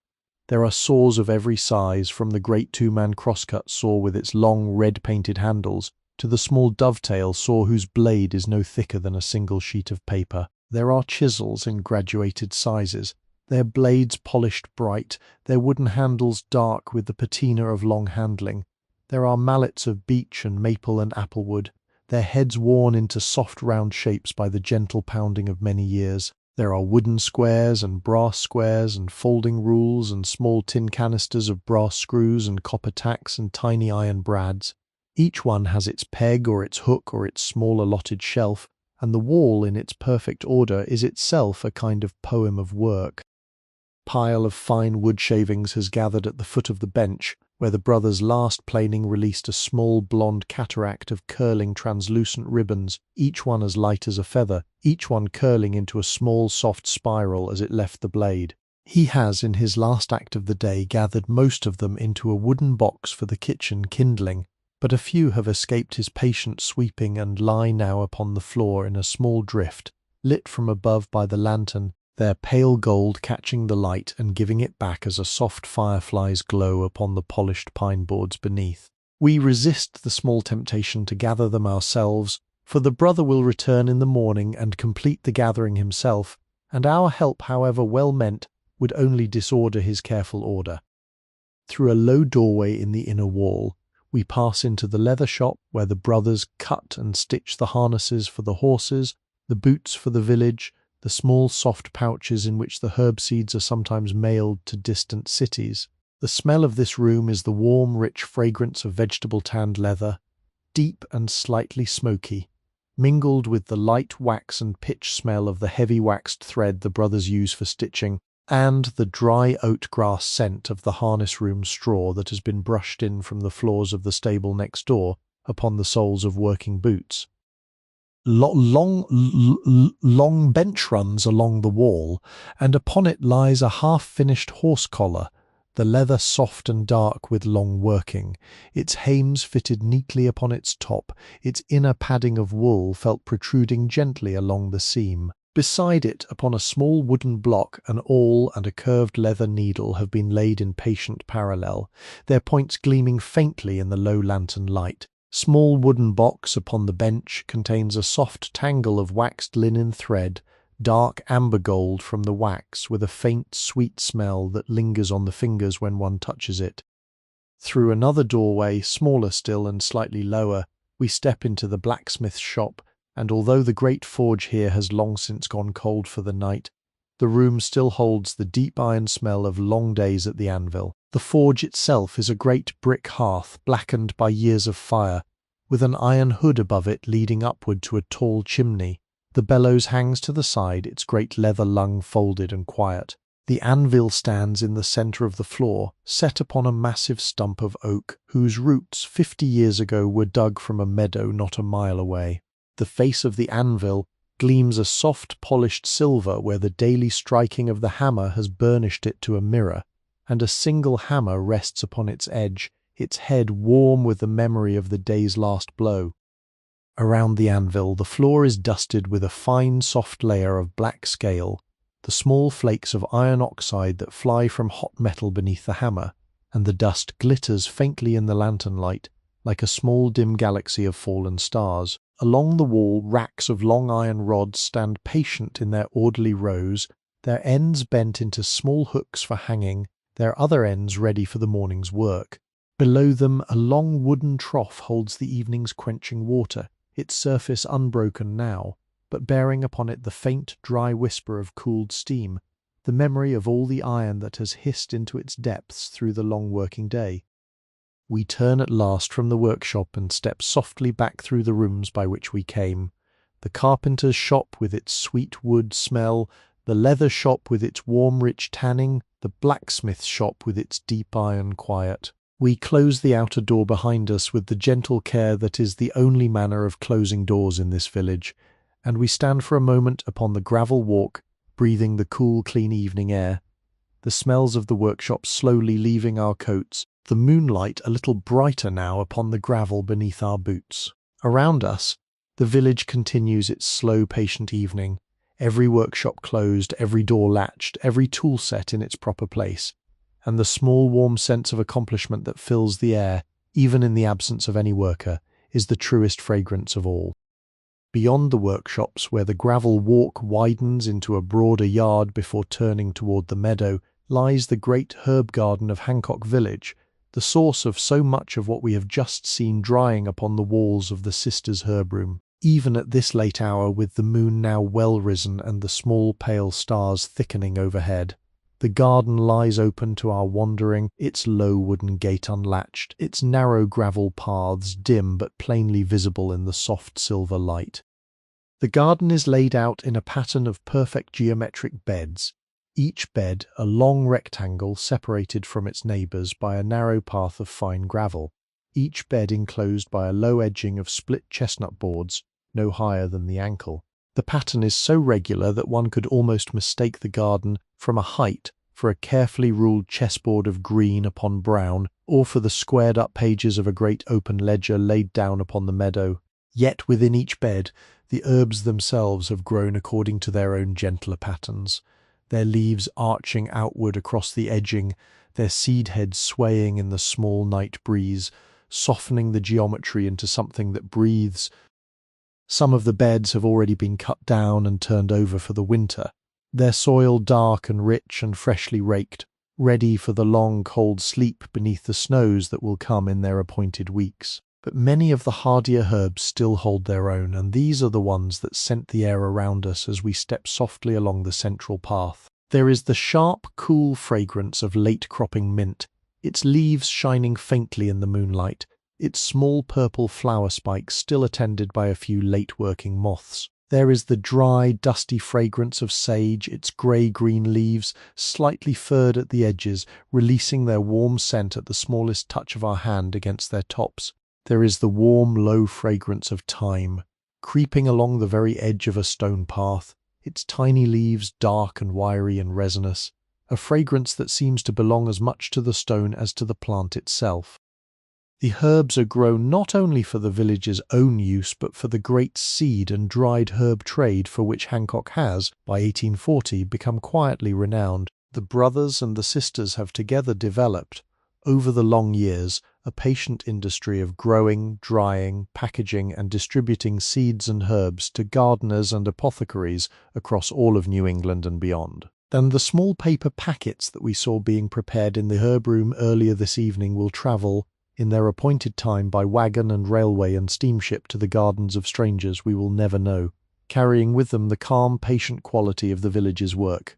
There are saws of every size, from the great two-man crosscut saw with its long red-painted handles to the small dovetail saw whose blade is no thicker than a single sheet of paper. There are chisels in graduated sizes, their blades polished bright, their wooden handles dark with the patina of long handling. There are mallets of beech and maple and applewood, their heads worn into soft round shapes by the gentle pounding of many years. There are wooden squares and brass squares and folding rules and small tin canisters of brass screws and copper tacks and tiny iron brads. Each one has its peg or its hook or its small allotted shelf, and the wall in its perfect order is itself a kind of poem of work. Pile of fine wood shavings has gathered at the foot of the bench, where the brothers' last planing released a small blonde cataract of curling translucent ribbons, each one as light as a feather, each one curling into a small soft spiral as it left the blade. He has, in his last act of the day, gathered most of them into a wooden box for the kitchen kindling, but a few have escaped his patient sweeping and lie now upon the floor in a small drift, lit from above by the lantern, their pale gold catching the light and giving it back as a soft firefly's glow upon the polished pine boards beneath. We resist the small temptation to gather them ourselves, for the brother will return in the morning and complete the gathering himself, and our help, however well meant, would only disorder his careful order. Through a low doorway in the inner wall, we pass into the leather shop where the brothers cut and stitch the harnesses for the horses, the boots for the village, the small soft pouches in which the herb seeds are sometimes mailed to distant cities. The smell of this room is the warm, rich fragrance of vegetable-tanned leather, deep and slightly smoky, mingled with the light wax and pitch smell of the heavy waxed thread the brothers use for stitching, and the dry oat-grass scent of the harness-room straw that has been brushed in from the floors of the stable next door upon the soles of working boots. Long bench runs along the wall, and upon it lies a half-finished horse collar, the leather soft and dark with long working, its hames fitted neatly upon its top, its inner padding of wool felt protruding gently along the seam. Beside it, upon a small wooden block, an awl and a curved leather needle have been laid in patient parallel, their points gleaming faintly in the low lantern light. Small wooden box upon the bench contains a soft tangle of waxed linen thread, dark amber gold from the wax, with a faint sweet smell that lingers on the fingers when one touches it. Through another doorway, smaller still and slightly lower, we step into the blacksmith's shop, and although the great forge here has long since gone cold for the night, the room still holds the deep iron smell of long days at the anvil. The forge itself is a great brick hearth blackened by years of fire, with an iron hood above it leading upward to a tall chimney. The bellows hangs to the side, its great leather lung folded and quiet. The anvil stands in the centre of the floor, set upon a massive stump of oak, whose roots 50 years ago were dug from a meadow not a mile away. The face of the anvil, gleams a soft polished silver where the daily striking of the hammer has burnished it to a mirror, and a single hammer rests upon its edge, its head warm with the memory of the day's last blow. Around the anvil, the floor is dusted with a fine soft layer of black scale, the small flakes of iron oxide that fly from hot metal beneath the hammer, and the dust glitters faintly in the lantern light, like a small dim galaxy of fallen stars. Along the wall, racks of long iron rods stand patient in their orderly rows, their ends bent into small hooks for hanging, their other ends ready for the morning's work. Below them, a long wooden trough holds the evening's quenching water, its surface unbroken now, but bearing upon it the faint, dry whisper of cooled steam, the memory of all the iron that has hissed into its depths through the long working day. We turn at last from the workshop and step softly back through the rooms by which we came. The carpenter's shop with its sweet wood smell, the leather shop with its warm rich tanning, the blacksmith's shop with its deep iron quiet. We close the outer door behind us with the gentle care that is the only manner of closing doors in this village, and we stand for a moment upon the gravel walk, breathing the cool, clean evening air, the smells of the workshop slowly leaving our coats, the moonlight a little brighter now upon the gravel beneath our boots. Around us, the village continues its slow, patient evening, every workshop closed, every door latched, every tool set in its proper place, and the small warm sense of accomplishment that fills the air, even in the absence of any worker, is the truest fragrance of all. Beyond the workshops, where the gravel walk widens into a broader yard before turning toward the meadow, lies the great herb garden of Hancock Village, the source of so much of what we have just seen drying upon the walls of the sisters' herb room. Even at this late hour, with the moon now well risen and the small pale stars thickening overhead, the garden lies open to our wandering, its low wooden gate unlatched, its narrow gravel paths dim but plainly visible in the soft silver light. The garden is laid out in a pattern of perfect geometric beds, each bed a long rectangle separated from its neighbours by a narrow path of fine gravel, each bed enclosed by a low edging of split chestnut boards no higher than the ankle. The pattern is so regular that one could almost mistake the garden from a height for a carefully ruled chessboard of green upon brown, or for the squared-up pages of a great open ledger laid down upon the meadow. Yet within each bed the herbs themselves have grown according to their own gentler patterns, their leaves arching outward across the edging, their seed heads swaying in the small night breeze, softening the geometry into something that breathes. Some of the beds have already been cut down and turned over for the winter, their soil dark and rich and freshly raked, ready for the long cold sleep beneath the snows that will come in their appointed weeks. But many of the hardier herbs still hold their own, and these are the ones that scent the air around us as we step softly along the central path. There is the sharp, cool fragrance of late-cropping mint, its leaves shining faintly in the moonlight, its small purple flower spikes still attended by a few late-working moths. There is the dry, dusty fragrance of sage, its grey-green leaves, slightly furred at the edges, releasing their warm scent at the smallest touch of our hand against their tops. There is the warm, low fragrance of thyme, creeping along the very edge of a stone path, its tiny leaves dark and wiry and resinous, a fragrance that seems to belong as much to the stone as to the plant itself. The herbs are grown not only for the village's own use, but for the great seed and dried herb trade for which Hancock has, by 1840, become quietly renowned. The brothers and the sisters have together developed, over the long years, a patient industry of growing, drying, packaging and distributing seeds and herbs to gardeners and apothecaries across all of New England and beyond. Then the small paper packets that we saw being prepared in the herb room earlier this evening will travel, in their appointed time, by wagon and railway and steamship to the gardens of strangers we will never know, carrying with them the calm, patient quality of the village's work.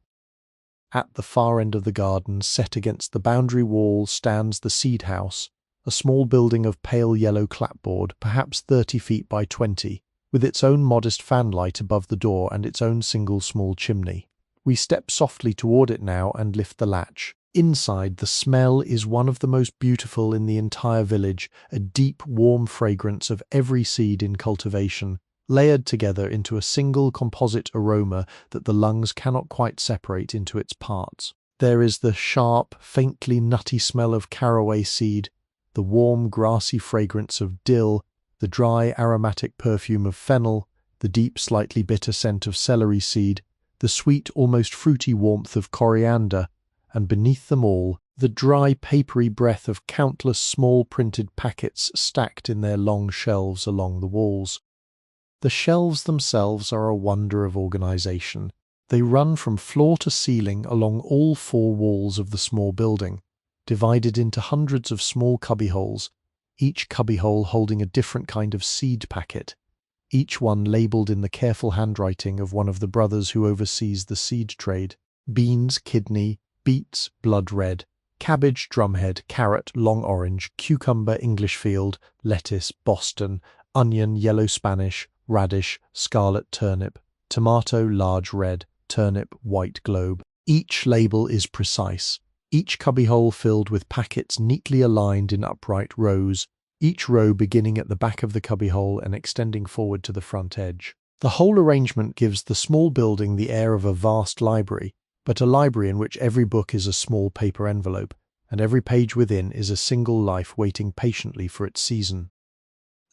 At the far end of the garden, set against the boundary wall, stands the seed house, a small building of pale yellow clapboard, perhaps 30 feet by 20, with its own modest fanlight above the door and its own single small chimney. We step softly toward it now and lift the latch. Inside, the smell is one of the most beautiful in the entire village, a deep, warm fragrance of every seed in cultivation, layered together into a single composite aroma that the lungs cannot quite separate into its parts. There is the sharp, faintly nutty smell of caraway seed, the warm, grassy fragrance of dill, the dry, aromatic perfume of fennel, the deep, slightly bitter scent of celery seed, the sweet, almost fruity warmth of coriander, and beneath them all, the dry, papery breath of countless small printed packets stacked in their long shelves along the walls. The shelves themselves are a wonder of organization. They run from floor to ceiling along all four walls of the small building, divided into hundreds of small cubbyholes, each cubbyhole holding a different kind of seed packet, each one labelled in the careful handwriting of one of the brothers who oversees the seed trade. Beans, kidney, beets, blood red, cabbage, drumhead, carrot, long orange, cucumber, English field, lettuce, Boston, onion, yellow Spanish, radish, scarlet turnip, tomato, large red, turnip, white globe. Each label is precise, each cubbyhole filled with packets neatly aligned in upright rows, each row beginning at the back of the cubbyhole and extending forward to the front edge. The whole arrangement gives the small building the air of a vast library, but a library in which every book is a small paper envelope, and every page within is a single life waiting patiently for its season.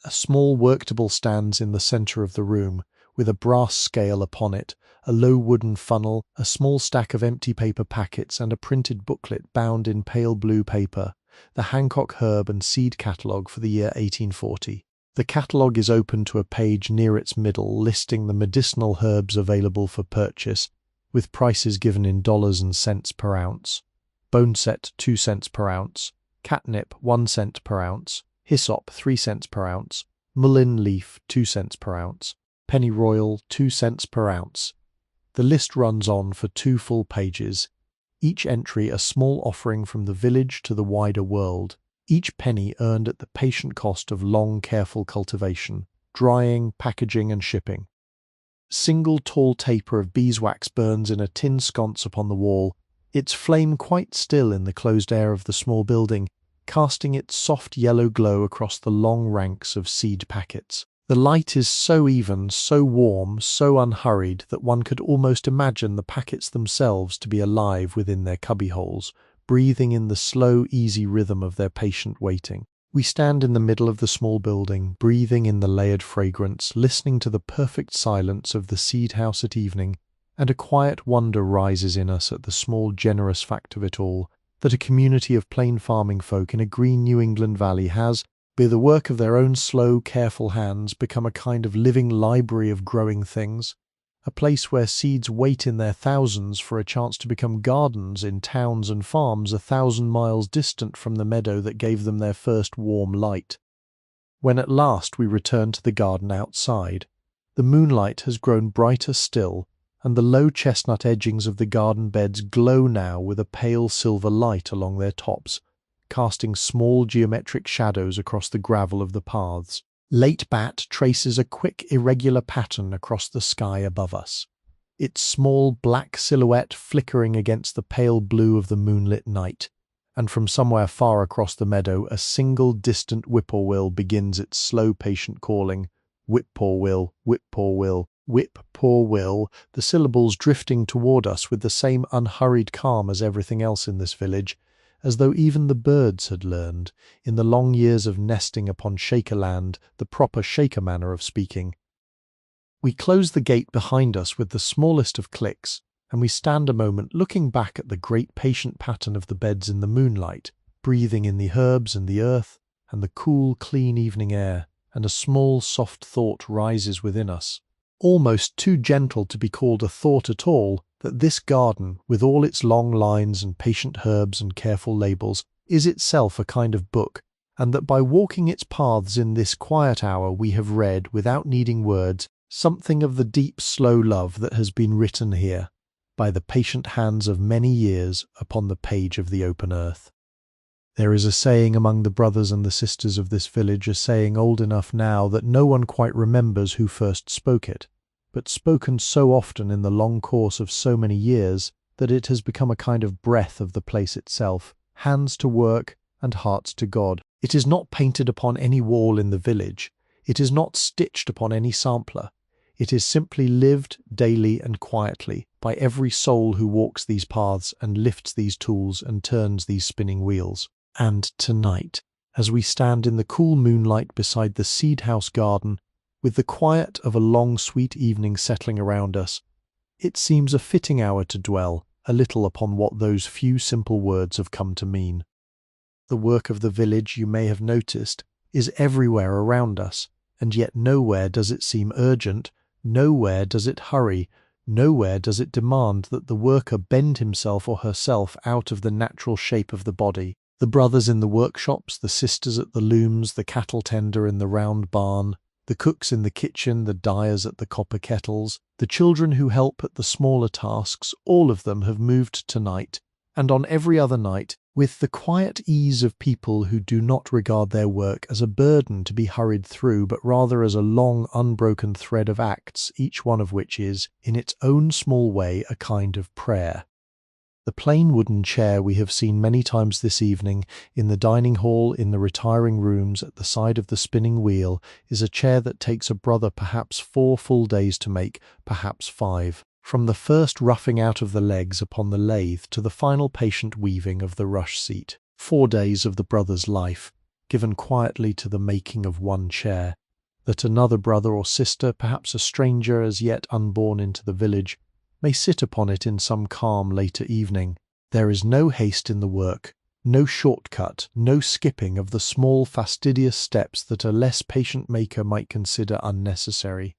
A small worktable stands in the centre of the room, with a brass scale upon it, a low wooden funnel, a small stack of empty paper packets, and a printed booklet bound in pale blue paper, the Hancock Herb and Seed Catalogue for the year 1840. The catalogue is open to a page near its middle listing the medicinal herbs available for purchase, with prices given in dollars and cents per ounce. Boneset 2 cents per ounce, catnip 1 cent per ounce, hyssop 3 cents per ounce, mullein leaf 2 cents per ounce, pennyroyal 2 cents per ounce. The list runs on for 2 full pages, each entry a small offering from the village to the wider world, each penny earned at the patient cost of long, careful cultivation, drying, packaging, and shipping. Single tall taper of beeswax burns in a tin sconce upon the wall, its flame quite still in the closed air of the small building, casting its soft yellow glow across the long ranks of seed packets. The light is so even, so warm, so unhurried that one could almost imagine the packets themselves to be alive within their cubbyholes, breathing in the slow, easy rhythm of their patient waiting. We stand in the middle of the small building, breathing in the layered fragrance, listening to the perfect silence of the seed house at evening, and a quiet wonder rises in us at the small, generous fact of it all, that a community of plain farming folk in a green New England valley has, by the work of their own slow, careful hands, become a kind of living library of growing things, a place where seeds wait in their thousands for a chance to become gardens in towns and farms 1,000 miles distant from the meadow that gave them their first warm light. When at last we return to the garden outside, the moonlight has grown brighter still, and the low chestnut edgings of the garden beds glow now with a pale silver light along their tops, casting small geometric shadows across the gravel of the paths. Late bat traces a quick, irregular pattern across the sky above us, its small black silhouette flickering against the pale blue of the moonlit night, and from somewhere far across the meadow a single distant whippoorwill begins its slow patient calling, whip-poor-will, whip-poor-will, whip-poor-will, the syllables drifting toward us with the same unhurried calm as everything else in this village, as though even the birds had learned, in the long years of nesting upon Shaker land, the proper Shaker manner of speaking. We close the gate behind us with the smallest of clicks, and we stand a moment looking back at the great patient pattern of the beds in the moonlight, breathing in the herbs and the earth, and the cool, clean evening air, and a small, soft thought rises within us, almost too gentle to be called a thought at all, that this garden, with all its long lines and patient herbs and careful labels, is itself a kind of book, and that by walking its paths in this quiet hour we have read, without needing words, something of the deep, slow love that has been written here, by the patient hands of many years, upon the page of the open earth. There is a saying among the brothers and the sisters of this village, a saying old enough now that no one quite remembers who first spoke it, but spoken so often in the long course of so many years that it has become a kind of breath of the place itself, hands to work and hearts to God. It is not painted upon any wall in the village. It is not stitched upon any sampler. It is simply lived daily and quietly by every soul who walks these paths and lifts these tools and turns these spinning wheels. And tonight, as we stand in the cool moonlight beside the seed house garden, with the quiet of a long sweet evening settling around us, it seems a fitting hour to dwell a little upon what those few simple words have come to mean. The work of the village, you may have noticed, is everywhere around us, and yet nowhere does it seem urgent, nowhere does it hurry, nowhere does it demand that the worker bend himself or herself out of the natural shape of the body. The brothers in the workshops, the sisters at the looms, the cattle tender in the round barn, the cooks in the kitchen, the dyers at the copper kettles, the children who help at the smaller tasks, all of them have moved tonight, and on every other night, with the quiet ease of people who do not regard their work as a burden to be hurried through, but rather as a long, unbroken thread of acts, each one of which is, in its own small way, a kind of prayer. The plain wooden chair we have seen many times this evening, in the dining hall, in the retiring rooms, at the side of the spinning wheel, is a chair that takes a brother perhaps 4 full days to make, perhaps 5. From the first roughing out of the legs upon the lathe to the final patient weaving of the rush seat. 4 days of the brother's life, given quietly to the making of one chair, that another brother or sister, perhaps a stranger as yet unborn into the village, may sit upon it in some calm later evening. There is no haste in the work, no shortcut, no skipping of the small fastidious steps that a less patient maker might consider unnecessary.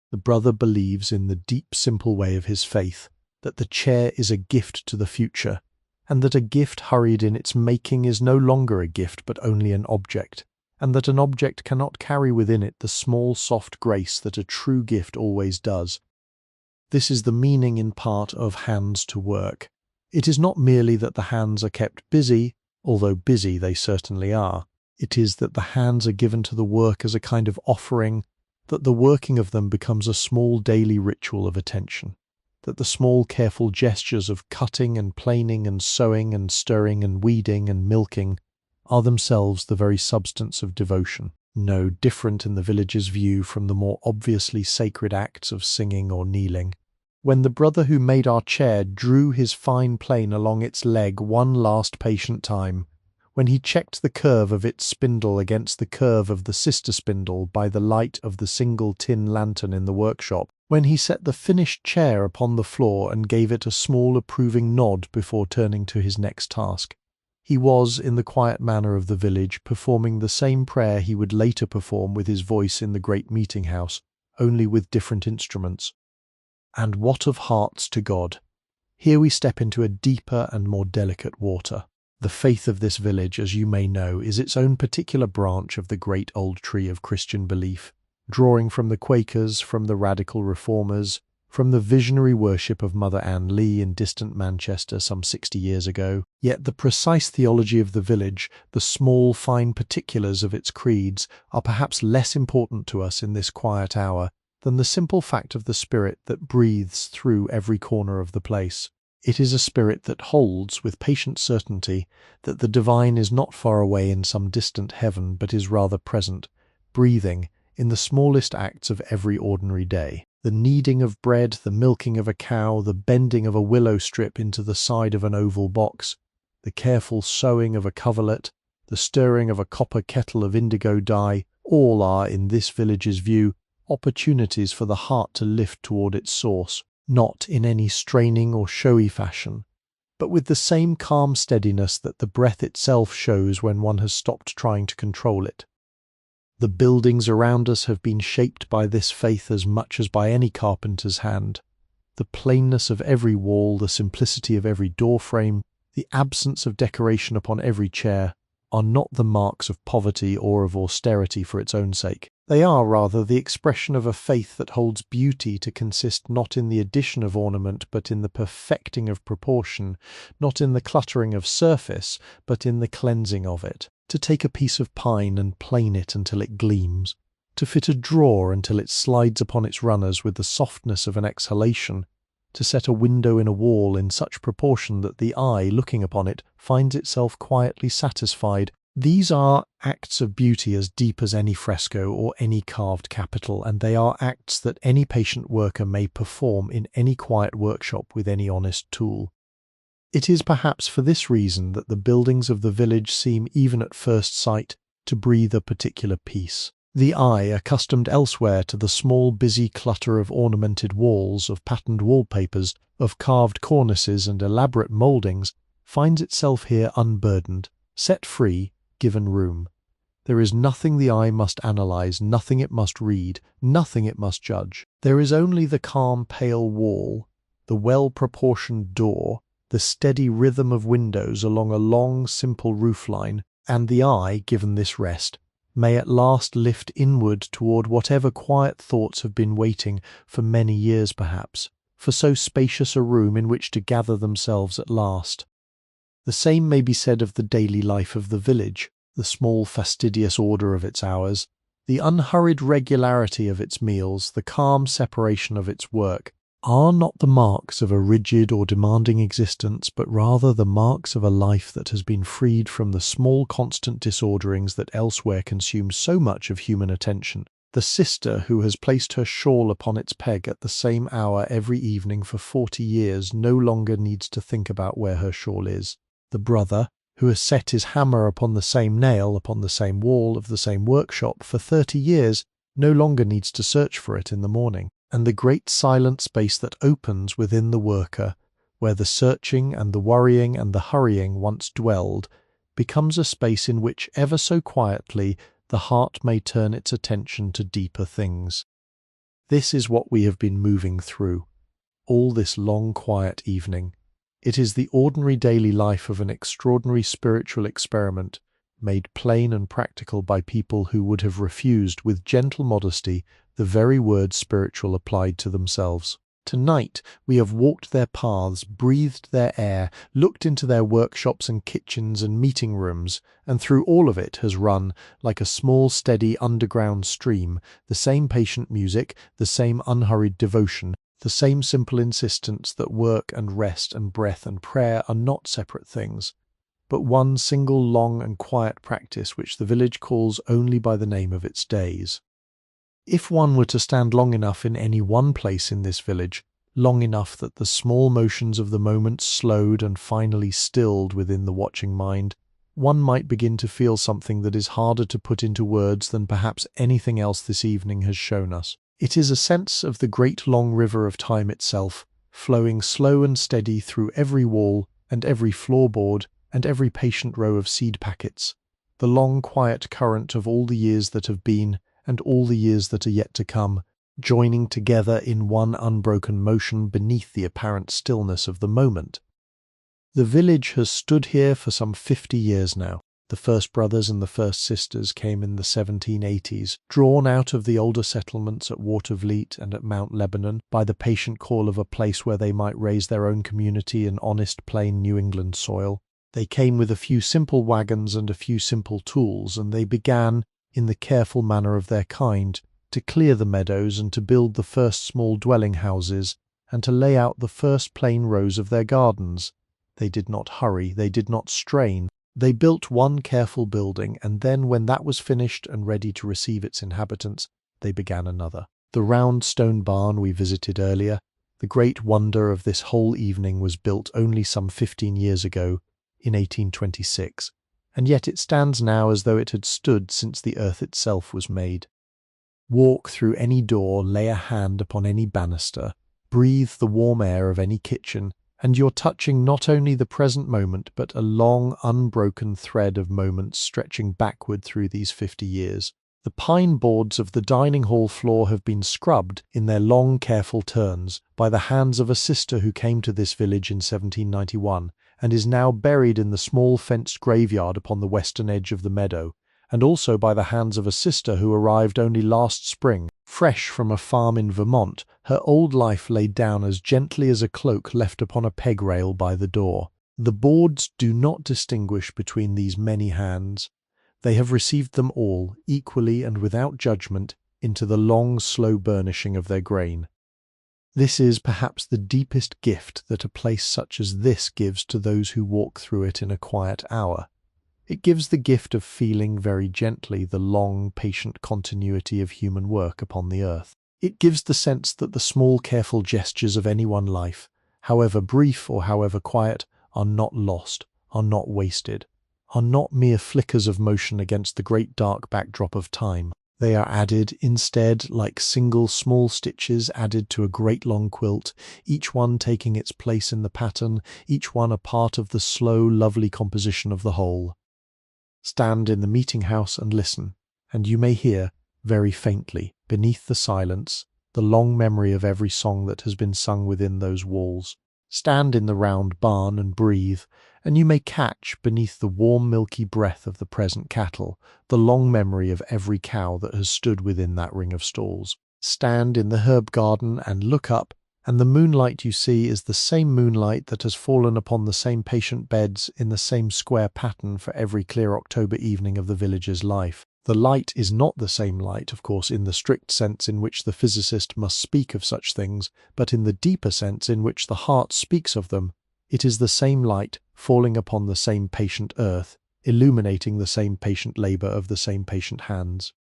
The brother believes in the deep simple way of his faith that the chair is a gift to the future, and that a gift hurried in its making is no longer a gift but only an object, and that an object cannot carry within it the small soft grace that a true gift always does. This is the meaning in part of hands to work. It is not merely that the hands are kept busy, although busy they certainly are. It is that the hands are given to the work as a kind of offering, that the working of them becomes a small daily ritual of attention, that the small careful gestures of cutting and planing and sewing and stirring and weeding and milking are themselves the very substance of devotion. No different in the village's view from the more obviously sacred acts of singing or kneeling. When the brother who made our chair drew his fine plane along its leg one last patient time, when he checked the curve of its spindle against the curve of the sister spindle by the light of the single tin lantern in the workshop, when he set the finished chair upon the floor and gave it a small approving nod before turning to his next task, he was, in the quiet manner of the village, performing the same prayer he would later perform with his voice in the great meeting house, only with different instruments. And what of hearts to God? Here we step into a deeper and more delicate water. The faith of this village, as you may know, is its own particular branch of the great old tree of Christian belief, drawing from the Quakers, from the radical reformers, from the visionary worship of Mother Ann Lee in distant Manchester some 60 years ago. Yet the precise theology of the village, the small, fine particulars of its creeds, are perhaps less important to us in this quiet hour than the simple fact of the spirit that breathes through every corner of the place. It is a spirit that holds, with patient certainty, that the divine is not far away in some distant heaven, but is rather present, breathing, in the smallest acts of every ordinary day. The kneading of bread, the milking of a cow, the bending of a willow strip into the side of an oval box, the careful sewing of a coverlet, the stirring of a copper kettle of indigo dye, all are, in this village's view, opportunities for the heart to lift toward its source, not in any straining or showy fashion, but with the same calm steadiness that the breath itself shows when one has stopped trying to control it. The buildings around us have been shaped by this faith as much as by any carpenter's hand. The plainness of every wall, the simplicity of every door frame, the absence of decoration upon every chair, are not the marks of poverty or of austerity for its own sake. They are, rather, the expression of a faith that holds beauty to consist not in the addition of ornament, but in the perfecting of proportion, not in the cluttering of surface, but in the cleansing of it. To take a piece of pine and plane it until it gleams, to fit a drawer until it slides upon its runners with the softness of an exhalation, to set a window in a wall in such proportion that the eye, looking upon it, finds itself quietly satisfied, These are acts of beauty as deep as any fresco or any carved capital, and they are acts that any patient worker may perform in any quiet workshop with any honest tool. It is perhaps for this reason that the buildings of the village seem, even at first sight, to breathe a particular peace. The eye, accustomed elsewhere to the small busy clutter of ornamented walls, of patterned wallpapers, of carved cornices and elaborate mouldings, finds itself here unburdened, set free, given room. There is nothing the eye must analyze, nothing it must read, nothing it must judge. There is only the calm pale wall, the well-proportioned door, the steady rhythm of windows along a long simple roofline, and the eye, given this rest, may at last lift inward toward whatever quiet thoughts have been waiting for many years perhaps, for so spacious a room in which to gather themselves at last. The same may be said of the daily life of the village, the small fastidious order of its hours, the unhurried regularity of its meals, the calm separation of its work, are not the marks of a rigid or demanding existence, but rather the marks of a life that has been freed from the small constant disorderings that elsewhere consume so much of human attention. The sister who has placed her shawl upon its peg at the same hour every evening for 40 years no longer needs to think about where her shawl is. The brother, who has set his hammer upon the same nail, upon the same wall of the same workshop for 30 years, no longer needs to search for it in the morning. And the great silent space that opens within the worker, where the searching and the worrying and the hurrying once dwelled, becomes a space in which ever so quietly the heart may turn its attention to deeper things. This is what we have been moving through, all this long quiet evening. It is the ordinary daily life of an extraordinary spiritual experiment, made plain and practical by people who would have refused with gentle modesty the very word spiritual applied to themselves. Tonight we have walked their paths, breathed their air, looked into their workshops and kitchens and meeting rooms, and through all of it has run, like a small steady underground stream, the same patient music, the same unhurried devotion, the same simple insistence that work and rest and breath and prayer are not separate things, but one single long and quiet practice which the village calls only by the name of its days. If one were to stand long enough in any one place in this village, long enough that the small motions of the moment slowed and finally stilled within the watching mind, one might begin to feel something that is harder to put into words than perhaps anything else this evening has shown us. It is a sense of the great long river of time itself, flowing slow and steady through every wall and every floorboard and every patient row of seed packets, the long quiet current of all the years that have been and all the years that are yet to come, joining together in one unbroken motion beneath the apparent stillness of the moment. The village has stood here for some 50 years now. The first brothers and the first sisters came in the 1780s, drawn out of the older settlements at Watervliet and at Mount Lebanon by the patient call of a place where they might raise their own community in honest, plain New England soil. They came with a few simple wagons and a few simple tools, and they began, in the careful manner of their kind, to clear the meadows and to build the first small dwelling houses and to lay out the first plain rows of their gardens. They did not hurry, they did not strain. They built one careful building, and then when that was finished and ready to receive its inhabitants, they began another. The round stone barn we visited earlier, the great wonder of this whole evening, was built only some 15 years ago, in 1826. And yet it stands now as though it had stood since the earth itself was made. Walk through any door, lay a hand upon any banister, breathe the warm air of any kitchen, and you're touching not only the present moment, but a long, unbroken thread of moments stretching backward through these 50 years. The pine boards of the dining hall floor have been scrubbed, in their long, careful turns, by the hands of a sister who came to this village in 1791, and is now buried in the small fenced graveyard upon the western edge of the meadow, and also by the hands of a sister who arrived only last spring, fresh from a farm in Vermont, her old life laid down as gently as a cloak left upon a peg rail by the door. The boards do not distinguish between these many hands. They have received them all, equally and without judgment, into the long, slow burnishing of their grain. This is perhaps the deepest gift that a place such as this gives to those who walk through it in a quiet hour. It gives the gift of feeling very gently the long, patient continuity of human work upon the earth. It gives the sense that the small, careful gestures of any one life, however brief or however quiet, are not lost, are not wasted, are not mere flickers of motion against the great dark backdrop of time. They are added, instead, like single small stitches added to a great long quilt, each one taking its place in the pattern, each one a part of the slow, lovely composition of the whole. Stand in the meeting house and listen, and you may hear, very faintly, beneath the silence, the long memory of every song that has been sung within those walls. Stand in the round barn and breathe, and you may catch, beneath the warm milky breath of the present cattle, the long memory of every cow that has stood within that ring of stalls. Stand in the herb garden and look up, and the moonlight you see is the same moonlight that has fallen upon the same patient beds in the same square pattern for every clear October evening of the village's life. The light is not the same light, of course, in the strict sense in which the physicist must speak of such things, but in the deeper sense in which the heart speaks of them. It is the same light falling upon the same patient earth, illuminating the same patient labour of the same patient hands.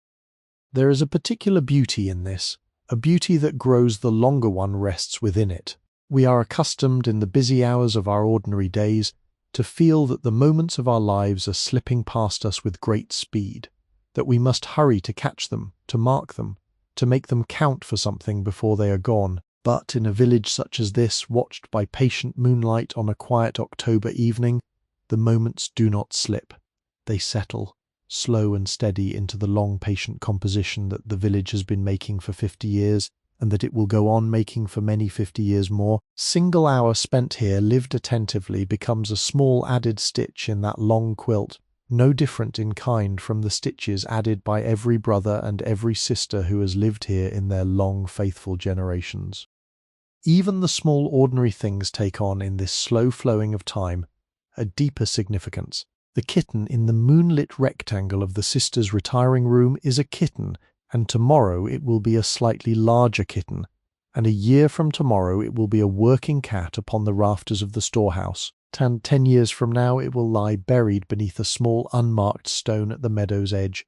There is a particular beauty in this, a beauty that grows the longer one rests within it. We are accustomed in the busy hours of our ordinary days to feel that the moments of our lives are slipping past us with great speed, that we must hurry to catch them, to mark them, to make them count for something before they are gone. But in a village such as this, watched by patient moonlight on a quiet October evening, the moments do not slip. They settle, slow and steady, into the long patient composition that the village has been making for 50 years, and that it will go on making for many 50 years more. Single hour spent here, lived attentively, becomes a small added stitch in that long quilt, no different in kind from the stitches added by every brother and every sister who has lived here in their long, faithful generations. Even the small ordinary things take on, in this slow flowing of time, a deeper significance. The kitten in the moonlit rectangle of the sisters' retiring room is a kitten, and tomorrow it will be a slightly larger kitten, and a year from tomorrow it will be a working cat upon the rafters of the storehouse. 10 years from now it will lie buried beneath a small unmarked stone at the meadow's edge,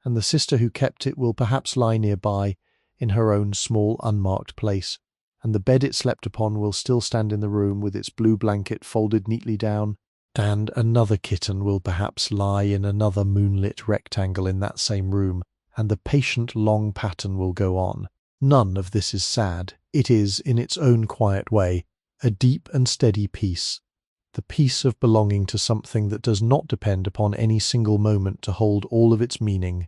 and the sister who kept it will perhaps lie nearby, in her own small unmarked place, and the bed it slept upon will still stand in the room with its blue blanket folded neatly down, and another kitten will perhaps lie in another moonlit rectangle in that same room, and the patient long pattern will go on. None of this is sad. It is, in its own quiet way, a deep and steady peace, the peace of belonging to something that does not depend upon any single moment to hold all of its meaning.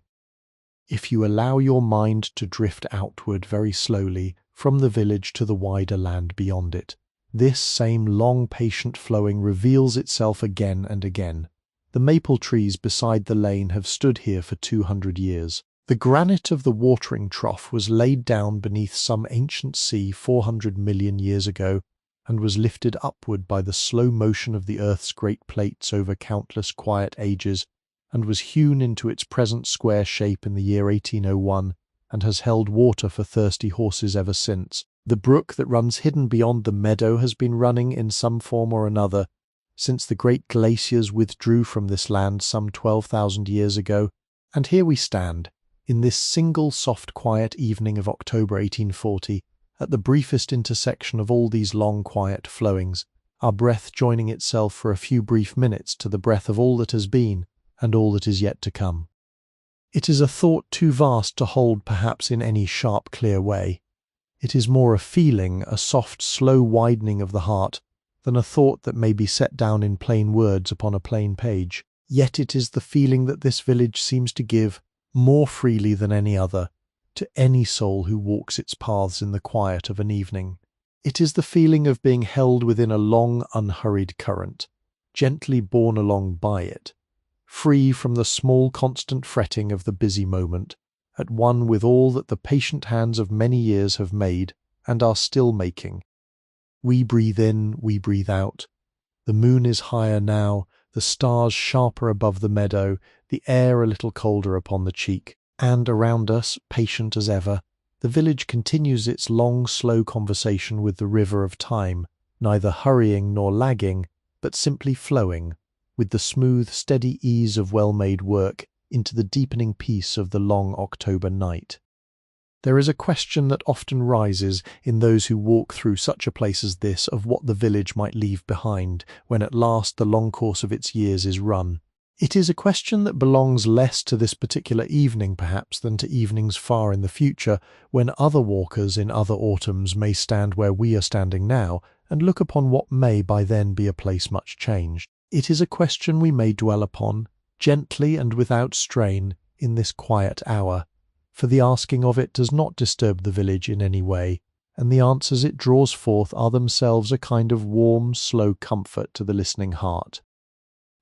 If you allow your mind to drift outward very slowly from the village to the wider land beyond it, this same long patient flowing reveals itself again and again. The maple trees beside the lane have stood here for 200 years. The granite of the watering trough was laid down beneath some ancient sea 400 million years ago, and was lifted upward by the slow motion of the earth's great plates over countless quiet ages, and was hewn into its present square shape in the year 1801, and has held water for thirsty horses ever since. The brook that runs hidden beyond the meadow has been running in some form or another since the great glaciers withdrew from this land some 12,000 years ago, and here we stand, in this single soft quiet evening of October 1840, at the briefest intersection of all these long quiet flowings, our breath joining itself for a few brief minutes to the breath of all that has been and all that is yet to come. It is a thought too vast to hold perhaps in any sharp, clear way. It is more a feeling, a soft, slow widening of the heart, than a thought that may be set down in plain words upon a plain page. Yet it is the feeling that this village seems to give, more freely than any other, to any soul who walks its paths in the quiet of an evening. It is the feeling of being held within a long, unhurried current, gently borne along by it, free from the small constant fretting of the busy moment, at one with all that the patient hands of many years have made and are still making. We breathe in, we breathe out. The moon is higher now, the stars sharper above the meadow, the air a little colder upon the cheek. And around us, patient as ever, the village continues its long, slow conversation with the river of time, neither hurrying nor lagging, but simply flowing, with the smooth, steady ease of well-made work, into the deepening peace of the long October night. There is a question that often rises in those who walk through such a place as this of what the village might leave behind when at last the long course of its years is run. It is a question that belongs less to this particular evening perhaps than to evenings far in the future, when other walkers in other autumns may stand where we are standing now and look upon what may by then be a place much changed. It is a question we may dwell upon, gently and without strain, in this quiet hour, for the asking of it does not disturb the village in any way, and the answers it draws forth are themselves a kind of warm, slow comfort to the listening heart.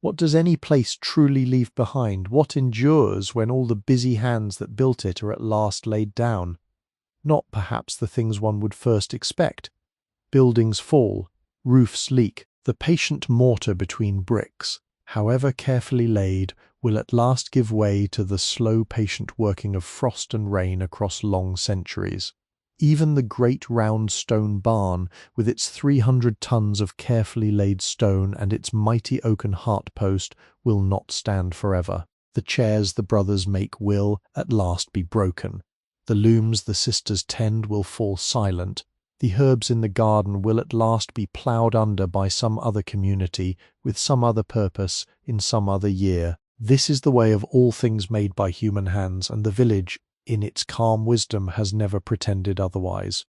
What does any place truly leave behind? What endures when all the busy hands that built it are at last laid down? Not perhaps the things one would first expect. Buildings fall, roofs leak, the patient mortar between bricks, however carefully laid, will at last give way to the slow patient working of frost and rain across long centuries. Even the great round stone barn, with its 300 tons of carefully laid stone and its mighty oaken heart-post, will not stand forever. The chairs the brothers make will, at last, be broken. The looms the sisters tend will fall silent. The herbs in the garden will at last be ploughed under by some other community, with some other purpose, in some other year. This is the way of all things made by human hands, and the village, in its calm wisdom, has never pretended otherwise.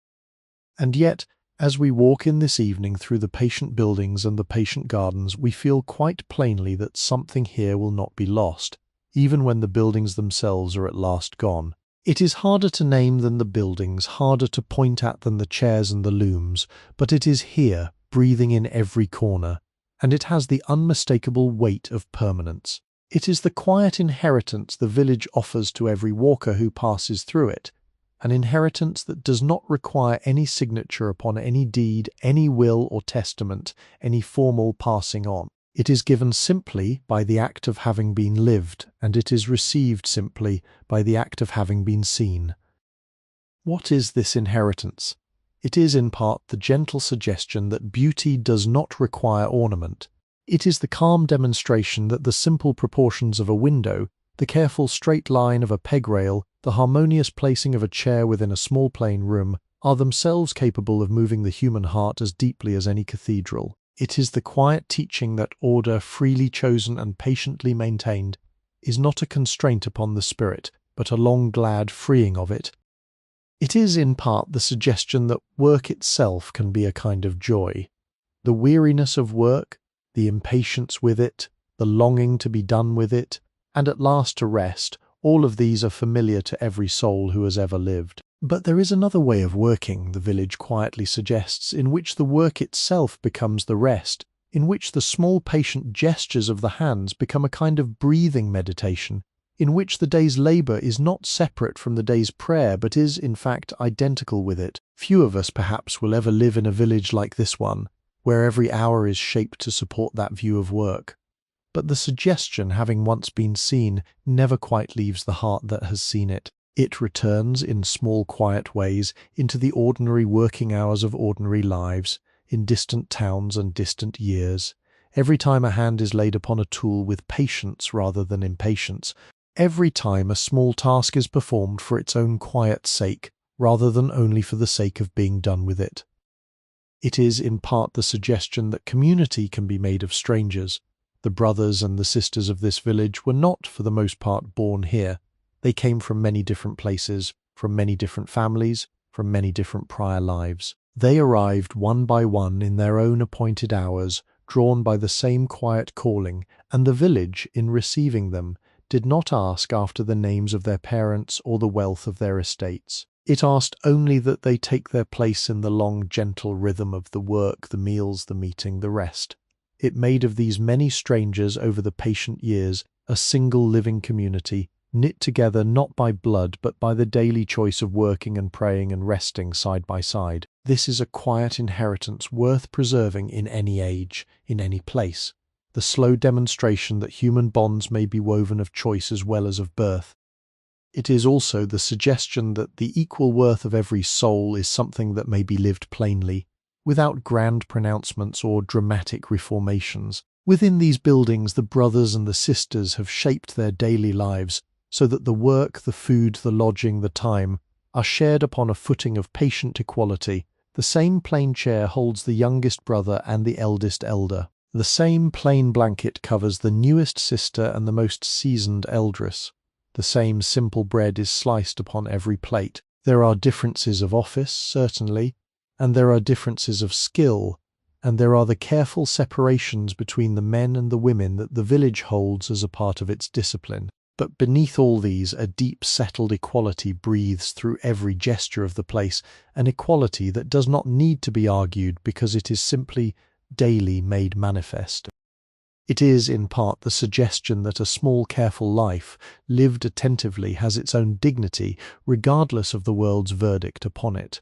And yet, as we walk in this evening through the patient buildings and the patient gardens, we feel quite plainly that something here will not be lost, even when the buildings themselves are at last gone. It is harder to name than the buildings, harder to point at than the chairs and the looms, but it is here, breathing in every corner, and it has the unmistakable weight of permanence. It is the quiet inheritance the village offers to every walker who passes through it, an inheritance that does not require any signature upon any deed, any will or testament, any formal passing on. It is given simply by the act of having been lived, and it is received simply by the act of having been seen. What is this inheritance? It is in part the gentle suggestion that beauty does not require ornament. It is the calm demonstration that the simple proportions of a window, the careful straight line of a peg rail, the harmonious placing of a chair within a small plain room, are themselves capable of moving the human heart as deeply as any cathedral. It is the quiet teaching that order, freely chosen and patiently maintained, is not a constraint upon the spirit, but a long glad freeing of it. It is in part the suggestion that work itself can be a kind of joy. The weariness of work, the impatience with it, the longing to be done with it, and at last to rest, all of these are familiar to every soul who has ever lived. But there is another way of working, the village quietly suggests, in which the work itself becomes the rest, in which the small patient gestures of the hands become a kind of breathing meditation, in which the day's labour is not separate from the day's prayer, but is, in fact, identical with it. Few of us, perhaps, will ever live in a village like this one, where every hour is shaped to support that view of work. But the suggestion, having once been seen, never quite leaves the heart that has seen it. It returns, in small quiet ways, into the ordinary working hours of ordinary lives, in distant towns and distant years. Every time a hand is laid upon a tool with patience rather than impatience, every time a small task is performed for its own quiet sake, rather than only for the sake of being done with it. It is in part the suggestion that community can be made of strangers. The brothers and the sisters of this village were not, for the most part, born here. They came from many different places, from many different families, from many different prior lives. They arrived one by one in their own appointed hours, drawn by the same quiet calling, and the village, in receiving them, did not ask after the names of their parents or the wealth of their estates. It asked only that they take their place in the long, gentle rhythm of the work, the meals, the meeting, the rest. It made of these many strangers over the patient years a single living community, knit together not by blood but by the daily choice of working and praying and resting side by side. This is a quiet inheritance worth preserving in any age, in any place, the slow demonstration that human bonds may be woven of choice as well as of birth. It is also the suggestion that the equal worth of every soul is something that may be lived plainly, without grand pronouncements or dramatic reformations. Within these buildings, the brothers and the sisters have shaped their daily lives so that the work, the food, the lodging, the time are shared upon a footing of patient equality. The same plain chair holds the youngest brother and the eldest elder. The same plain blanket covers the newest sister and the most seasoned eldress. The same simple bread is sliced upon every plate. There are differences of office, certainly, and there are differences of skill, and there are the careful separations between the men and the women that the village holds as a part of its discipline. But beneath all these, a deep settled equality breathes through every gesture of the place, an equality that does not need to be argued because it is simply daily made manifest. It is, in part, the suggestion that a small careful life, lived attentively, has its own dignity, regardless of the world's verdict upon it.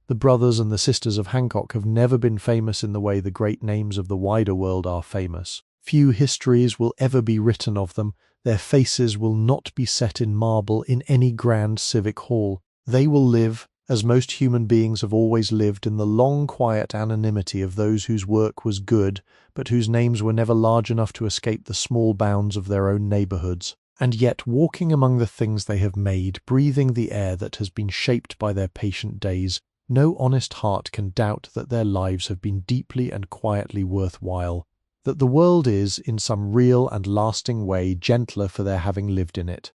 The brothers and the sisters of Hancock have never been famous in the way the great names of the wider world are famous. Few histories will ever be written of them. Their faces will not be set in marble in any grand civic hall. They will live, as most human beings have always lived, in the long quiet anonymity of those whose work was good, but whose names were never large enough to escape the small bounds of their own neighbourhoods. And yet, walking among the things they have made, breathing the air that has been shaped by their patient days, no honest heart can doubt that their lives have been deeply and quietly worthwhile, that the world is, in some real and lasting way, gentler for their having lived in it.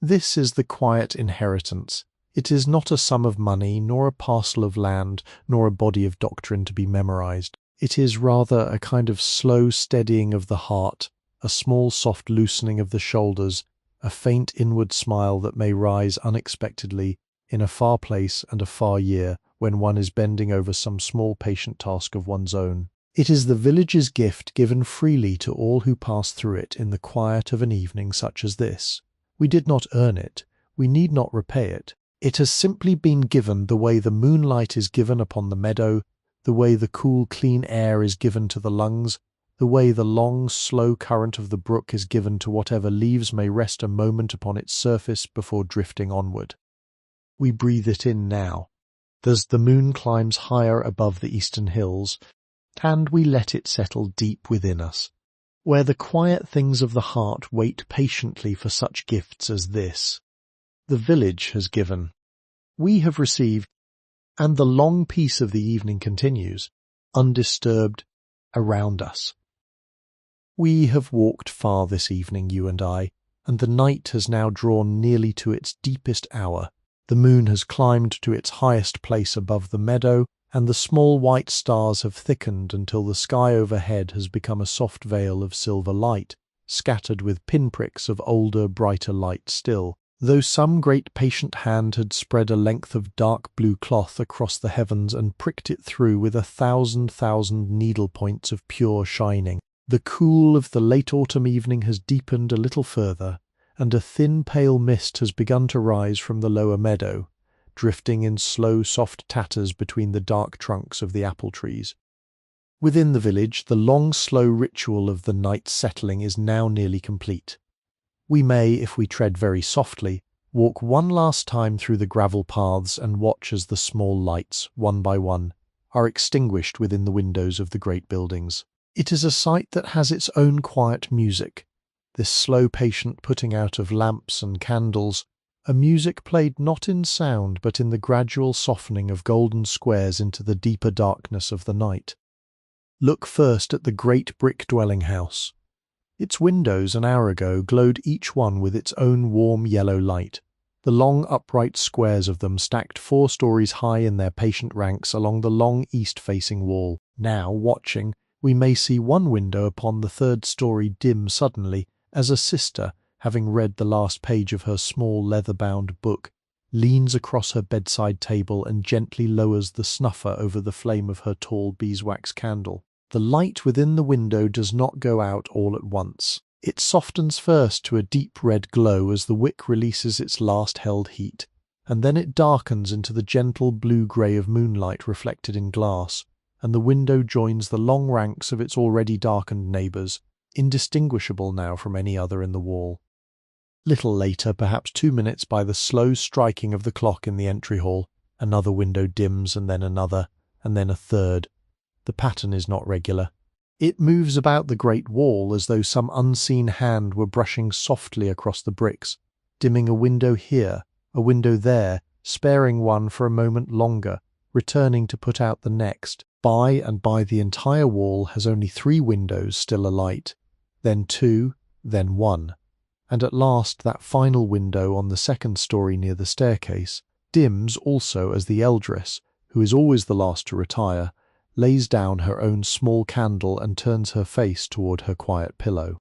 This is the quiet inheritance. It is not a sum of money, nor a parcel of land, nor a body of doctrine to be memorized. It is rather a kind of slow steadying of the heart, a small soft loosening of the shoulders, a faint inward smile that may rise unexpectedly in a far place and a far year when one is bending over some small patient task of one's own. It is the village's gift given freely to all who pass through it in the quiet of an evening such as this. We did not earn it. We need not repay it. It has simply been given the way the moonlight is given upon the meadow, the way the cool, clean air is given to the lungs, the way the long, slow current of the brook is given to whatever leaves may rest a moment upon its surface before drifting onward. We breathe it in now, as the moon climbs higher above the eastern hills, and we let it settle deep within us, where the quiet things of the heart wait patiently for such gifts as this. The village has given, we have received, and the long peace of the evening continues, undisturbed, around us. We have walked far this evening, you and I, and the night has now drawn nearly to its deepest hour. The moon has climbed to its highest place above the meadow, and the small white stars have thickened until the sky overhead has become a soft veil of silver light, scattered with pinpricks of older, brighter light still. Though some great patient hand had spread a length of dark blue cloth across the heavens and pricked it through with 1,000 needle points of pure shining, the cool of the late autumn evening has deepened a little further, and a thin pale mist has begun to rise from the lower meadow, drifting in slow soft tatters between the dark trunks of the apple trees. Within the village, the long slow ritual of the night settling is now nearly complete. We may, if we tread very softly, walk one last time through the gravel paths and watch as the small lights, one by one, are extinguished within the windows of the great buildings. It is a sight that has its own quiet music, this slow patient putting out of lamps and candles, a music played not in sound but in the gradual softening of golden squares into the deeper darkness of the night. Look first at the great brick dwelling house. Its windows an hour ago glowed each one with its own warm yellow light, the long upright squares of them stacked 4 stories high in their patient ranks along the long east-facing wall. Now, watching, we may see one window upon the 3rd story dim suddenly, as a sister, having read the last page of her small leather-bound book, leans across her bedside table and gently lowers the snuffer over the flame of her tall beeswax candle. The light within the window does not go out all at once. It softens first to a deep red glow as the wick releases its last held heat, and then it darkens into the gentle blue-grey of moonlight reflected in glass, and the window joins the long ranks of its already darkened neighbours, indistinguishable now from any other in the wall. Little later, perhaps 2 minutes by the slow striking of the clock in the entry hall, another window dims, and then another, and then a third. The pattern is not regular. It moves about the great wall as though some unseen hand were brushing softly across the bricks, dimming a window here, a window there, sparing one for a moment longer, returning to put out the next. By the entire wall has only 3 windows still alight, then 2, then 1, and at last that final window on the 2nd story near the staircase dims also as the eldress, who is always the last to retire, lays down her own small candle and turns her face toward her quiet pillow.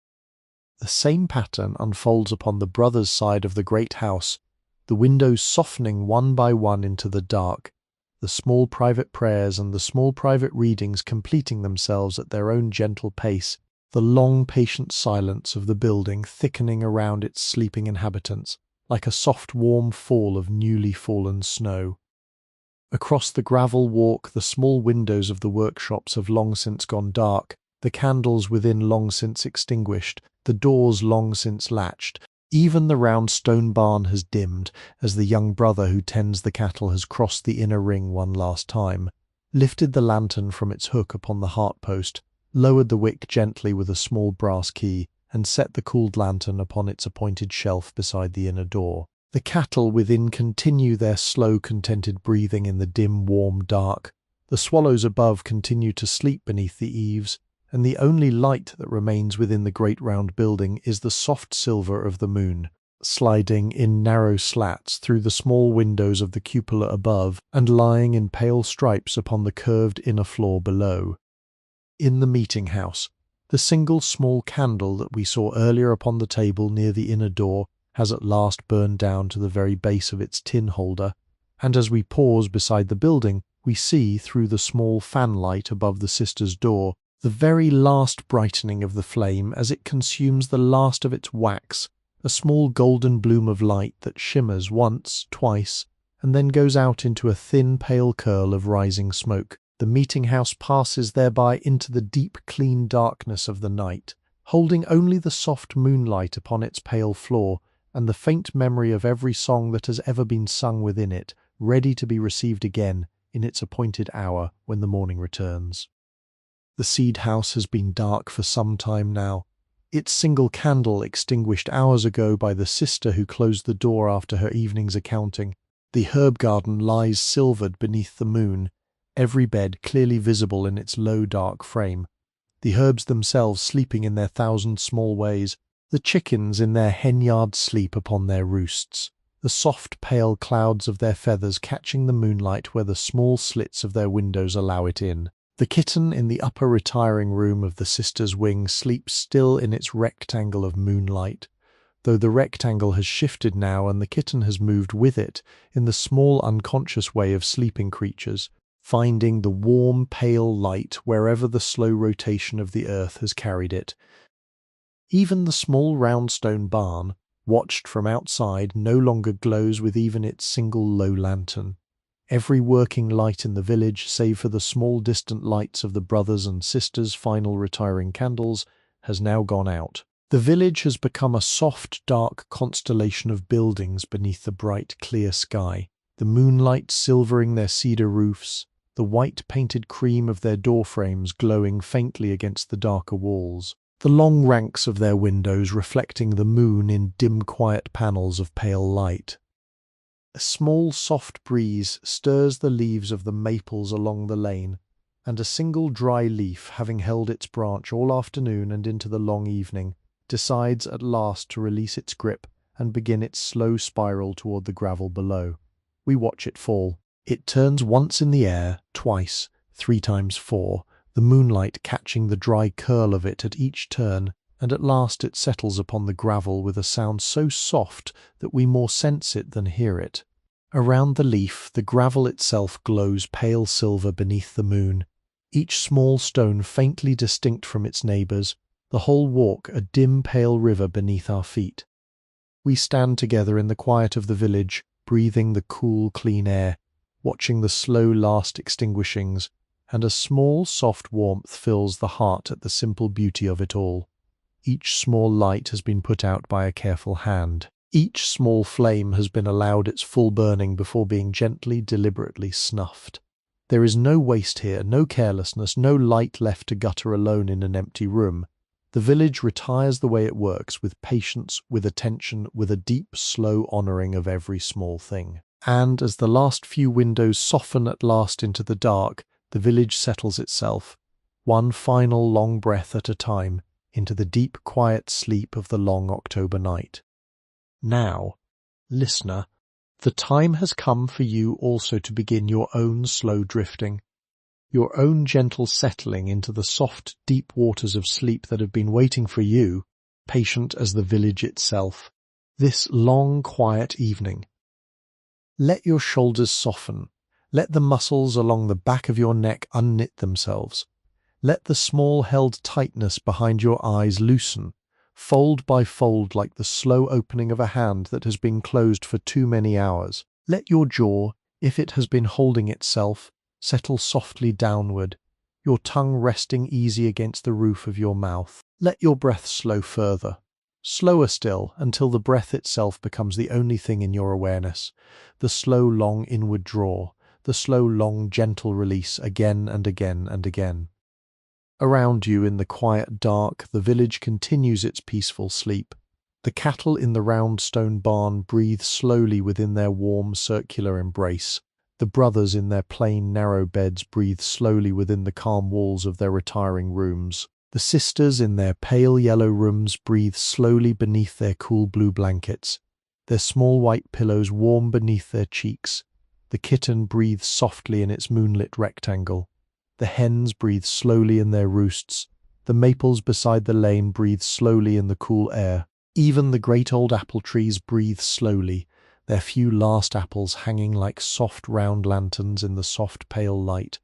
The same pattern unfolds upon the brothers' side of the great house, the windows softening one by one into the dark, the small private prayers and the small private readings completing themselves at their own gentle pace, the long patient silence of the building thickening around its sleeping inhabitants, like a soft warm fall of newly fallen snow. Across the gravel walk the small windows of the workshops have long since gone dark, the candles within long since extinguished, the doors long since latched. Even the round stone barn has dimmed, as the young brother who tends the cattle has crossed the inner ring one last time, lifted the lantern from its hook upon the heart-post, lowered the wick gently with a small brass key, and set the cooled lantern upon its appointed shelf beside the inner door. The cattle within continue their slow, contented breathing in the dim, warm dark. The swallows above continue to sleep beneath the eaves, and the only light that remains within the great round building is the soft silver of the moon, sliding in narrow slats through the small windows of the cupola above and lying in pale stripes upon the curved inner floor below. In the meeting house, the single small candle that we saw earlier upon the table near the inner door has at last burned down to the very base of its tin holder, and as we pause beside the building, we see, through the small fanlight above the sisters' door, the very last brightening of the flame as it consumes the last of its wax, a small golden bloom of light that shimmers once, twice, and then goes out into a thin pale curl of rising smoke. The meeting-house passes thereby into the deep clean darkness of the night, holding only the soft moonlight upon its pale floor, and the faint memory of every song that has ever been sung within it, ready to be received again in its appointed hour when the morning returns. The seed house has been dark for some time now, its single candle extinguished hours ago by the sister who closed the door after her evening's accounting. The herb garden lies silvered beneath the moon, every bed clearly visible in its low dark frame, the herbs themselves sleeping in their 1,000 small ways, the chickens in their hen-yard sleep upon their roosts, the soft pale clouds of their feathers catching the moonlight where the small slits of their windows allow it in. The kitten in the upper retiring room of the sisters' wing sleeps still in its rectangle of moonlight, though the rectangle has shifted now and the kitten has moved with it in the small unconscious way of sleeping creatures, finding the warm pale light wherever the slow rotation of the earth has carried it. Even the small round stone barn, watched from outside, no longer glows with even its single low lantern. Every working light in the village, save for the small distant lights of the brothers' and sisters' final retiring candles, has now gone out. The village has become a soft, dark constellation of buildings beneath the bright, clear sky, the moonlight silvering their cedar roofs, the white painted cream of their door frames glowing faintly against the darker walls, the long ranks of their windows reflecting the moon in dim, quiet panels of pale light. A small soft breeze stirs the leaves of the maples along the lane, and a single dry leaf, having held its branch all afternoon and into the long evening, decides at last to release its grip and begin its slow spiral toward the gravel below. We watch it fall. It turns once in the air, twice, 3 times 4, the moonlight catching the dry curl of it at each turn, and at last it settles upon the gravel with a sound so soft that we more sense it than hear it. Around the leaf, the gravel itself glows pale silver beneath the moon, each small stone faintly distinct from its neighbours, the whole walk a dim pale river beneath our feet. We stand together in the quiet of the village, breathing the cool, clean air, watching the slow last extinguishings, and a small soft warmth fills the heart at the simple beauty of it all. Each small light has been put out by a careful hand. Each small flame has been allowed its full burning before being gently, deliberately snuffed. There is no waste here, no carelessness, no light left to gutter alone in an empty room. The village retires the way it works, with patience, with attention, with a deep, slow honouring of every small thing. And as the last few windows soften at last into the dark, the village settles itself, one final long breath at a time, into the deep, quiet sleep of the long October night. Now, listener, the time has come for you also to begin your own slow drifting, your own gentle settling into the soft, deep waters of sleep that have been waiting for you, patient as the village itself, this long, quiet evening. Let your shoulders soften. Let the muscles along the back of your neck unknit themselves. Let the small held tightness behind your eyes loosen, fold by fold like the slow opening of a hand that has been closed for too many hours. Let your jaw, if it has been holding itself, settle softly downward, your tongue resting easy against the roof of your mouth. Let your breath slow further, slower still, until the breath itself becomes the only thing in your awareness, the slow, long inward draw, the slow, long, gentle release again and again and again. Around you in the quiet dark, the village continues its peaceful sleep. The cattle in the round stone barn breathe slowly within their warm circular embrace. The brothers in their plain narrow beds breathe slowly within the calm walls of their retiring rooms. The sisters in their pale yellow rooms breathe slowly beneath their cool blue blankets, their small white pillows warm beneath their cheeks. The kitten breathes softly in its moonlit rectangle. The hens breathe slowly in their roosts. The maples beside the lane breathe slowly in the cool air. Even the great old apple trees breathe slowly, their few last apples hanging like soft round lanterns in the soft pale light.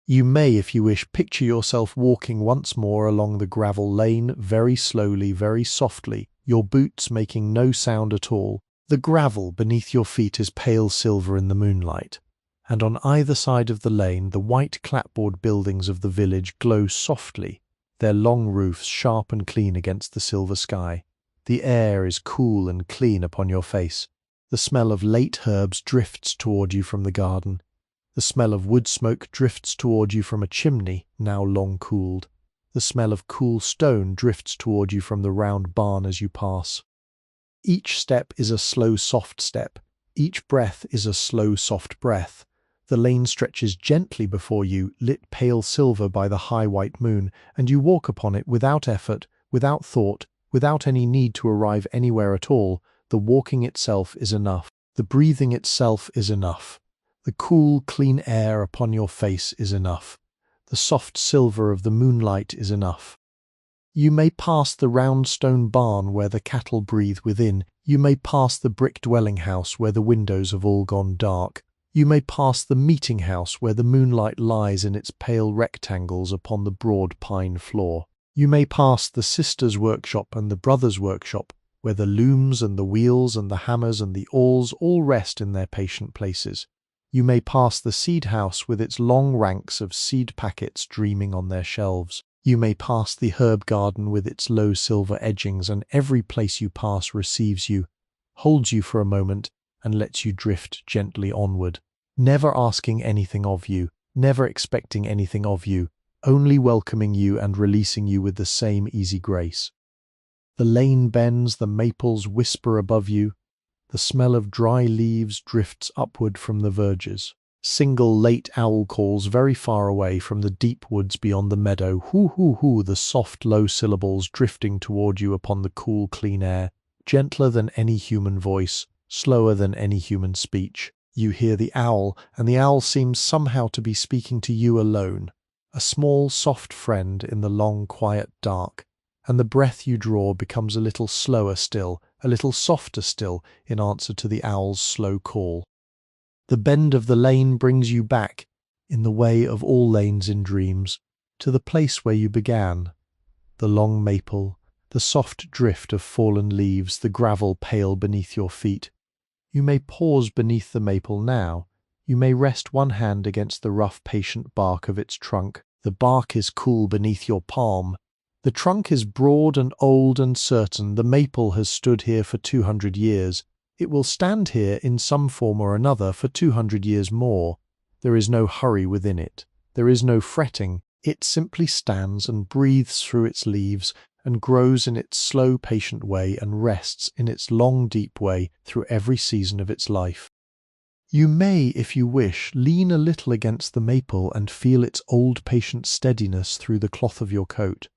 You may, if you wish, picture yourself walking once more along the gravel lane, very slowly, very softly, your boots making no sound at all. The gravel beneath your feet is pale silver in the moonlight, and on either side of the lane the white clapboard buildings of the village glow softly, their long roofs sharp and clean against the silver sky. The air is cool and clean upon your face. The smell of late herbs drifts toward you from the garden. The smell of wood smoke drifts toward you from a chimney, now long cooled. The smell of cool stone drifts toward you from the round barn as you pass. Each step is a slow, soft step. Each breath is a slow, soft breath. The lane stretches gently before you, lit pale silver by the high white moon, and you walk upon it without effort, without thought, without any need to arrive anywhere at all. The walking itself is enough. The breathing itself is enough. The cool, clean air upon your face is enough. The soft silver of the moonlight is enough. You may pass the round stone barn where the cattle breathe within. You may pass the brick dwelling house where the windows have all gone dark. You may pass the meeting house where the moonlight lies in its pale rectangles upon the broad pine floor. You may pass the sisters' workshop and the brothers' workshop, where the looms and the wheels and the hammers and the awls all rest in their patient places. You may pass the seed house with its long ranks of seed packets dreaming on their shelves. You may pass the herb garden with its low silver edgings, and every place you pass receives you, holds you for a moment, and lets you drift gently onward, never asking anything of you, never expecting anything of you, only welcoming you and releasing you with the same easy grace. The lane bends, the maples whisper above you. The smell of dry leaves drifts upward from the verges. Single late owl calls very far away from the deep woods beyond the meadow. Hoo, hoo, hoo, the soft low syllables drifting toward you upon the cool clean air, gentler than any human voice, slower than any human speech. You hear the owl, and the owl seems somehow to be speaking to you alone, a small soft friend in the long quiet dark, and the breath you draw becomes a little slower still, a little softer still, in answer to the owl's slow call. The bend of the lane brings you back, in the way of all lanes in dreams, to the place where you began. The long maple, the soft drift of fallen leaves, the gravel pale beneath your feet. You may pause beneath the maple now. You may rest one hand against the rough, patient bark of its trunk. The bark is cool beneath your palm. The trunk is broad and old and certain. The maple has stood here for 200 years. It will stand here in some form or another for 200 years more. There is no hurry within it. There is no fretting. It simply stands and breathes through its leaves and grows in its slow, patient way and rests in its long, deep way through every season of its life. You may, if you wish, lean a little against the maple and feel its old, patient steadiness through the cloth of your coat.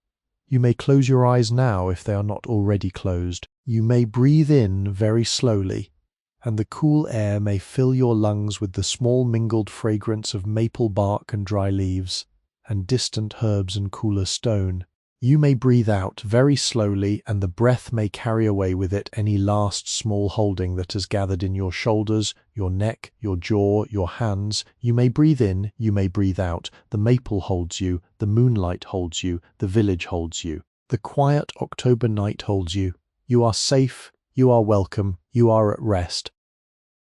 You may close your eyes now if they are not already closed. You may breathe in very slowly, and the cool air may fill your lungs with the small mingled fragrance of maple bark and dry leaves, and distant herbs and cooler stone. You may breathe out very slowly, and the breath may carry away with it any last small holding that has gathered in your shoulders, your neck, your jaw, your hands. You may breathe in, you may breathe out. The maple holds you, the moonlight holds you, the village holds you. The quiet October night holds you. You are safe, you are welcome, you are at rest.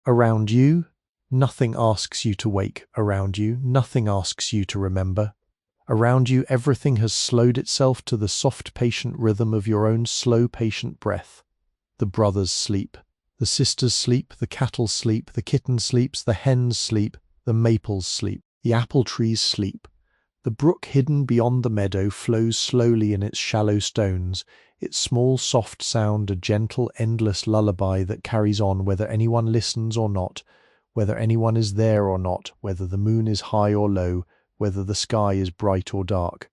Around you, nothing asks you to wake. Around you, nothing asks you to remember. Around you, everything has slowed itself to the soft, patient rhythm of your own slow, patient breath. The brothers sleep. The sisters sleep. The cattle sleep. The kitten sleeps. The hens sleep. The maples sleep. The apple trees sleep. The brook hidden beyond the meadow flows slowly in its shallow stones, its small, soft sound a gentle, endless lullaby that carries on whether anyone listens or not, whether anyone is there or not, whether the moon is high or low, whether the sky is bright or dark.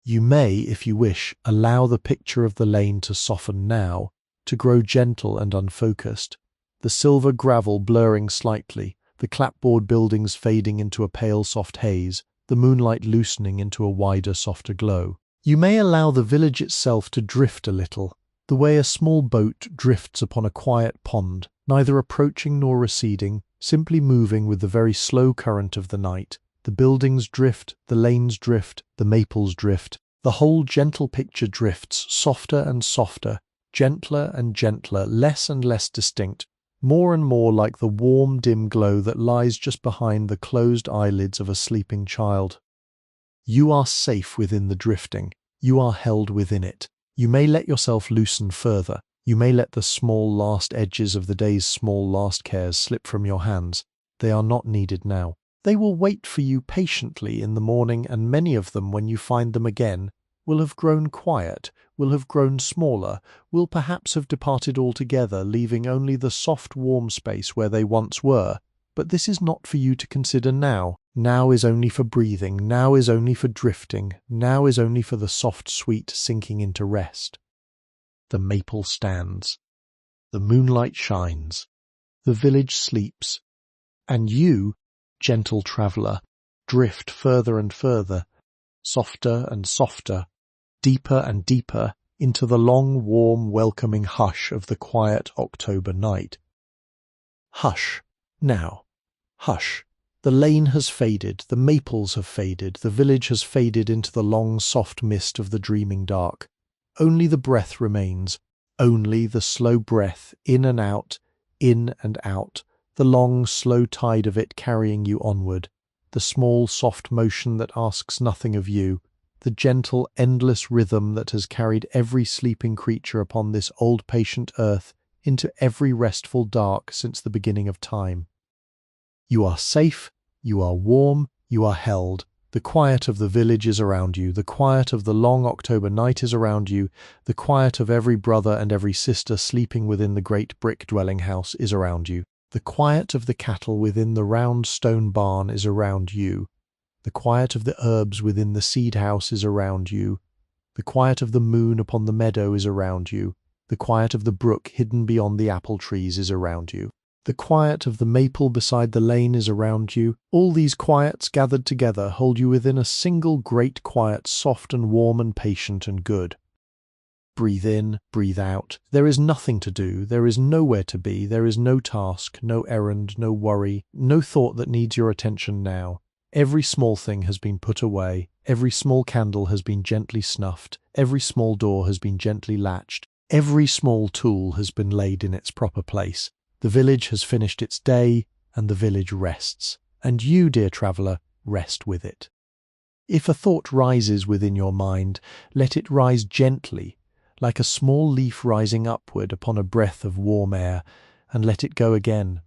You may, if you wish, allow the picture of the lane to soften now, to grow gentle and unfocused, the silver gravel blurring slightly, the clapboard buildings fading into a pale soft haze, the moonlight loosening into a wider, softer glow. You may allow the village itself to drift a little, the way a small boat drifts upon a quiet pond, neither approaching nor receding, simply moving with the very slow current of the night. The buildings drift, the lanes drift, the maples drift. The whole gentle picture drifts, softer and softer, gentler and gentler, less and less distinct, more and more like the warm, dim glow that lies just behind the closed eyelids of a sleeping child. You are safe within the drifting. You are held within it. You may let yourself loosen further. You may let the small last edges of the day's small last cares slip from your hands. They are not needed now. They will wait for you patiently in the morning, and many of them, when you find them again, will have grown quiet, will have grown smaller, will perhaps have departed altogether, leaving only the soft, warm space where they once were. But this is not for you to consider now. Now is only for breathing, now is only for drifting, now is only for the soft, sweet sinking into rest. The maple stands. The moonlight shines. The village sleeps. And you, gentle traveller, drift further and further, softer and softer, deeper and deeper, into the long, warm, welcoming hush of the quiet October night. Hush, now. Hush. The lane has faded, the maples have faded, the village has faded into the long, soft mist of the dreaming dark. Only the breath remains, only the slow breath, in and out, the long, slow tide of it carrying you onward, the small, soft motion that asks nothing of you, the gentle, endless rhythm that has carried every sleeping creature upon this old patient earth into every restful dark since the beginning of time. You are safe, you are warm, you are held. The quiet of the village is around you, the quiet of the long October night is around you, the quiet of every brother and every sister sleeping within the great brick dwelling house is around you. The quiet of the cattle within the round stone barn is around you. The quiet of the herbs within the seed house is around you. The quiet of the moon upon the meadow is around you. The quiet of the brook hidden beyond the apple trees is around you. The quiet of the maple beside the lane is around you. All these quiets gathered together hold you within a single great quiet, soft and warm and patient and good. Breathe in, breathe out. There is nothing to do, there is nowhere to be, there is no task, no errand, no worry, no thought that needs your attention now. Every small thing has been put away, every small candle has been gently snuffed, every small door has been gently latched, every small tool has been laid in its proper place. The village has finished its day, and the village rests. And you, dear traveller, rest with it. If a thought rises within your mind, let it rise gently, like a small leaf rising upward upon a breath of warm air, and let it go again.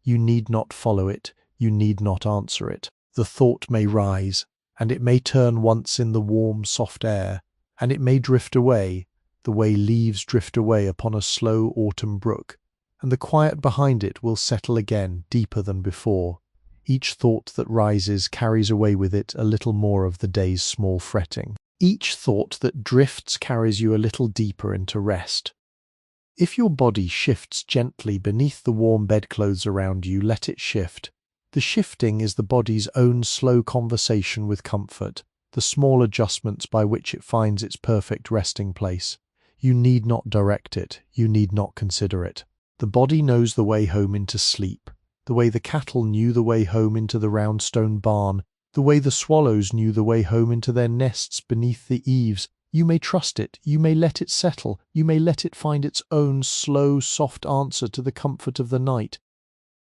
You need not follow it. You need not answer it. The thought may rise, and it may turn once in the warm, soft air, and it may drift away, the way leaves drift away upon a slow autumn brook, and the quiet behind it will settle again deeper than before. Each thought that rises carries away with it a little more of the day's small fretting. Each thought that drifts carries you a little deeper into rest. If your body shifts gently beneath the warm bedclothes around you, let it shift. The shifting is the body's own slow conversation with comfort, the small adjustments by which it finds its perfect resting place. You need not direct it, you need not consider it. The body knows the way home into sleep, the way the cattle knew the way home into the round stone barn, the way the swallows knew the way home into their nests beneath the eaves. You may trust it, you may let it settle, you may let it find its own slow, soft answer to the comfort of the night.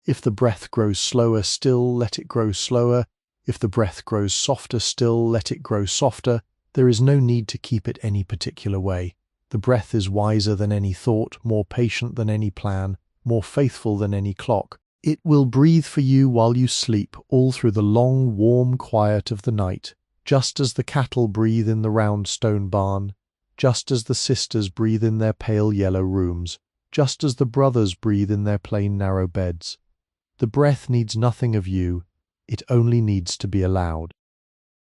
If the breath grows slower still, let it grow slower. If the breath grows softer still, let it grow softer. There is no need to keep it any particular way. The breath is wiser than any thought, more patient than any plan, more faithful than any clock. It will breathe for you while you sleep, all through the long, warm quiet of the night, just as the cattle breathe in the round stone barn, just as the sisters breathe in their pale yellow rooms, just as the brothers breathe in their plain narrow beds. The breath needs nothing of you, it only needs to be allowed.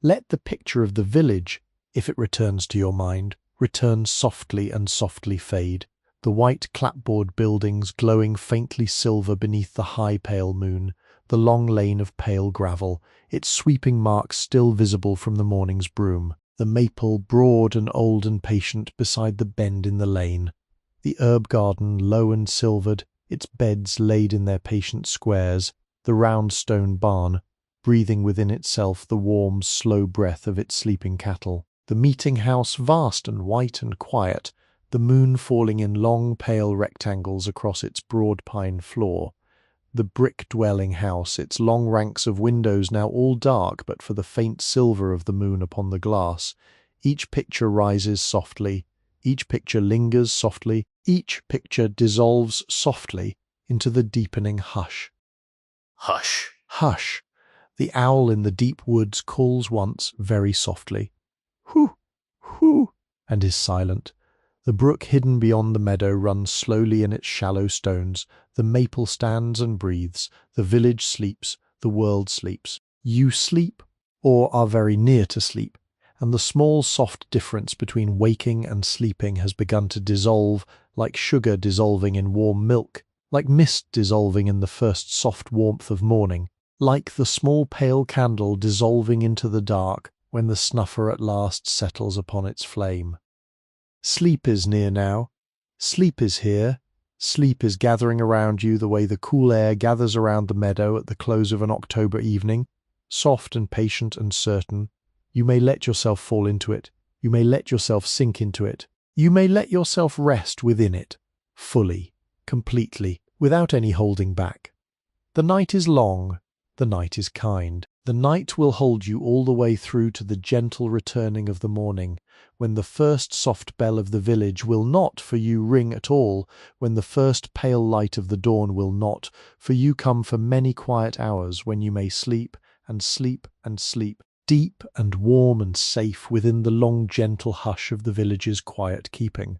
Let the picture of the village, if it returns to your mind, return softly and softly fade, the white clapboard buildings glowing faintly silver beneath the high pale moon, the long lane of pale gravel, its sweeping marks still visible from the morning's broom, the maple broad and old and patient beside the bend in the lane, the herb garden low and silvered, its beds laid in their patient squares, the round stone barn, breathing within itself the warm, slow breath of its sleeping cattle, the meeting house vast and white and quiet, the moon falling in long pale rectangles across its broad pine floor, the brick dwelling house, its long ranks of windows now all dark but for the faint silver of the moon upon the glass. Each picture rises softly, each picture lingers softly, each picture dissolves softly into the deepening hush. Hush. Hush! The owl in the deep woods calls once very softly, "Hoo! Hoo!" and is silent. The brook hidden beyond the meadow runs slowly in its shallow stones, the maple stands and breathes, the village sleeps, the world sleeps. You sleep, or are very near to sleep, and the small soft difference between waking and sleeping has begun to dissolve, like sugar dissolving in warm milk, like mist dissolving in the first soft warmth of morning, like the small pale candle dissolving into the dark when the snuffer at last settles upon its flame. Sleep is near now. Sleep is here. Sleep is gathering around you the way the cool air gathers around the meadow at the close of an October evening, soft and patient and certain. You may let yourself fall into it. You may let yourself sink into it. You may let yourself rest within it, fully, completely, without any holding back. The night is long. The night is kind. The night will hold you all the way through to the gentle returning of the morning, when the first soft bell of the village will not for you ring at all, when the first pale light of the dawn will not for you come for many quiet hours when you may sleep and sleep and sleep, deep and warm and safe within the long gentle hush of the village's quiet keeping.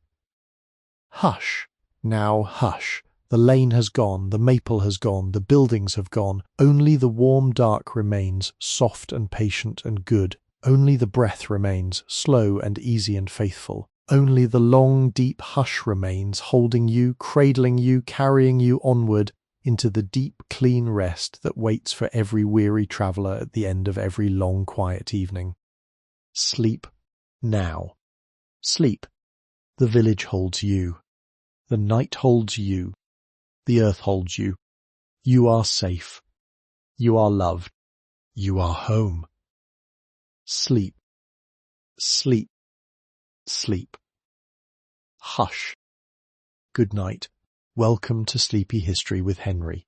Hush! Now hush! The lane has gone, the maple has gone, the buildings have gone. Only the warm dark remains, soft and patient and good. Only the breath remains, slow and easy and faithful. Only the long, deep hush remains, holding you, cradling you, carrying you onward into the deep, clean rest that waits for every weary traveller at the end of every long, quiet evening. Sleep now. Sleep. The village holds you. The night holds you. The earth holds you. You are safe. You are loved. You are home. Sleep. Sleep. Sleep. Hush. Good night. Welcome to Sleepy History with Henry.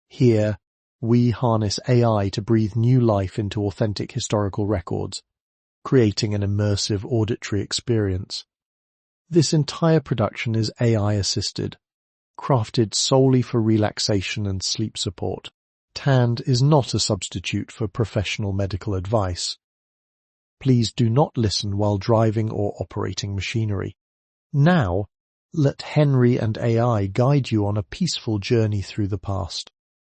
Here, we harness AI to breathe new life into authentic historical records, creating an immersive auditory experience. This entire production is AI-assisted, crafted solely for relaxation and sleep support. left-hand is not a substitute for professional medical advice. Please do not listen while driving or operating machinery. Now, let Henry and AI guide you on a peaceful journey through the past.